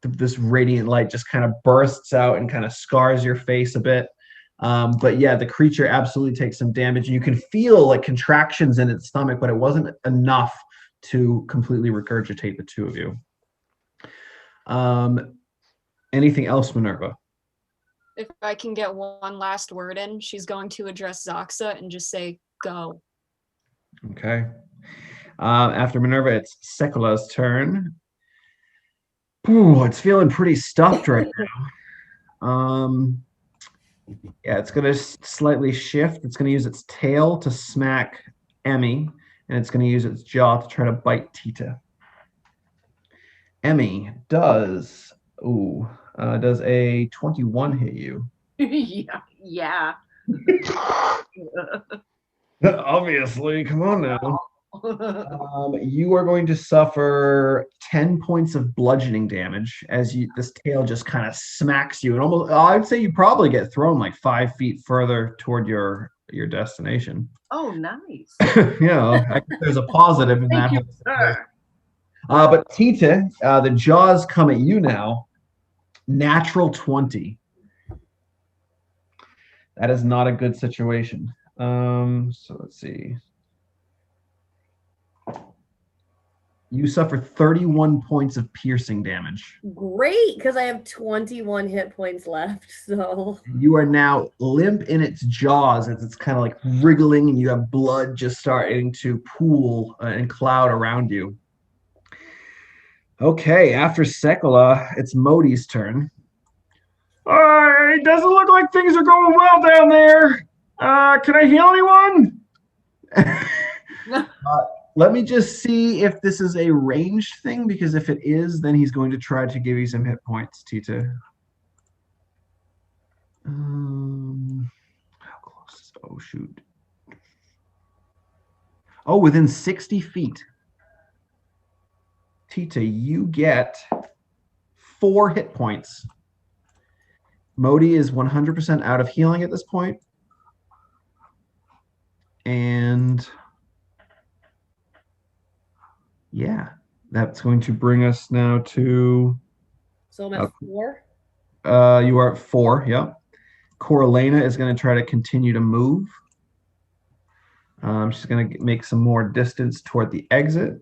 this radiant light just kind of bursts out and kind of scars your face a bit. But yeah, the creature absolutely takes some damage, and you can feel like contractions in its stomach, but it wasn't enough to completely regurgitate the two of you. Anything else, Minerva? If I can get one last word in, she's going to address Zaxa and just say, go. Okay. After Minerva, it's Sekula's turn. Ooh, it's feeling pretty stuffed right now. Yeah, it's going to slightly shift. It's going to use its tail to smack Emmy, and it's going to use its jaw to try to bite Tita. Emmy does a 21 hit you? Yeah. Obviously, come on now. You are going to suffer 10 points of bludgeoning damage as this tail just kind of smacks you, and almost I'd say you probably get thrown like 5 feet further toward your destination. Oh, nice. Yeah, I think there's a positive in that. Thank you, sir. But Tita, the jaws come at you now. Natural 20. That is not a good situation. So let's see. You suffer 31 points of piercing damage. Great, because I have 21 hit points left. So you are now limp in its jaws as it's kind of like wriggling, and you have blood just starting to pool and cloud around you. Okay, after Sekula, it's Modi's turn. It doesn't look like things are going well down there. Can I heal anyone? Let me just see if this is a ranged thing, because if it is, then he's going to try to give you some hit points, Tita. How close is, oh shoot. Oh, within 60 feet. Tita, you get 4 hit points. Modi is 100% out of healing at this point. And yeah, that's going to bring us now to... So I'm at 4? You are at 4, yep. Coralina is going to try to continue to move. She's going to make some more distance toward the exit.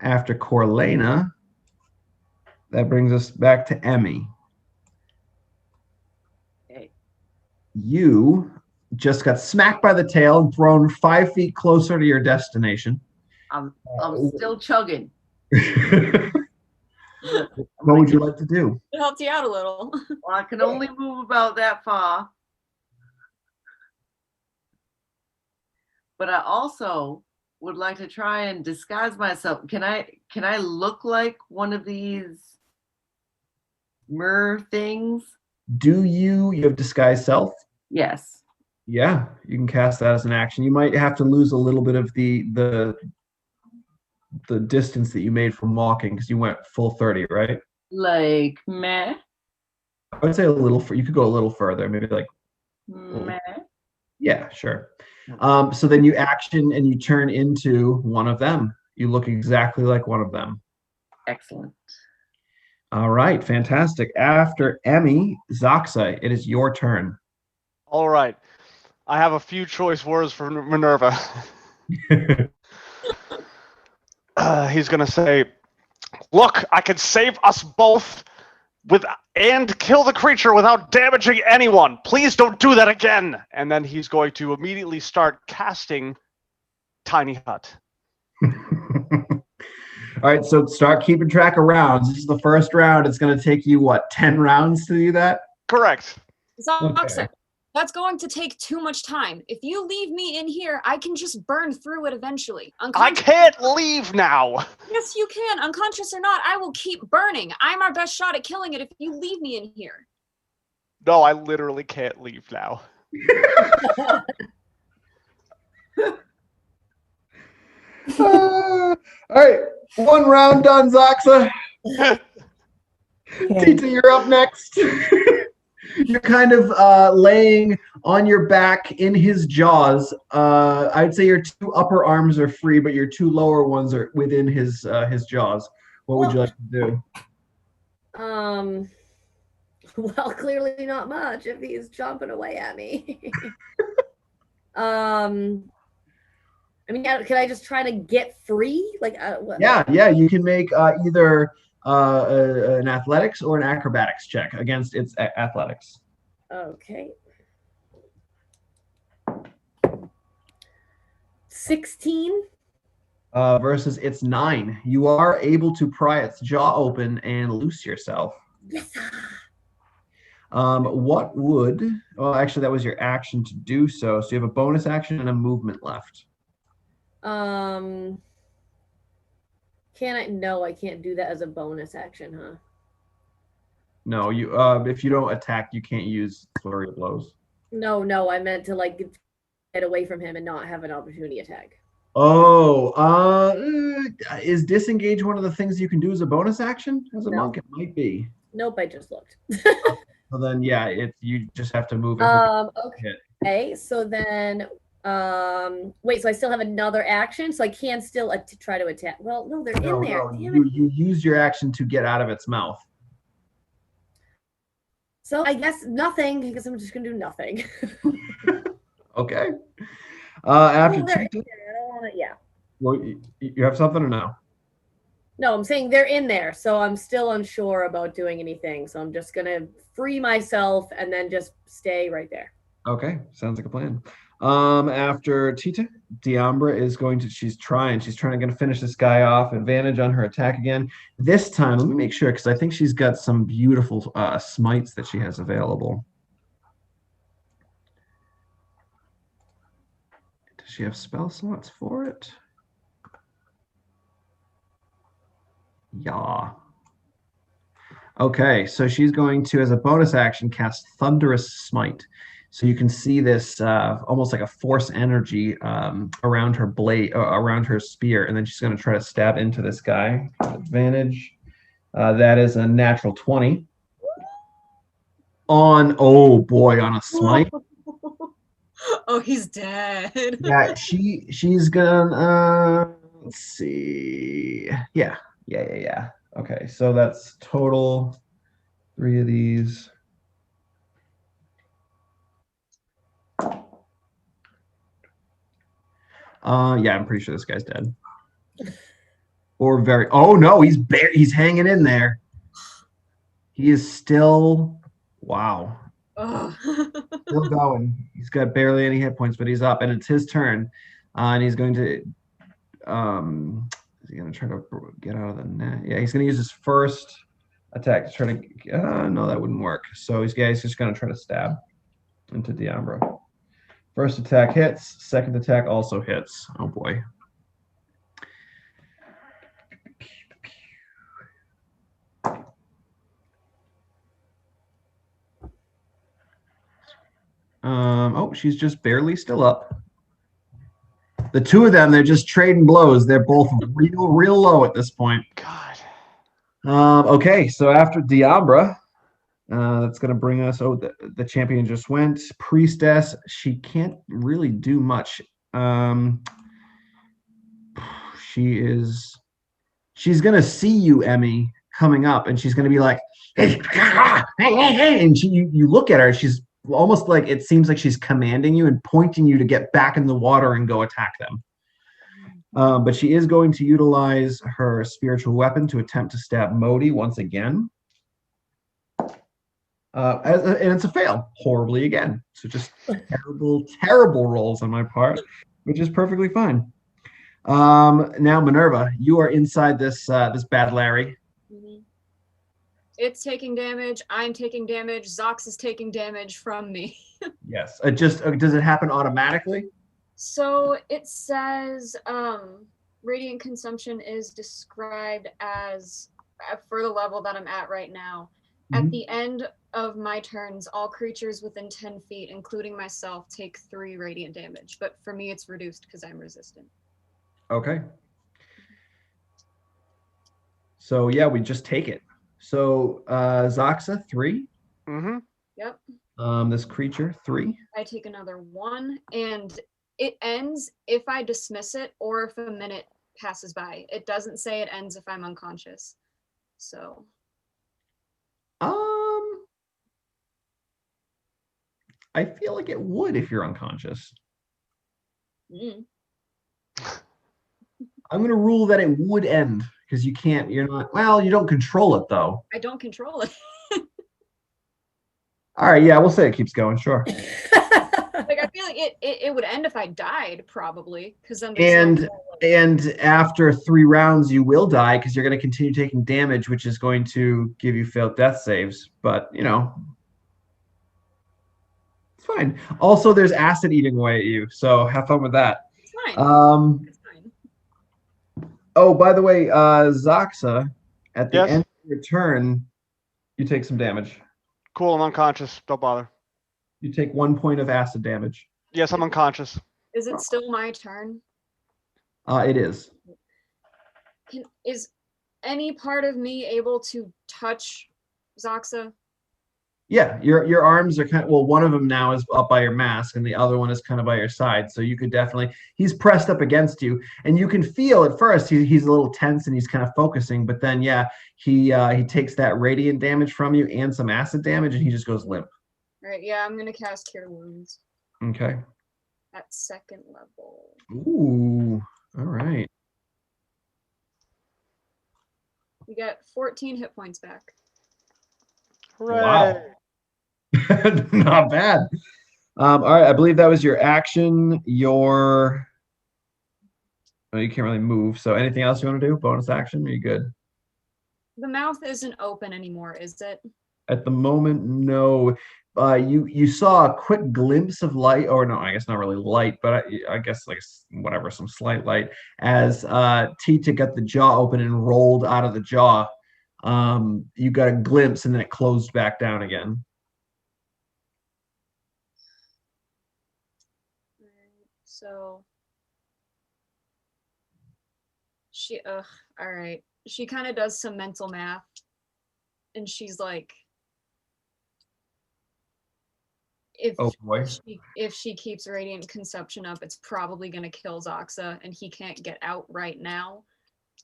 After Coralina, that brings us back to Emmy. Okay. You just got smacked by the tail and thrown 5 feet closer to your destination. I'm still chugging. What would you like to do? It helped you out a little. Well, I can only move about that far. But I also would like to try and disguise myself. Can I look like one of these things? Do you have disguise self? Yes. Yeah, you can cast that as an action. You might have to lose a little bit of the distance that you made from walking, because you went full 30, right? Like meh. I would say a little. You could go a little further, maybe like. Meh. Yeah, sure. So then you action and you turn into one of them. You look exactly like one of them. Excellent. All right, fantastic. After Emmy, Zoxa, it is your turn. All right. I have a few choice words for Minerva. He's going to say, look, I can save us both and kill the creature without damaging anyone. Please don't do that again. And then he's going to immediately start casting Tiny Hut. All right, so start keeping track of rounds. This is the first round. It's going to take you, what, 10 rounds to do that? Correct. Zoxa, that's going to take too much time. If you leave me in here, I can just burn through it eventually. I can't leave now. Yes, you can. Unconscious or not, I will keep burning. I'm our best shot at killing it if you leave me in here. No, I literally can't leave now. All right, 1 round done, Zoxa. Tita, you're up next. You're kind of laying on your back in his jaws. I'd say your 2 upper arms are free, but your 2 lower ones are within his jaws. What would you like to do? Well, clearly not much if he's chomping away at me. I mean, can I just try to get free? Like, what? Yeah, you can make either an athletics or an acrobatics check against its athletics. Okay. 16 versus its 9. You are able to pry its jaw open and loose yourself. Yes. What would... Well, actually, that was your action to do so. So you have a bonus action and a movement left. Can I? No, I can't do that as a bonus action, huh? No, you. If you don't attack, you can't use flurry of blows. No, I meant to like get away from him and not have an opportunity attack. Oh, is disengage one of the things you can do as a bonus action? As a monk, it might be. Nope, I just looked. Well, then, yeah, you just have to move. Okay, so then, wait, so I still have another action, so I can still try to attack. Well, no, they're in there. No, you use your action to get out of its mouth. So I guess nothing. I guess I'm just gonna do nothing. Okay. After well, I don't want to. Yeah. Well, you have something or no? No, I'm saying they're in there, so I'm still unsure about doing anything. So I'm just gonna free myself and then just stay right there. Okay, sounds like a plan. After Tita, Diambra is going to, she's trying to finish this guy off. Advantage on her attack again. This time, let me make sure, because I think she's got some beautiful smites that she has available. Does she have spell slots for it? Yeah. Okay, so she's going to, as a bonus action, cast Thunderous Smite. So you can see this almost like a force energy around her blade, around her spear, and then she's going to try to stab into this guy. Advantage. That is a natural 20. Oh boy, on a smite. Oh, he's dead. Yeah, she's gonna let's see. Yeah. Okay, so that's total 3 of these. Yeah, I'm pretty sure this guy's dead. Or very. Oh no, he's hanging in there. He is still. Wow. Ugh. Still going. He's got barely any hit points, but he's up, and it's his turn. And he's going to. Is he going to try to get out of the net? Yeah, he's going to use his first attack to try to. No, that wouldn't work. So he's just going to try to stab into Diambra. First attack hits. Second attack also hits. Oh boy. Oh, she's just barely still up. The two of them, they're just trading blows. They're both real low at this point. God. Okay, so after Diambra, that's going to bring us. Oh, the champion just went. Priestess, she can't really do much. She's going to see you, Emmy, coming up, and she's going to be like, hey, and you look at her, she's almost like it seems like she's commanding you and pointing you to get back in the water and go attack them. But she is going to utilize her spiritual weapon to attempt to stab Modi once again. And it's a fail horribly again. So just terrible rolls on my part, which is perfectly fine. Now Minerva, you are inside this bad Larry. Mhm. It's taking damage. I'm taking damage. Zox is taking damage from me. Yes. Does it happen automatically? So it says radiant consumption is described as, for the level that I'm at right now, at the end of my turns, all creatures within 10 feet, including myself, take 3 radiant damage. But for me, it's reduced because I'm resistant. Okay. So yeah, we just take it. So Zoxa 3. Mm-hmm. Yep. This creature 3. I take another 1, and it ends if I dismiss it or if a minute passes by. It doesn't say it ends if I'm unconscious. So. I feel like it would if you're unconscious. Mm. I'm going to rule that it would end because you don't control it though. I don't control it. All right, yeah, we'll say it keeps going, sure. Like I feel like it would end if I died probably because then and after 3 rounds you will die because you're going to continue taking damage, which is going to give you failed death saves. But it's fine. Also, there's acid eating away at you, so have fun with that. It's fine. It's fine. Oh, by the way, Zoxa, at the end of your turn, you take some damage. Cool, I'm unconscious. Don't bother. You take 1 point of acid damage. Yes, I'm unconscious. Is it still my turn? It is. Is any part of me able to touch Zoxa? Yeah, your arms are one of them now is up by your mask and the other one is kind of by your side. So you could definitely, he's pressed up against you and you can feel at first he's a little tense and he's kind of focusing, but then he takes that radiant damage from you and some acid damage and he just goes limp. All right, yeah, I'm gonna cast Cure Wounds. Okay. At 2nd level. Ooh, all right. You get 14 hit points back. Hooray. Wow. Not bad. All right, I believe that was your action. You can't really move. So anything else you want to do? Bonus action? Are you good? The mouth isn't open anymore, is it? At the moment, no. you saw a quick glimpse of light, or no, I guess not really light, but I guess like whatever, some slight light as Tita got the jaw open and rolled out of the jaw. You got a glimpse, and then it closed back down again. So she, all right. She kind of does some mental math, and she's like, Oh boy. if she keeps radiant consumption up, it's probably gonna kill Zoxa, and he can't get out right now.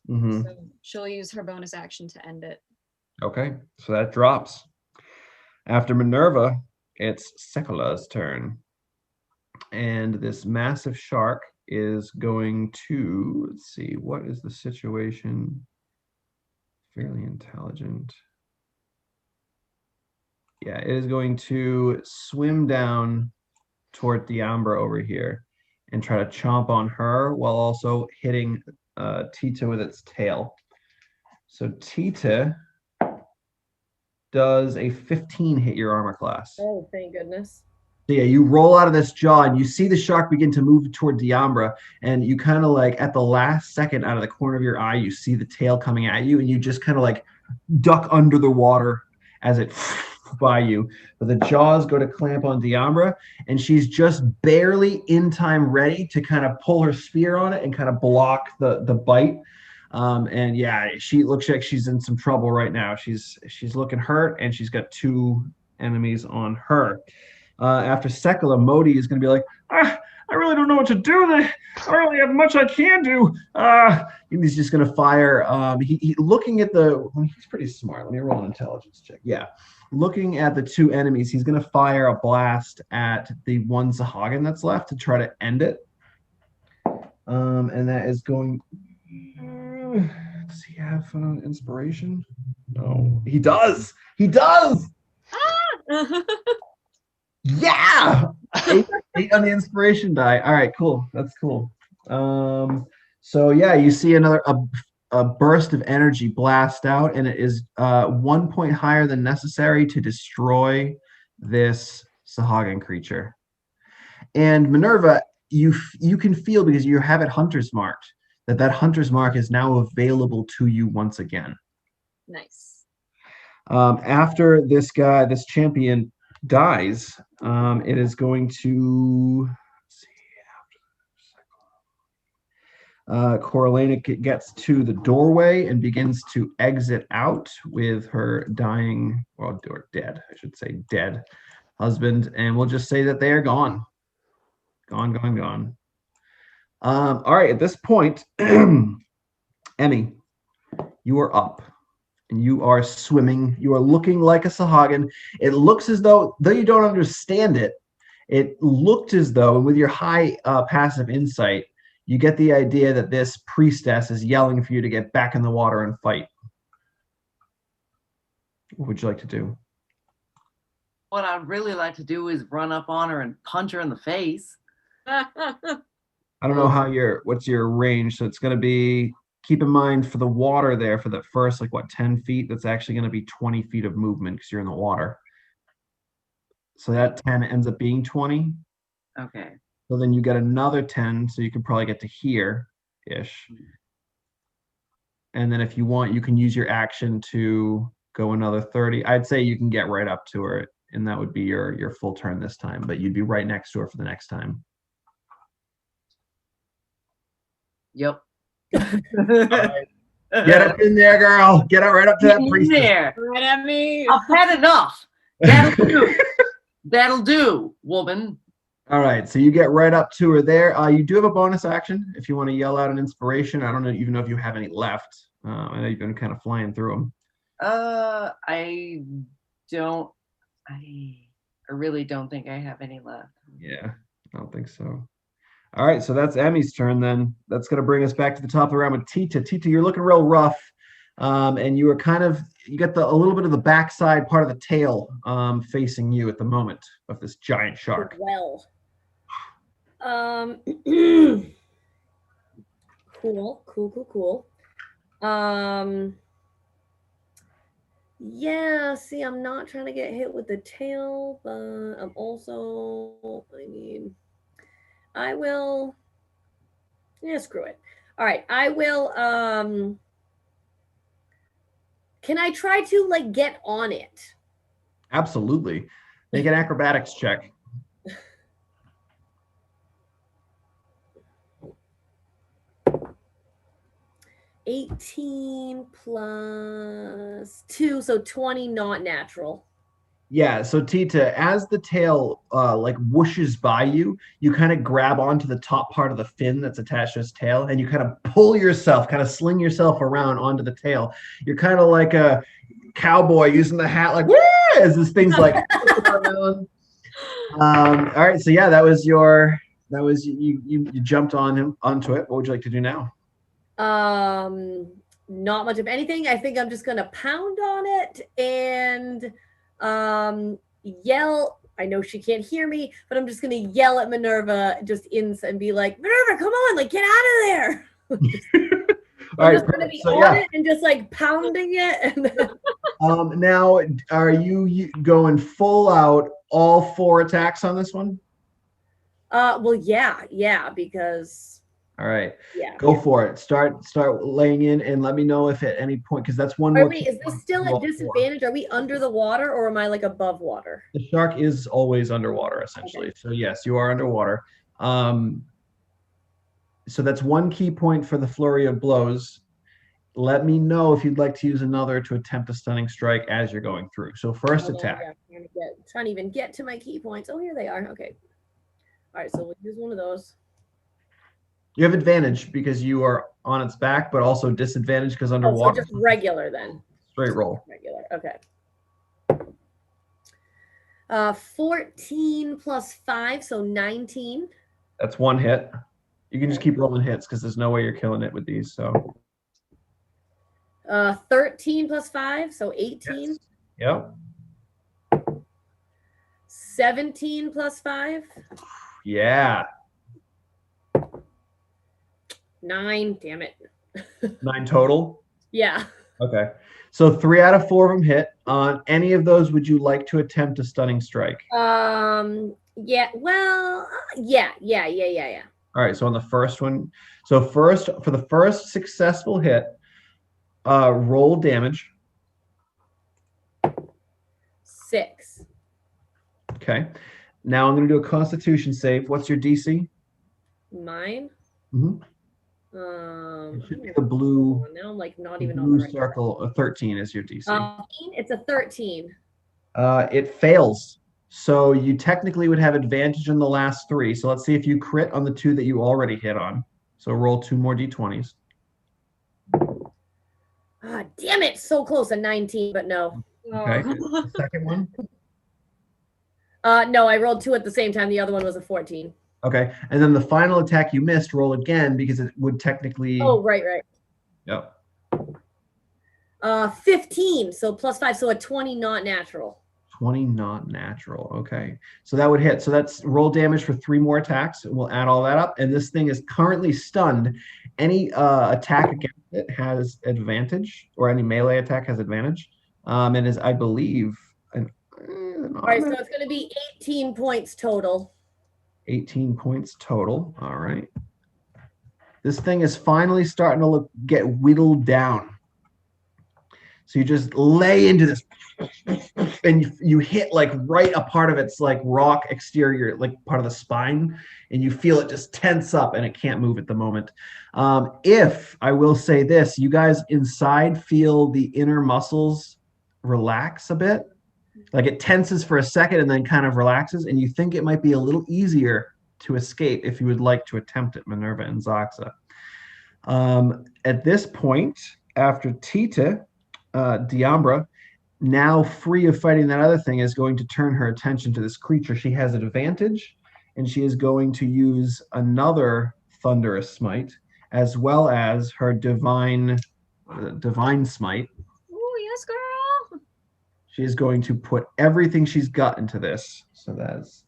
Mm-hmm. So she'll use her bonus action to end it. Okay, so that drops. After Minerva, it's Sekula's turn. And this massive shark is going to, let's see, what is the situation? Fairly intelligent. Yeah, it is going to swim down toward Diambra over here and try to chomp on her while also hitting Tita with its tail. So Tita does a 15 hit your armor class. Oh, thank goodness. So yeah, you roll out of this jaw and you see the shark begin to move toward Diambra, and you kind of like at the last second out of the corner of your eye, you see the tail coming at you, and you just kind of like duck under the water as it by you. But the jaws go to clamp on Diambra, and she's just barely in time ready to kind of pull her spear on it and kind of block the bite. And yeah, she looks like she's in some trouble right now. She's looking hurt, and she's got 2 enemies on her. After Sekula, Modi is going to be like, I really don't know what to do. I don't really have much I can do. And he's just going to fire. He looking at he's pretty smart. Let me roll an intelligence check. Yeah. Looking at the 2 enemies, he's going to fire a blast at the one Sahagin that's left to try to end it. And that is going... does he have inspiration? No. He does! He does! Yeah! 8 on the inspiration die. All right, cool. That's cool. So yeah, you see a burst of energy blast out, and it is 1 point higher than necessary to destroy this Sahagin creature. And Minerva, you can feel, because you have it hunter's marked, that hunter's mark is now available to you once again. Nice. After this champion dies, it is going to, let's see, Coralina gets to the doorway and begins to exit out with her dying, or dead, I should say, dead husband, and we'll just say that they are gone. Gone. All right, at this point, Emmy, you are up. And you are swimming. You are looking like a Sahagin. It looks as though you don't understand it, it looked as though, and with your high passive insight, you get the idea that this priestess is yelling for you to get back in the water and fight. What would you like to do? What I'd really like to do is run up on her and punch her in the face. I don't know what's your range, so it's going to be, keep in mind for the water there, for the first, 10 feet, that's actually going to be 20 feet of movement because you're in the water. So that 10 ends up being 20. Okay. So then you get another 10, so you can probably get to here-ish. And then if you want, you can use your action to go another 30. I'd say you can get right up to her, and that would be your full turn this time, but you'd be right next to her for the next time. Yep. Right. Get up in there, girl. Get up right up to that priestess. There. Right at me. I've had enough. That'll do. That'll do, woman. All right, so you get right up to her there. You do have a bonus action if you want to yell out an inspiration. I don't even know if you have any left. I know you've been kind of flying through them. I really don't think I have any left. Yeah, I don't think so. All right, so that's Emmy's turn then. That's going to bring us back to the top of the round with Tita. Tita, you're looking real rough, and you were you got a little bit of the backside part of the tail facing you at the moment of this giant shark. Well, cool. Yeah, see, I'm not trying to get hit with the tail, but I'm also, I will, yeah, screw it. All right, I will, can I try to, like, get on it? Absolutely. Make an acrobatics check. 18 plus 2, so 20 not natural. Yeah, so Tita, as the tail like whooshes by you, you kind of grab onto the top part of the fin that's attached to his tail, and you kind of pull yourself, kind of sling yourself around onto the tail. You're kind of like a cowboy using the hat, like woo, as this thing's like. All right, so yeah, that was you jumped on him onto it. What would you like to do now? Not much of anything. I think I'm just gonna pound on it and yell. I know she can't hear me, but I'm just gonna yell at Minerva just and be like, Minerva, come on, like get out of there. All I'm right, just gonna be so on it and just like pounding it. And then... Now, are you going full out all 4 attacks on this one? Well, yeah, because. All right. Yeah. Go for it. Start laying in, and let me know if at any point, because that's one more. Is this still at disadvantage? Are we under the water, or am I like above water? The shark is always underwater, essentially. Okay. So yes, you are underwater. So that's 1 key point for the flurry of blows. Let me know if you'd like to use another to attempt a stunning strike as you're going through. So first attack. Trying to even get to my key points. Oh, here they are. Okay. All right, so we'll use one of those. You have advantage because you are on its back, but also disadvantage because underwater. So just regular then. Straight roll. Regular. Okay. 14 plus 5, so 19. That's 1 hit. You can just keep rolling hits because there's no way you're killing it with these. So. 13 plus 5, so 18. Yes. Yep. 17 plus 5. Yeah. 9, damn it. 9 total? Yeah. Okay. So 3 out of 4 of them hit. On any of those, would you like to attempt a stunning strike? Yeah. Well, yeah. All right. So on the first one, for the first successful hit, roll damage. 6. Okay. Now I'm going to do a Constitution save. What's your DC? Mine. Mm-hmm. It should be the blue. Now I'm like not even blue on the right circle. A 13 is your DC. It's a 13. It fails. So you technically would have advantage in the last 3. So let's see if you crit on the 2 that you already hit on. So roll 2 more d20s. Ah, damn it! So close, a 19, but no. Okay. The second one. No, I rolled 2 at the same time. The other one was a 14. Okay, and then the final attack you missed, roll again because it would technically. Oh, right. Yep. 15, so plus 5, so a 20 not natural. 20 not natural. Okay, so that would hit. So that's roll damage for 3 more attacks. We'll add all that up, and this thing is currently stunned. Any attack against it has advantage, or any melee attack has advantage, and is, I believe, an. All right, so it's going to be 18 points total. 18 points total. All right. This thing is finally starting to get whittled down. So you just lay into this and you hit like right a part of its like rock exterior, like part of the spine, and you feel it just tense up and it can't move at the moment. If I will say this, you guys inside feel the inner muscles relax a bit. Like it tenses for a second and then kind of relaxes, and you think it might be a little easier to escape if you would like to attempt it, Minerva and Zaxa. At this point, after Tita, Diambra, now free of fighting that other thing, is going to turn her attention to this creature. She has an advantage, and she is going to use another Thunderous Smite, as well as her Divine Smite. Oh, yes, girl. She is going to put everything she's got into this. So that's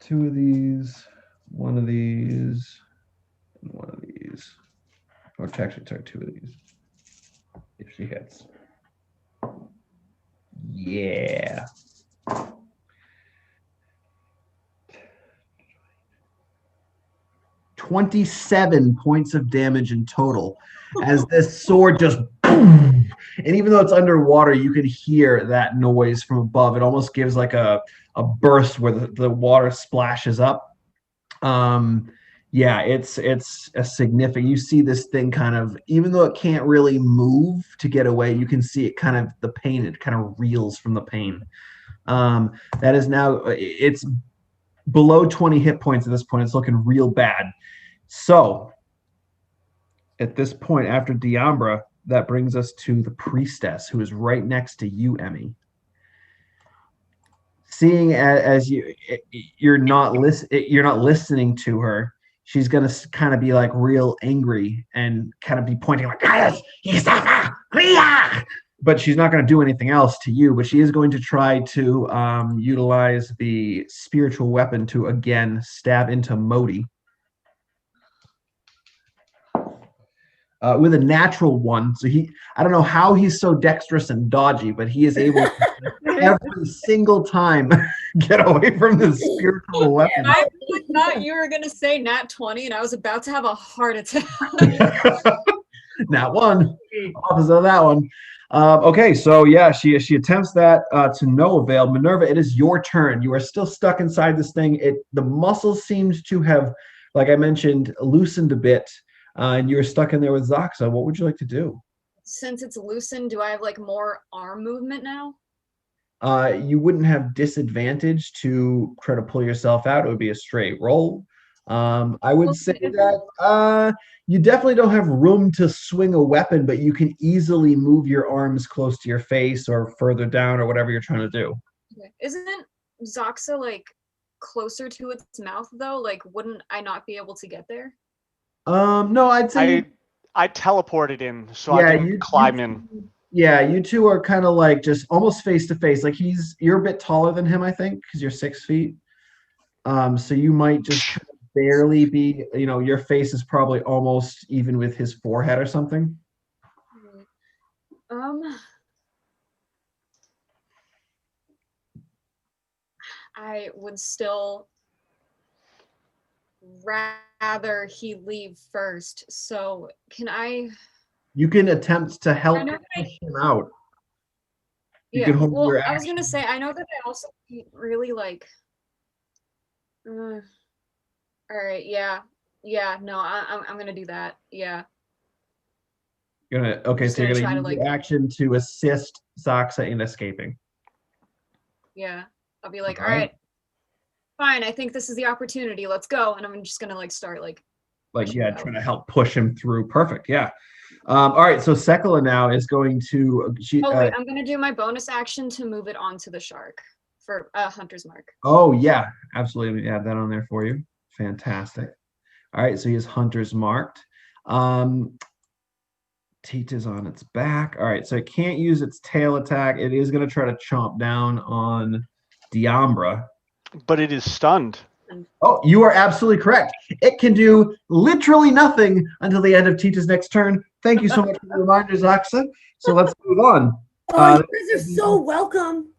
2 of these, 1 of these, and 1 of these. Or actually, sorry, 2 of these. If she hits. Yeah. $27 points of damage in total as this sword just boom. And even though it's underwater, you can hear that noise from above. It almost gives like a burst where the water splashes up. Yeah, it's a significant. You see this thing kind of, even though it can't really move to get away, you can see it kind of the pain. It kind of reels from the pain. That is now it's below 20 hit points at this point. It's looking real bad. So at this point, after Diambra, that brings us to the priestess, who is right next to you, Emmy. Seeing as you're not listening to her, she's gonna kind of be like real angry and kind of be pointing like, but she's not going to do anything else to you. But she is going to try to utilize the spiritual weapon to again stab into Modi. With a natural one. So I don't know how he's so dexterous and dodgy, but he is able to every single time get away from the spiritual weapon. I thought you were going to say nat 20 and I was about to have a heart attack. Nat 1, opposite of that one. Okay, so yeah, she attempts that to no avail. Minerva, it is your turn. You are still stuck inside this thing. The muscles seemed to have, like I mentioned, loosened a bit. And you're stuck in there with Zaxa. What would you like to do? Since it's loosened, do I have like more arm movement now? You wouldn't have disadvantage to try to pull yourself out. It would be a straight roll. I would say that you definitely don't have room to swing a weapon, but you can easily move your arms close to your face or further down or whatever you're trying to do. Okay. Isn't Zaxa like closer to its mouth though? Like, wouldn't I not be able to get there? No, I'd say I teleported in, so I can climb in. Yeah, you two are kind of like just almost face to face. Like you're a bit taller than him, I think, because you're 6 feet. So you might just kind of barely be, your face is probably almost even with his forehead or something. I would still rather he leave first. So can I? You can attempt to help push him out. You can hold your action. I was gonna say, I know that I also really like. All right. Yeah. No, I'm gonna do that. Yeah. So you're gonna use your action to assist Zaxa in escaping. Yeah, I'll be like, all right, fine. I think this is the opportunity. Let's go. And I'm just gonna start trying to help push him through. Perfect. Yeah. All right. So Sekala now is going to. I'm gonna do my bonus action to move it onto the shark for Hunter's Mark. Oh yeah, absolutely. Let me add that on there for you. Fantastic. All right. So he is Hunter's marked. Tita's on its back. All right. So it can't use its tail attack. It is going to try to chomp down on Diambra. But it is stunned. Oh, you are absolutely correct. It can do literally nothing until the end of Tita's next turn. Thank you so much for the reminder, Zaxa. So let's move on. Oh, you guys are so welcome.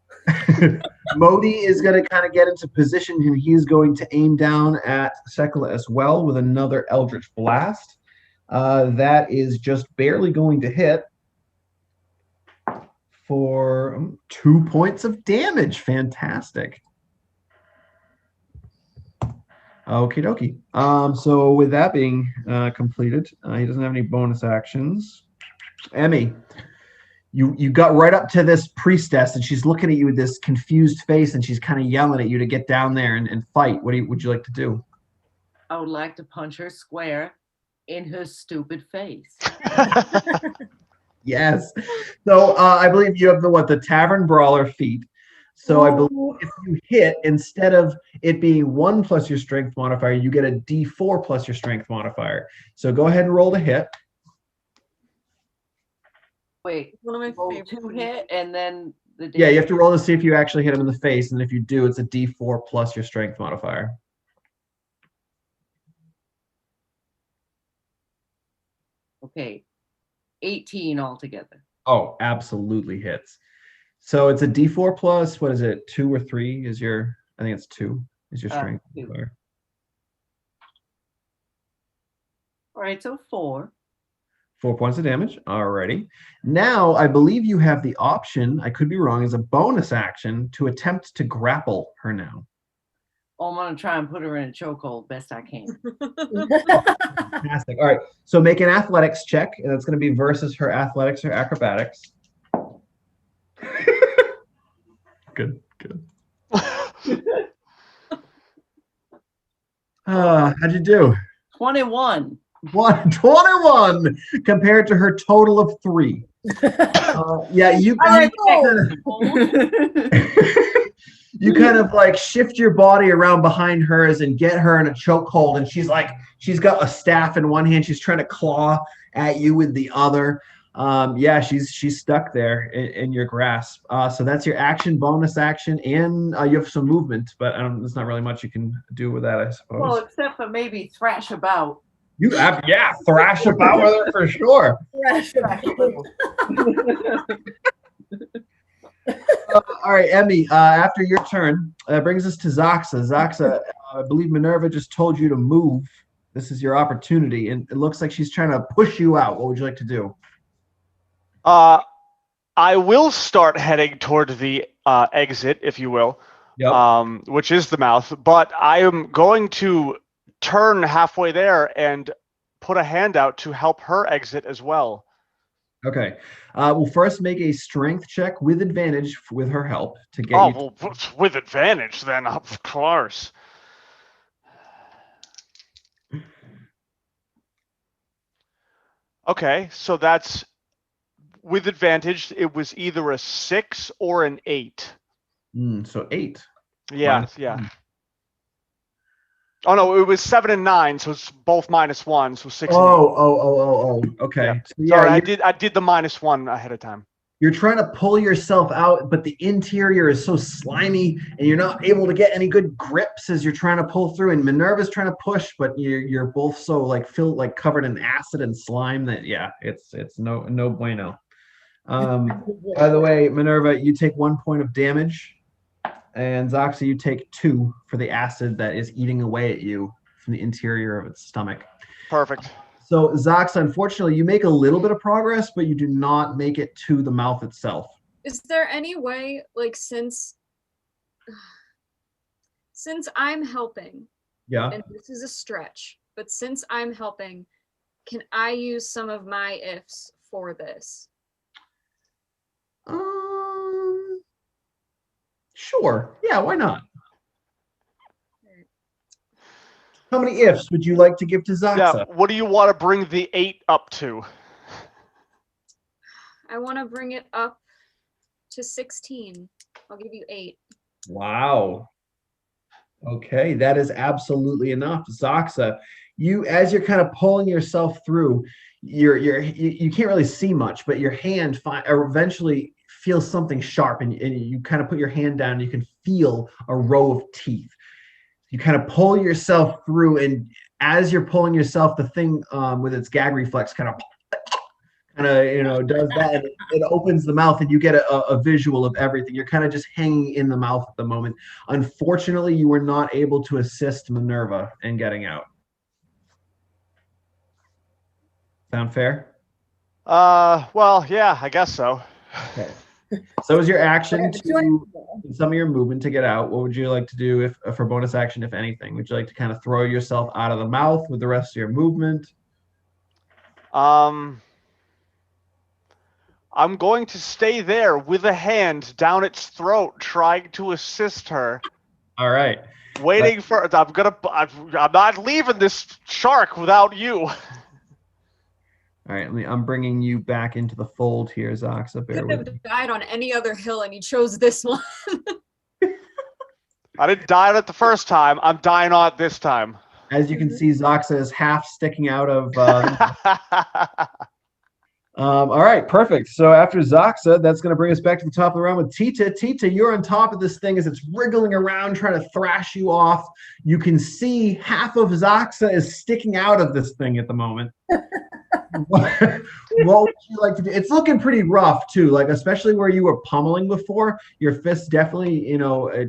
Modi is going to kind of get into position, and he's going to aim down at Sekala as well with another Eldritch Blast. That is just barely going to hit for 2 points of damage. Fantastic. Okie dokie. So with that being completed, he doesn't have any bonus actions. Emmy, you got right up to this priestess, and she's looking at you with this confused face, and she's kind of yelling at you to get down there and fight. What would you like to do? I would like to punch her square in her stupid face. Yes. So I believe you have the Tavern Brawler feat. So I believe if you hit, instead of it being 1 plus your strength modifier, you get a D4 plus your strength modifier. So go ahead and roll to hit. Wait, one of my favorite. 2 hit and then the Yeah, you have to roll to see if you actually hit him in the face, and if you do, it's a D4 plus your strength modifier. Okay, 18 altogether. Oh, absolutely hits. So it's a D4 plus, what is it, 2 or 3 is your, I think it's 2 is your strength. 2. All right, so 4. 4 points of damage. Alrighty. Now, I believe you have the option, I could be wrong, as a bonus action to attempt to grapple her now. Oh, I'm going to try and put her in a chokehold best I can. Fantastic. All right. So make an athletics check, and it's going to be versus her athletics or acrobatics. Good. How'd you do? 21. 21 compared to her total of 3. Yeah, you kind of like shift your body around behind hers and get her in a chokehold, and she's got a staff in one hand, she's trying to claw at you with the other. Yeah, she's stuck there in your grasp. So that's your action, bonus action, and you have some movement, but there's not really much you can do with that, I suppose. Well, except for maybe thrash about. You have, thrash about with her for sure. Thrash about. All right, Emmy, after your turn, brings us to Zaxa. Zaxa, I believe Minerva just told you to move. This is your opportunity, and it looks like she's trying to push you out. What would you like to do? I will start heading toward the exit, if you will, which is the mouth, but I am going to turn halfway there and put a hand out to help her exit as well. Okay. We'll first make a strength check with advantage with her help to get you. Well, with advantage, then, of course. Okay, so that's with advantage. It was either a 6 or an 8. So 8. Yeah, yeah. Oh no, it was 7 and 9, so it's both -1, so 6 and 8. Oh. Okay. Yeah. So, yeah, sorry, I did the -1 ahead of time. You're trying to pull yourself out, but the interior is so slimy, and you're not able to get any good grips as you're trying to pull through. And Minerva's trying to push, but you're both so covered in acid and slime that it's no bueno. By the way, Minerva, you take 1 point of damage, and Zaxa, you take 2 for the acid that is eating away at you from the interior of its stomach. Perfect. So, Zaxa, unfortunately, you make a little bit of progress, but you do not make it to the mouth itself. Is there any way, since I'm helping, and this is a stretch, but since I'm helping, can I use some of my ifs for this? Sure. Yeah, why not? How many ifs would you like to give to Zaxa? Yeah, what do you want to bring the 8 up to? I want to bring it up to 16. I'll give you 8. Wow. Okay, that is absolutely enough. Zaxa, as you're kind of pulling yourself through, you can't really see much, but your hand eventually feels something sharp, and you kind of put your hand down and you can feel a row of teeth. You kind of pull yourself through, and as you're pulling yourself, the thing with its gag reflex kind of does that, and it opens the mouth, and you get a visual of everything. You're kind of just hanging in the mouth at the moment. Unfortunately, you were not able to assist Minerva in getting out. Sound fair? Well, yeah, I guess so. Okay. So is your action to some of your movement to get out. What would you like to do for bonus action, if anything? Would you like to kind of throw yourself out of the mouth with the rest of your movement? I'm going to stay there with a hand down its throat, trying to assist her. All right. Waiting for. I'm not leaving this shark without you. All right, I'm bringing you back into the fold here, Zaxa. You could have died on any other hill, and you chose this one. I didn't die on it the first time. I'm dying on it this time. As you can see, Zaxa is half sticking out of All right, perfect. So after Zoxa, that's going to bring us back to the top of the round with Tita. Tita, you're on top of this thing as it's wriggling around, trying to thrash you off. You can see half of Zoxa is sticking out of this thing at the moment. What would you like to do? It's looking pretty rough too, like especially where you were pummeling before. Your fist definitely,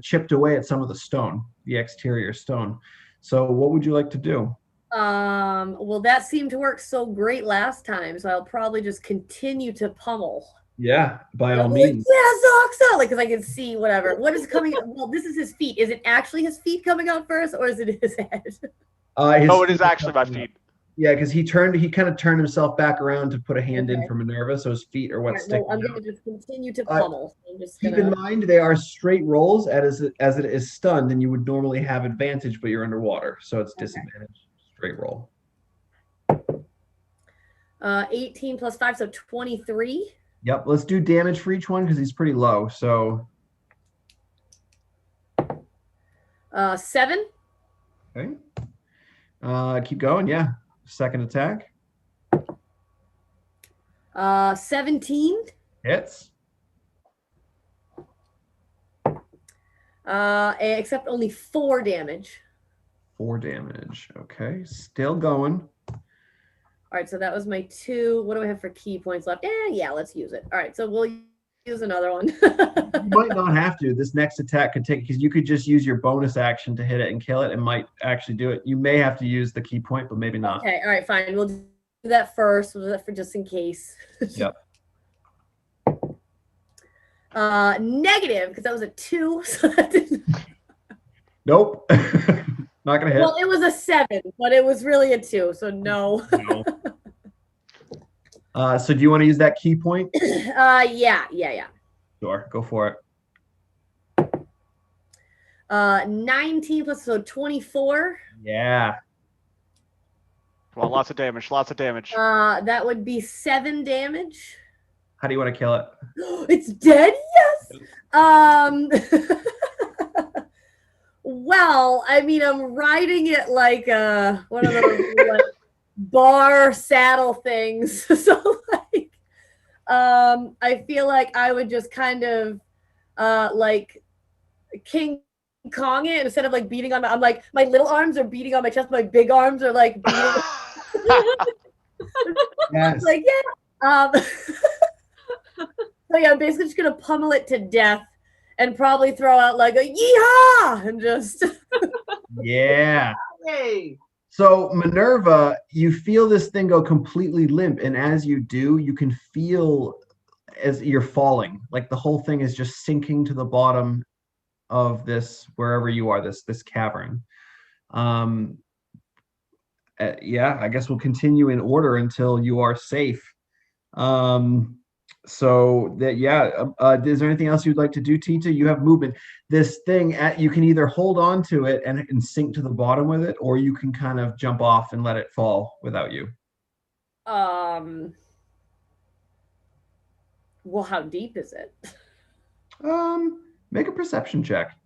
chipped away at some of the stone, the exterior stone. So what would you like to do? Well, that seemed to work so great last time, so I'll probably just continue to pummel. Yeah, by all Like, means. yeah, Zoxa! Like, because I can see whatever. What is coming? Well, this is his feet. Is it actually his feet coming out first, or is it his head? Oh, it is actually my feet. Yeah, because he kind of turned himself back around to put a hand in for Minerva, so his feet are what's sticking I'm out. going to just continue to pummel. I'm just Keep in mind they are straight rolls as it is stunned, and you would normally have advantage, but you're underwater, so it's disadvantage. Straight roll. 18 plus 5, so 23. Yep, let's do damage for each one because he's pretty low. So 7. Okay. Keep going. Yeah. Second attack. 17. Hits. Except only 4 damage. 4 damage. Okay. Still going. All right, so that was my 2. What do I have for key points left? Yeah, let's use it. All right, so we'll use another one. You might not have to. This next attack could take, because you could just use your bonus action to hit it and kill it. It might actually do it. You may have to use the key point, but maybe not. Okay, all right, fine. We'll do that first. We'll do that for just in case. Yep. Negative, because that was a 2. So that didn't... Nope. Not gonna hit. Well, it was a 7, but it was really a 2, so no. No. So do you want to use that key point? Yeah. Sure, go for it. 19 plus, so 24. Yeah. Well, lots of damage. That would be 7 damage. How do you want to kill it? It's dead? Yes. Well, I mean, I'm riding it like one of those like, bar saddle things. So like, I feel like I would just kind of like King Kong it instead of like beating on I'm like my little arms are beating on my chest, my big arms are like beating. Yes. Like yeah. So yeah, I'm basically just gonna pummel it to death and probably throw out like a yeehaw and just Yeah. Hey. So Minerva, you feel this thing go completely limp, and as you do, you can feel as you're falling, like the whole thing is just sinking to the bottom of this wherever you are, this cavern. Yeah, I guess we'll continue in order until you are safe. So that is there anything else you'd like to do, Tita? You have movement. This thing you can either hold on to it and sink to the bottom with it, or you can kind of jump off and let it fall without you. Well, how deep is it? Make a perception check.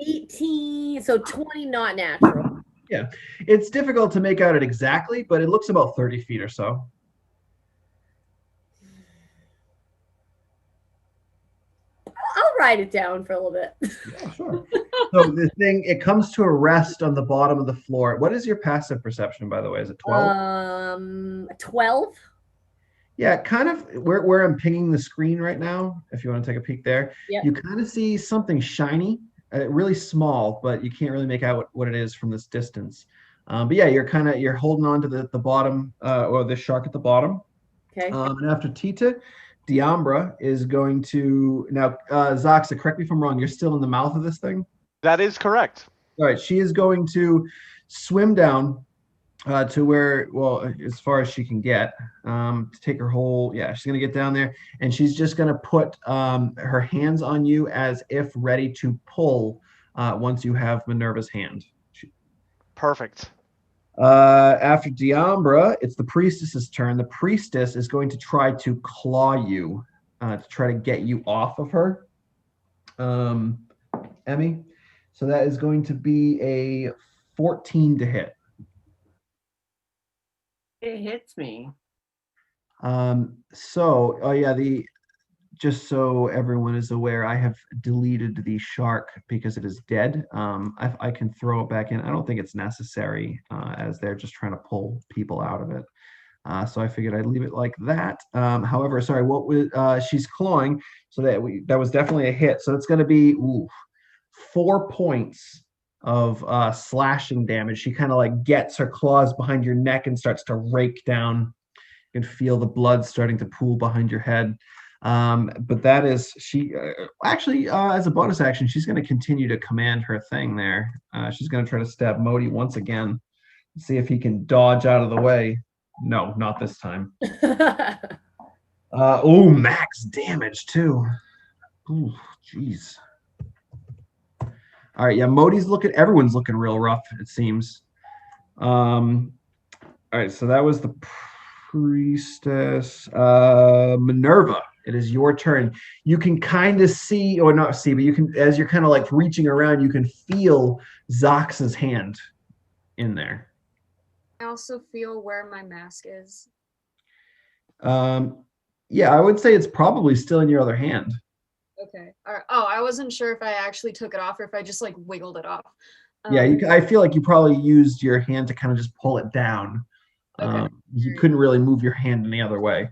18, so 20 not natural. Yeah, it's difficult to make out it exactly, but it looks about 30 feet or so. I'll write it down for a little bit. Yeah, sure. So the thing, it comes to a rest on the bottom of the floor. What is your passive perception, by the way? Is it 12? 12. Yeah, kind of where I'm pinging the screen right now, if you want to take a peek there. Yep. You kind of see something shiny, really small, but you can't really make out what it is from this distance. But yeah, you're holding on to the bottom, or the shark at the bottom. Okay. And after Tita, Diambra is going to now. Zoxa, correct me if I'm wrong. You're still in the mouth of this thing. That is correct. All right, she is going to swim down to where, well, as far as she can get, to take her whole. Yeah, she's gonna get down there, and she's just gonna put her hands on you as if ready to pull once you have Minerva's hand. Perfect. After Diambra, it's the priestess's turn. The priestess is going to try to claw you, to try to get you off of her. Emmy, So that is going to be a 14 to hit. It hits me. Oh yeah, just so everyone is aware, I have deleted the shark because it is dead. I can throw it back in. I don't think it's necessary as they're just trying to pull people out of it. So I figured I'd leave it like that. However, sorry, what was she's clawing, so that was definitely a hit. So it's going to be 4 points of slashing damage. She kind of like gets her claws behind your neck and starts to rake down. You can feel the blood starting to pool behind your head. But that is she actually as a bonus action, she's going to continue to command her thing there. She's going to try to stab Modi once again, see if he can dodge out of the way. No, not this time. Max damage too. Ooh, jeez. All right, yeah, everyone's looking real rough, it seems. All right, so that was the priestess. Minerva, it is your turn. You can kind of see, or not see, but you can, as you're kind of like reaching around, you can feel Zox's hand in there. I also feel where my mask is. Yeah, I would say it's probably still in your other hand. Okay. All right. Oh, I wasn't sure if I actually took it off or if I just like wiggled it off. Yeah, I feel like you probably used your hand to kind of just pull it down. Okay. You couldn't really move your hand any other way.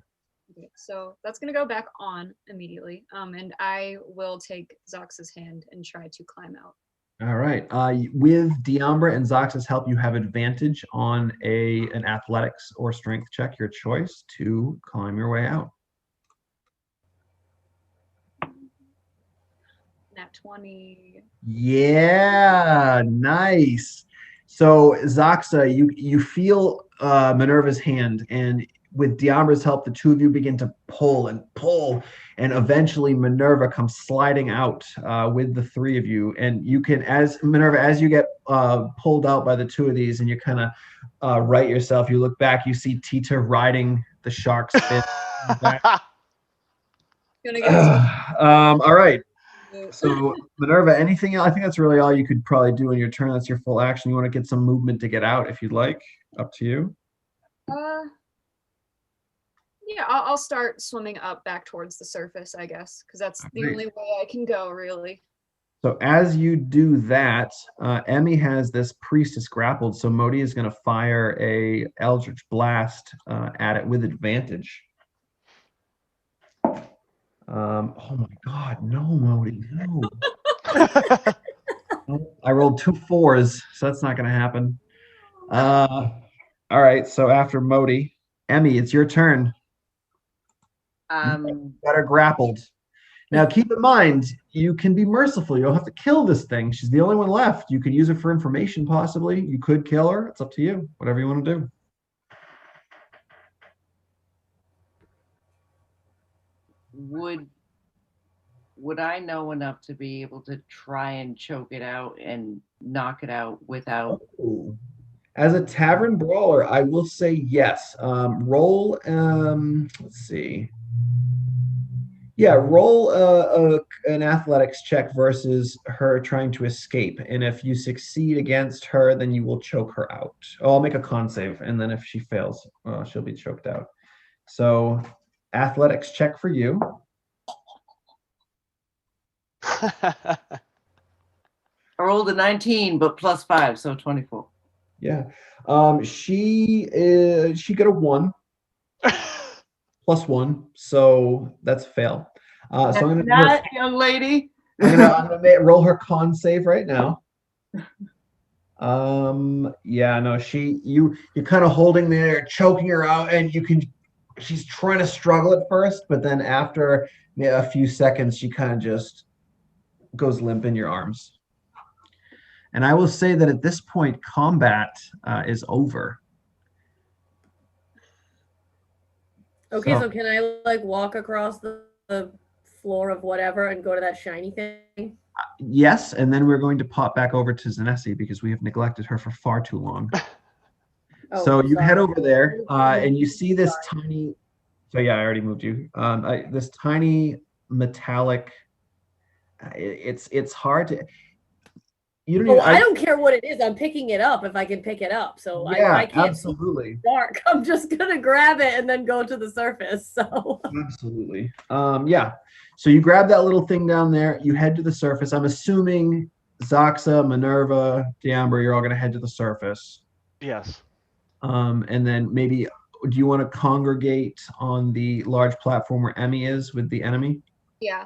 Okay, so that's gonna go back on immediately. And I will take Zox's hand and try to climb out. All right. With Diambra and Zox's help, you have advantage on an athletics or strength check, your choice, to climb your way out. Nat 20. Yeah, nice. So Zoxa, you feel Minerva's hand, and with Diambra's help, the two of you begin to pull, and eventually Minerva comes sliding out with the three of you. And you can, as Minerva, as you get pulled out by the two of these, and you kind of right yourself, you look back, you see Tita riding the shark's fin. All right. So Minerva, anything else? I think that's really all you could probably do in your turn. That's your full action. You want to get some movement to get out if you'd like. Up to you. Yeah, I'll start swimming up back towards the surface, I guess, because that's the only way I can go, really. So as you do that, Emmy has this priestess grappled, so Modi is going to fire a Eldritch Blast at it with advantage. Oh my God, no, Modi, no. I rolled 2 4s, so that's not going to happen. All right, so after Modi, Emmy, it's your turn. Got her grappled. Now, keep in mind, you can be merciful. You don't have to kill this thing. She's the only one left. You could use it for information, possibly. You could kill her. It's up to you. Whatever you want to do. Would I know enough to be able to try and choke it out and knock it out without? Oh. As a tavern brawler, I will say yes. Roll. Let's see. Yeah, roll an athletics check versus her trying to escape. And if you succeed against her, then you will choke her out. Oh, I'll make a con save, and then if she fails, she'll be choked out. So, athletics check for you. I rolled a 19, but +5, so 24. Yeah. She got a 1. +1, so that's a fail. So I'm gonna not young lady. I'm gonna roll her con save right now. Yeah, no, you're kind of holding there, choking her out, and she's trying to struggle at first, but then after a few seconds, she kind of just goes limp in your arms. And I will say that at this point, combat is over. Okay, so can I like walk across the floor of whatever and go to that shiny thing? Yes, and then we're going to pop back over to Zinesi because we have neglected her for far too long. So you head over there, and you see this tiny. So yeah, I already moved you. This tiny metallic. It's hard to. You don't Oh, even. I don't care what it is. I'm picking it up if I can pick it up. So Yeah, I can't absolutely. see dark. I'm just gonna grab it and then go to the surface. So Absolutely. Yeah. So you grab that little thing down there. You head to the surface. I'm assuming Zaxa, Minerva, Diambra, you're all going to head to the surface. Yes. And then maybe, do you want to congregate on the large platform where Emmy is with the enemy? Yeah.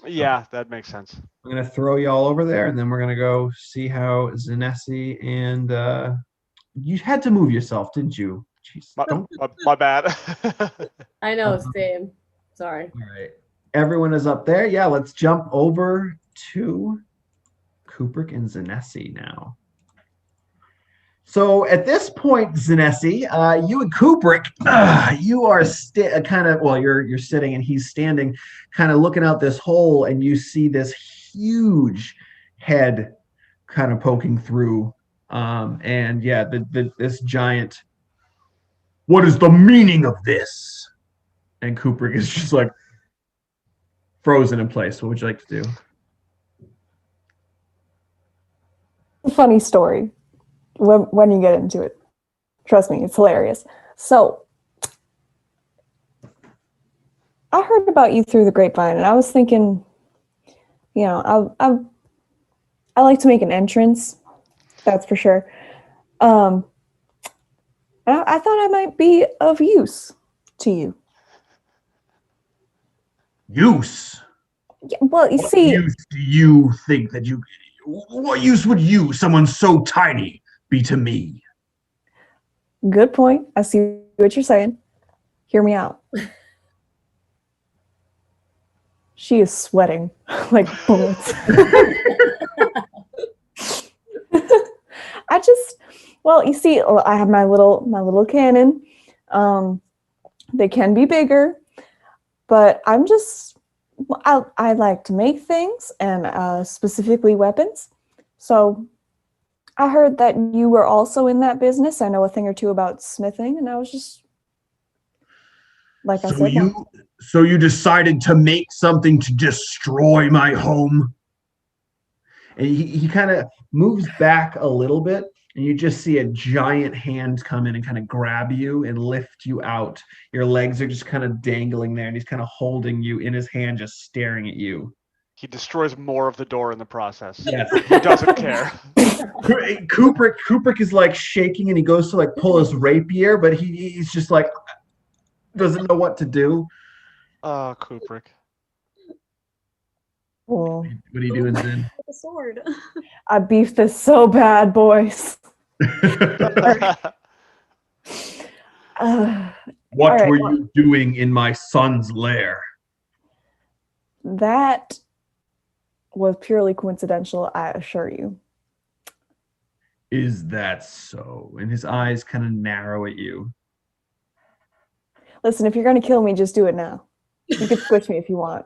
Yeah, that makes sense. I'm going to throw you all over there, and then we're going to go see how Zinesi and you had to move yourself, didn't you? Jeez, don't. My bad. I know, same. Sorry. All right. Everyone is up there. Yeah, let's jump over to Cupric and Zinesi now. So at this point, Zinesi, you and Cupric, you are kind of, well, you're sitting and he's standing, kind of looking out this hole, and you see this huge head kind of poking through. And yeah, this giant. What is the meaning of this? And Cupric is just like frozen in place. What would you like to do? Funny story when you get into it. Trust me, it's hilarious. So I heard about you through the grapevine, and I was thinking, you know, I like to make an entrance, that's for sure. And I thought I might be of use to you. Use? Yeah, well, you What see, use do you think that you? What use would you, someone so tiny, be to me? good point. I see what you're saying. Hear me out. She is sweating like bullets. Well, you see, I have my little cannon. They can be bigger, but I like to make things, and specifically weapons. So I heard that you were also in that business. I know a thing or two about smithing, and I was just, like I said. So you decided to make something to destroy my home? And he kind of moves back a little bit, and you just see a giant hand come in and kind of grab you and lift you out. Your legs are just kind of dangling there, and he's kind of holding you in his hand, just staring at you. He destroys more of the door in the process. Yes. He doesn't care. Cupric is like shaking, and he goes to like pull his rapier, but he's just like doesn't know what to do. Oh, Cupric. Well, What are you doing, Zin? With a sword. I beefed this so bad, boys. What all right, were you doing in my son's lair? That was purely coincidental, I assure you. Is that so? And his eyes kind of narrow at you. Listen, if you're going to kill me, just do it now. You can switch me if you want.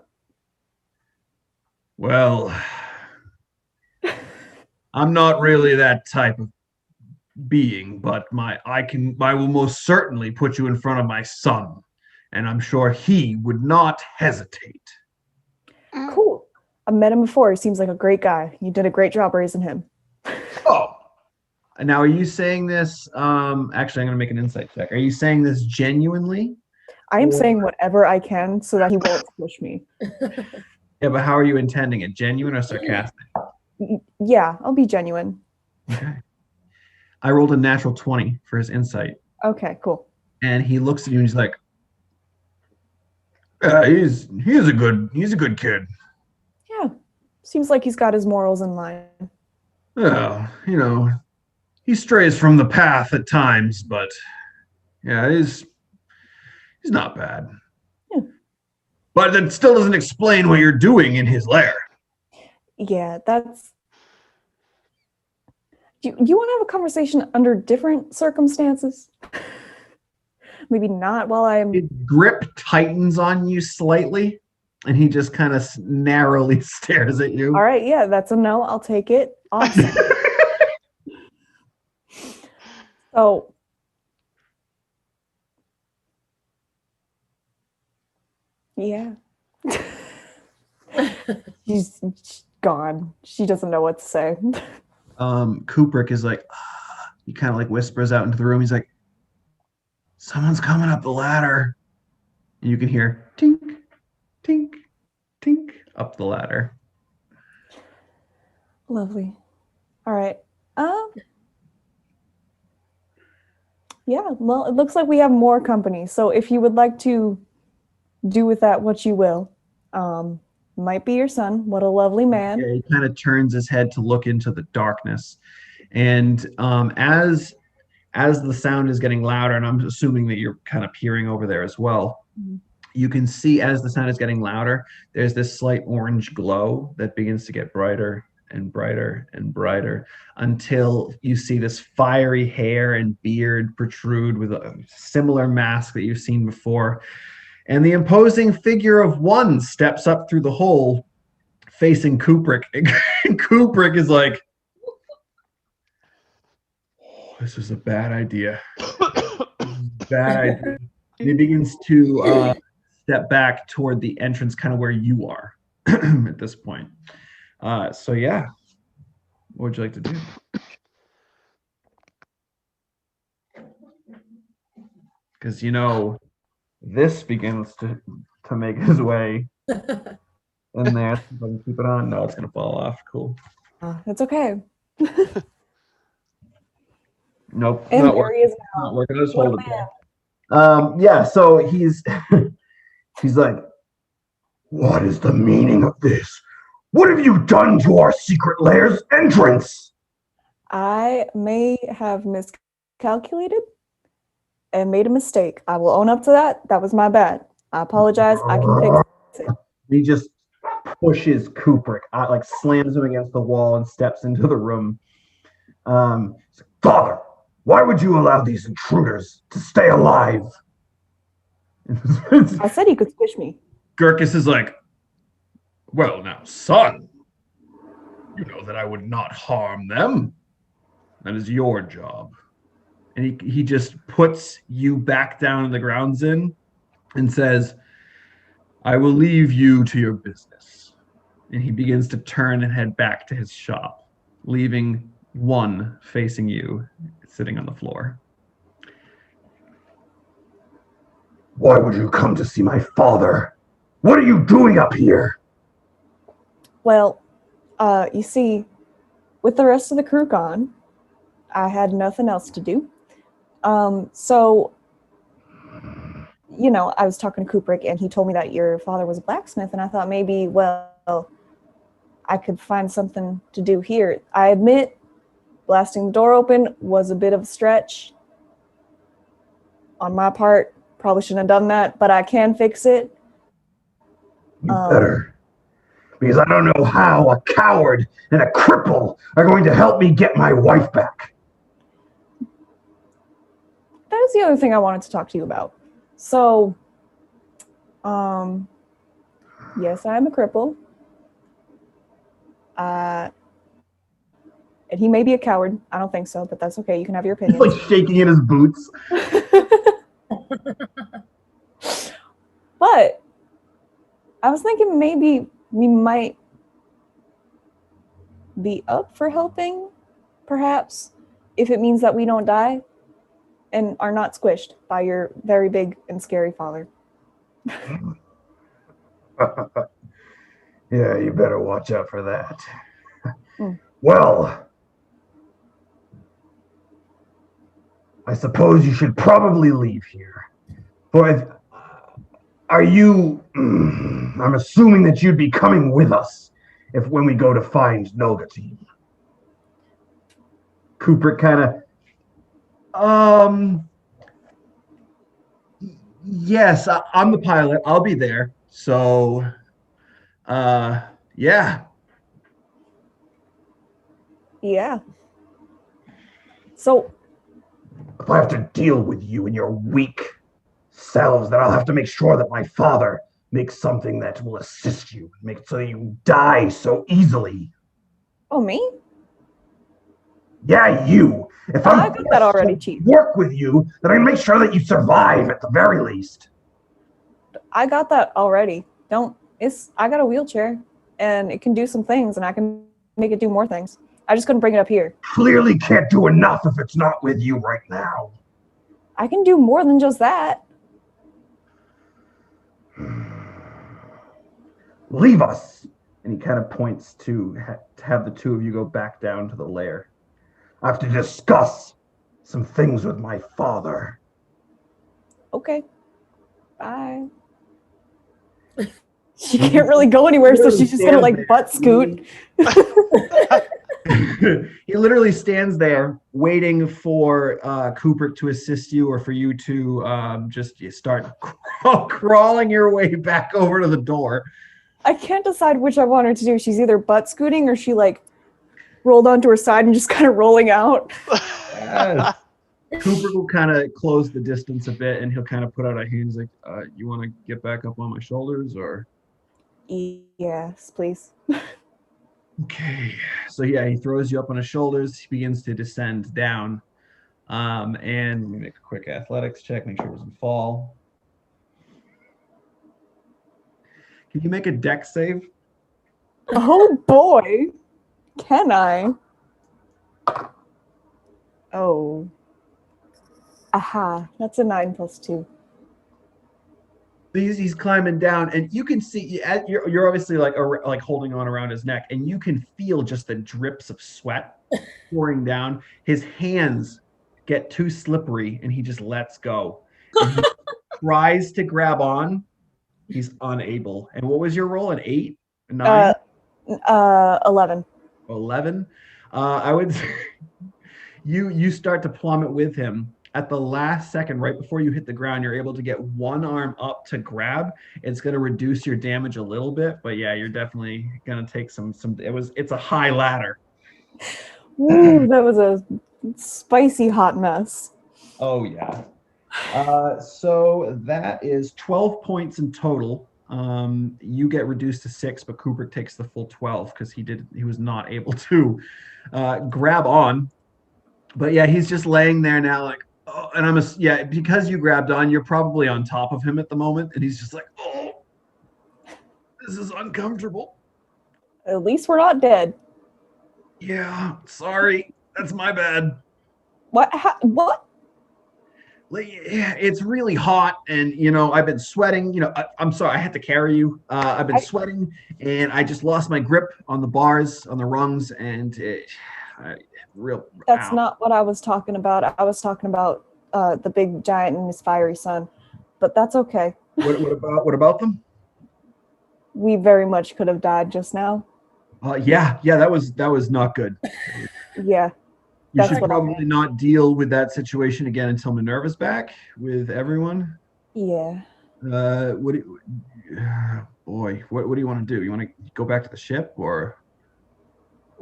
Well, I'm not really that type of being, but I will most certainly put you in front of my son, and I'm sure he would not hesitate. Cool. I've met him before. He seems like a great guy. You did a great job raising him. Oh. Now, are you saying this? Actually, I'm going to make an insight check. Are you saying this genuinely? I am saying whatever I can so that he won't push me. Yeah, but how are you intending it? Genuine or sarcastic? Yeah, I'll be genuine. Okay. I rolled a natural 20 for his insight. Okay, cool. And he looks at you and he's like, he's a good kid. Yeah. Seems like he's got his morals in line. Well, he strays from the path at times, but yeah, he's not bad. Yeah. But that still doesn't explain what you're doing in his lair. Yeah, that's... You want to have a conversation under different circumstances? Maybe not while I'm... His grip tightens on you slightly, and he just kind of narrowly stares at you. All right, yeah, that's a no. I'll take it. Awesome. So... Yeah. She's gone. She doesn't know what to say. Cupric is like, he kind of like whispers out into the room. He's like, someone's coming up the ladder. And you can hear tink, tink, tink up the ladder. Lovely. All right. Yeah, well, it looks like we have more company. So if you would like to do with that what you will, might be your son. What a lovely man. Yeah, he kind of turns his head to look into the darkness. And as the sound is getting louder, and I'm assuming that you're kind of peering over there as well, you can see as the sound is getting louder, there's this slight orange glow that begins to get brighter and brighter and brighter until you see this fiery hair and beard protrude with a similar mask that you've seen before. And the imposing figure of one steps up through the hole facing Cupric. And Cupric is like, this is a bad idea. Bad idea. And he begins to step back toward the entrance, kind of where you are at this point. So yeah, what would you like to do? Because this begins to make his way in there. If I can keep it on. No, it's gonna fall off. Cool. It's okay. Nope. And Not there he is now. not working. Just hold it there. Yeah. So he's like, what is the meaning of this? What have you done to our secret lair's entrance? I may have miscalculated and made a mistake. I will own up to that. That was my bad. I apologize. I can fix it. He just pushes Cupric, like slams him against the wall and steps into the room. Father, why would you allow these intruders to stay alive? I said he could squish me. Gurkis is like, well, now, son, you know that I would not harm them. That is your job. And he just puts you back down in the ground, Zin, and says, I will leave you to your business. And he begins to turn and head back to his shop, leaving one facing you, sitting on the floor. Why would you come to see my father? What are you doing up here? Well, you see, with the rest of the crew gone, I had nothing else to do. So, I was talking to Cupric, and he told me that your father was a blacksmith, and I thought maybe, well, I could find something to do here. I admit, blasting the door open was a bit of a stretch on my part. Probably shouldn't have done that, but I can fix it. You better. Because I don't know how a coward and a cripple are going to help me get my wife back. That is the other thing I wanted to talk to you about. So, yes, I am a cripple. And he may be a coward. I don't think so, but that's okay. You can have your opinion. He's like shaking in his boots. But I was thinking maybe we might be up for helping, perhaps, if it means that we don't die and are not squished by your very big and scary father. Yeah, you better watch out for that. Well, I suppose you should probably leave here. For I'm assuming that you'd be coming with us when we go to find Nogati. Cupric kind of, yes, I'm the pilot. I'll be there. So, yeah. Yeah. So, if I have to deal with you and your weak selves, then I'll have to make sure that my father makes something that will assist you, make it so that you die so easily. Oh, me? Yeah, you. If I got that already, Chief. Work with you, then I make sure that you survive at the very least. I got that already. I got a wheelchair and it can do some things and I can make it do more things. I just couldn't bring it up here. Clearly can't do enough if it's not with you right now. I can do more than just that. Leave us. And he kind of points to have the two of you go back down to the lair. I have to discuss some things with my father. Okay. Bye. She can't really go anywhere, so she's just gonna like butt scoot. He literally stands there waiting for Cupric to assist you, or for you to just start crawling your way back over to the door. I can't decide which I want her to do. She's either butt scooting or she like rolled onto her side and just kind of rolling out. Yes. Cupric will kind of close the distance a bit, and he'll kind of put out a hand. He's like, you want to get back up on my shoulders, or? Yes, please. Okay. So yeah, he throws you up on his shoulders. He begins to descend down. And let me make a quick athletics check, make sure it doesn't fall. Can you make a dex save? Oh boy. Can I? Oh. Aha. That's a 9 + 2. He's climbing down, and you can see you're obviously like holding on around his neck, and you can feel just the drips of sweat pouring down. His hands get too slippery, and he just lets go. And he tries to grab on. He's unable. And what was your roll? An 8? A 9? 11. 11. I would say you start to plummet with him. At the last second, right before you hit the ground, you're able to get one arm up to grab. It's going to reduce your damage a little bit, but yeah, you're definitely going to take some. It's a high ladder. Ooh, that was a spicy hot mess. Oh yeah. So that is 12 points in total. You get reduced to 6, but Cupric takes the full 12 because he was not able to grab on. But yeah, he's just laying there now, like. Oh, and because you grabbed on, you're probably on top of him at the moment, and he's just like, oh, this is uncomfortable. At least we're not dead. Yeah, sorry, that's my bad. What? What? Like, yeah, it's really hot, and I've been sweating. I'm sorry, I had to carry you. I've been sweating, and I just lost my grip on the bars, on the rungs, and That's not what I was talking about. I was talking about the big giant and his fiery son, but that's okay. What about them? We very much could have died just now. Yeah, that was not good. Yeah. You should probably not deal with that situation again until Minerva's back with everyone. Yeah. What do you want to do? You want to go back to the ship, or?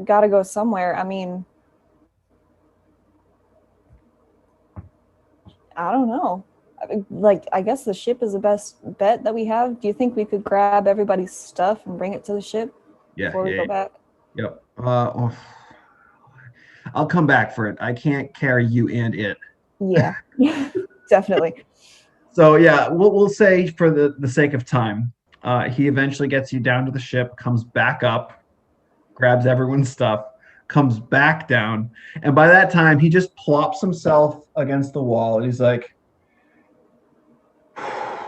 Gotta go somewhere. I mean, I don't know. I guess the ship is the best bet that we have. Do you think we could grab everybody's stuff and bring it to the ship before we go back? Yep. I'll come back for it. I can't carry you and it. Yeah, definitely. So yeah, we'll say for the sake of time, he eventually gets you down to the ship, comes back up, grabs everyone's stuff, comes back down, and by that time he just plops himself against the wall, and he's like,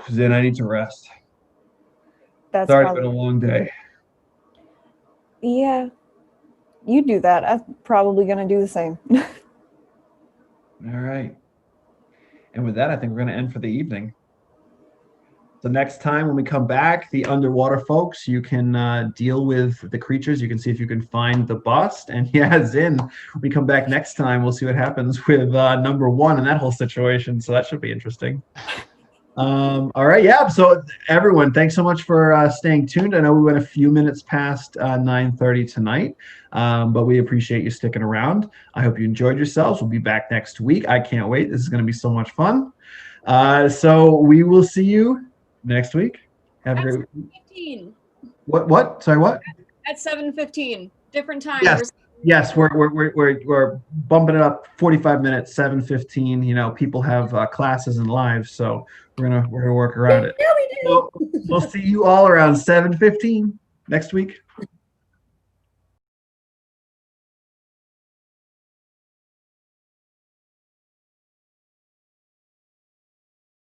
Zin, I need to rest. That's Sorry, it's been a long day. Yeah, you do that. I'm probably gonna do the same. All right. And with that, I think we're going to end for the evening. So next time when we come back, the underwater folks, you can deal with the creatures. You can see if you can find the bust. And yeah, Zin, when we come back next time, we'll see what happens with number 1 in that whole situation. So that should be interesting. All right. Yeah. So everyone, thanks so much for staying tuned. I know we went a few minutes past 9:30 tonight, but we appreciate you sticking around. I hope you enjoyed yourselves. We'll be back next week. I can't wait. This is going to be so much fun. So we will see you next week. Have a great week. What? Sorry, what? At 7:15, different time. Yes, we're bumping it up 45 minutes, 7:15. People have classes and lives, so we're gonna work around it. Yeah, we do. So we'll see you all around 7:15 next week.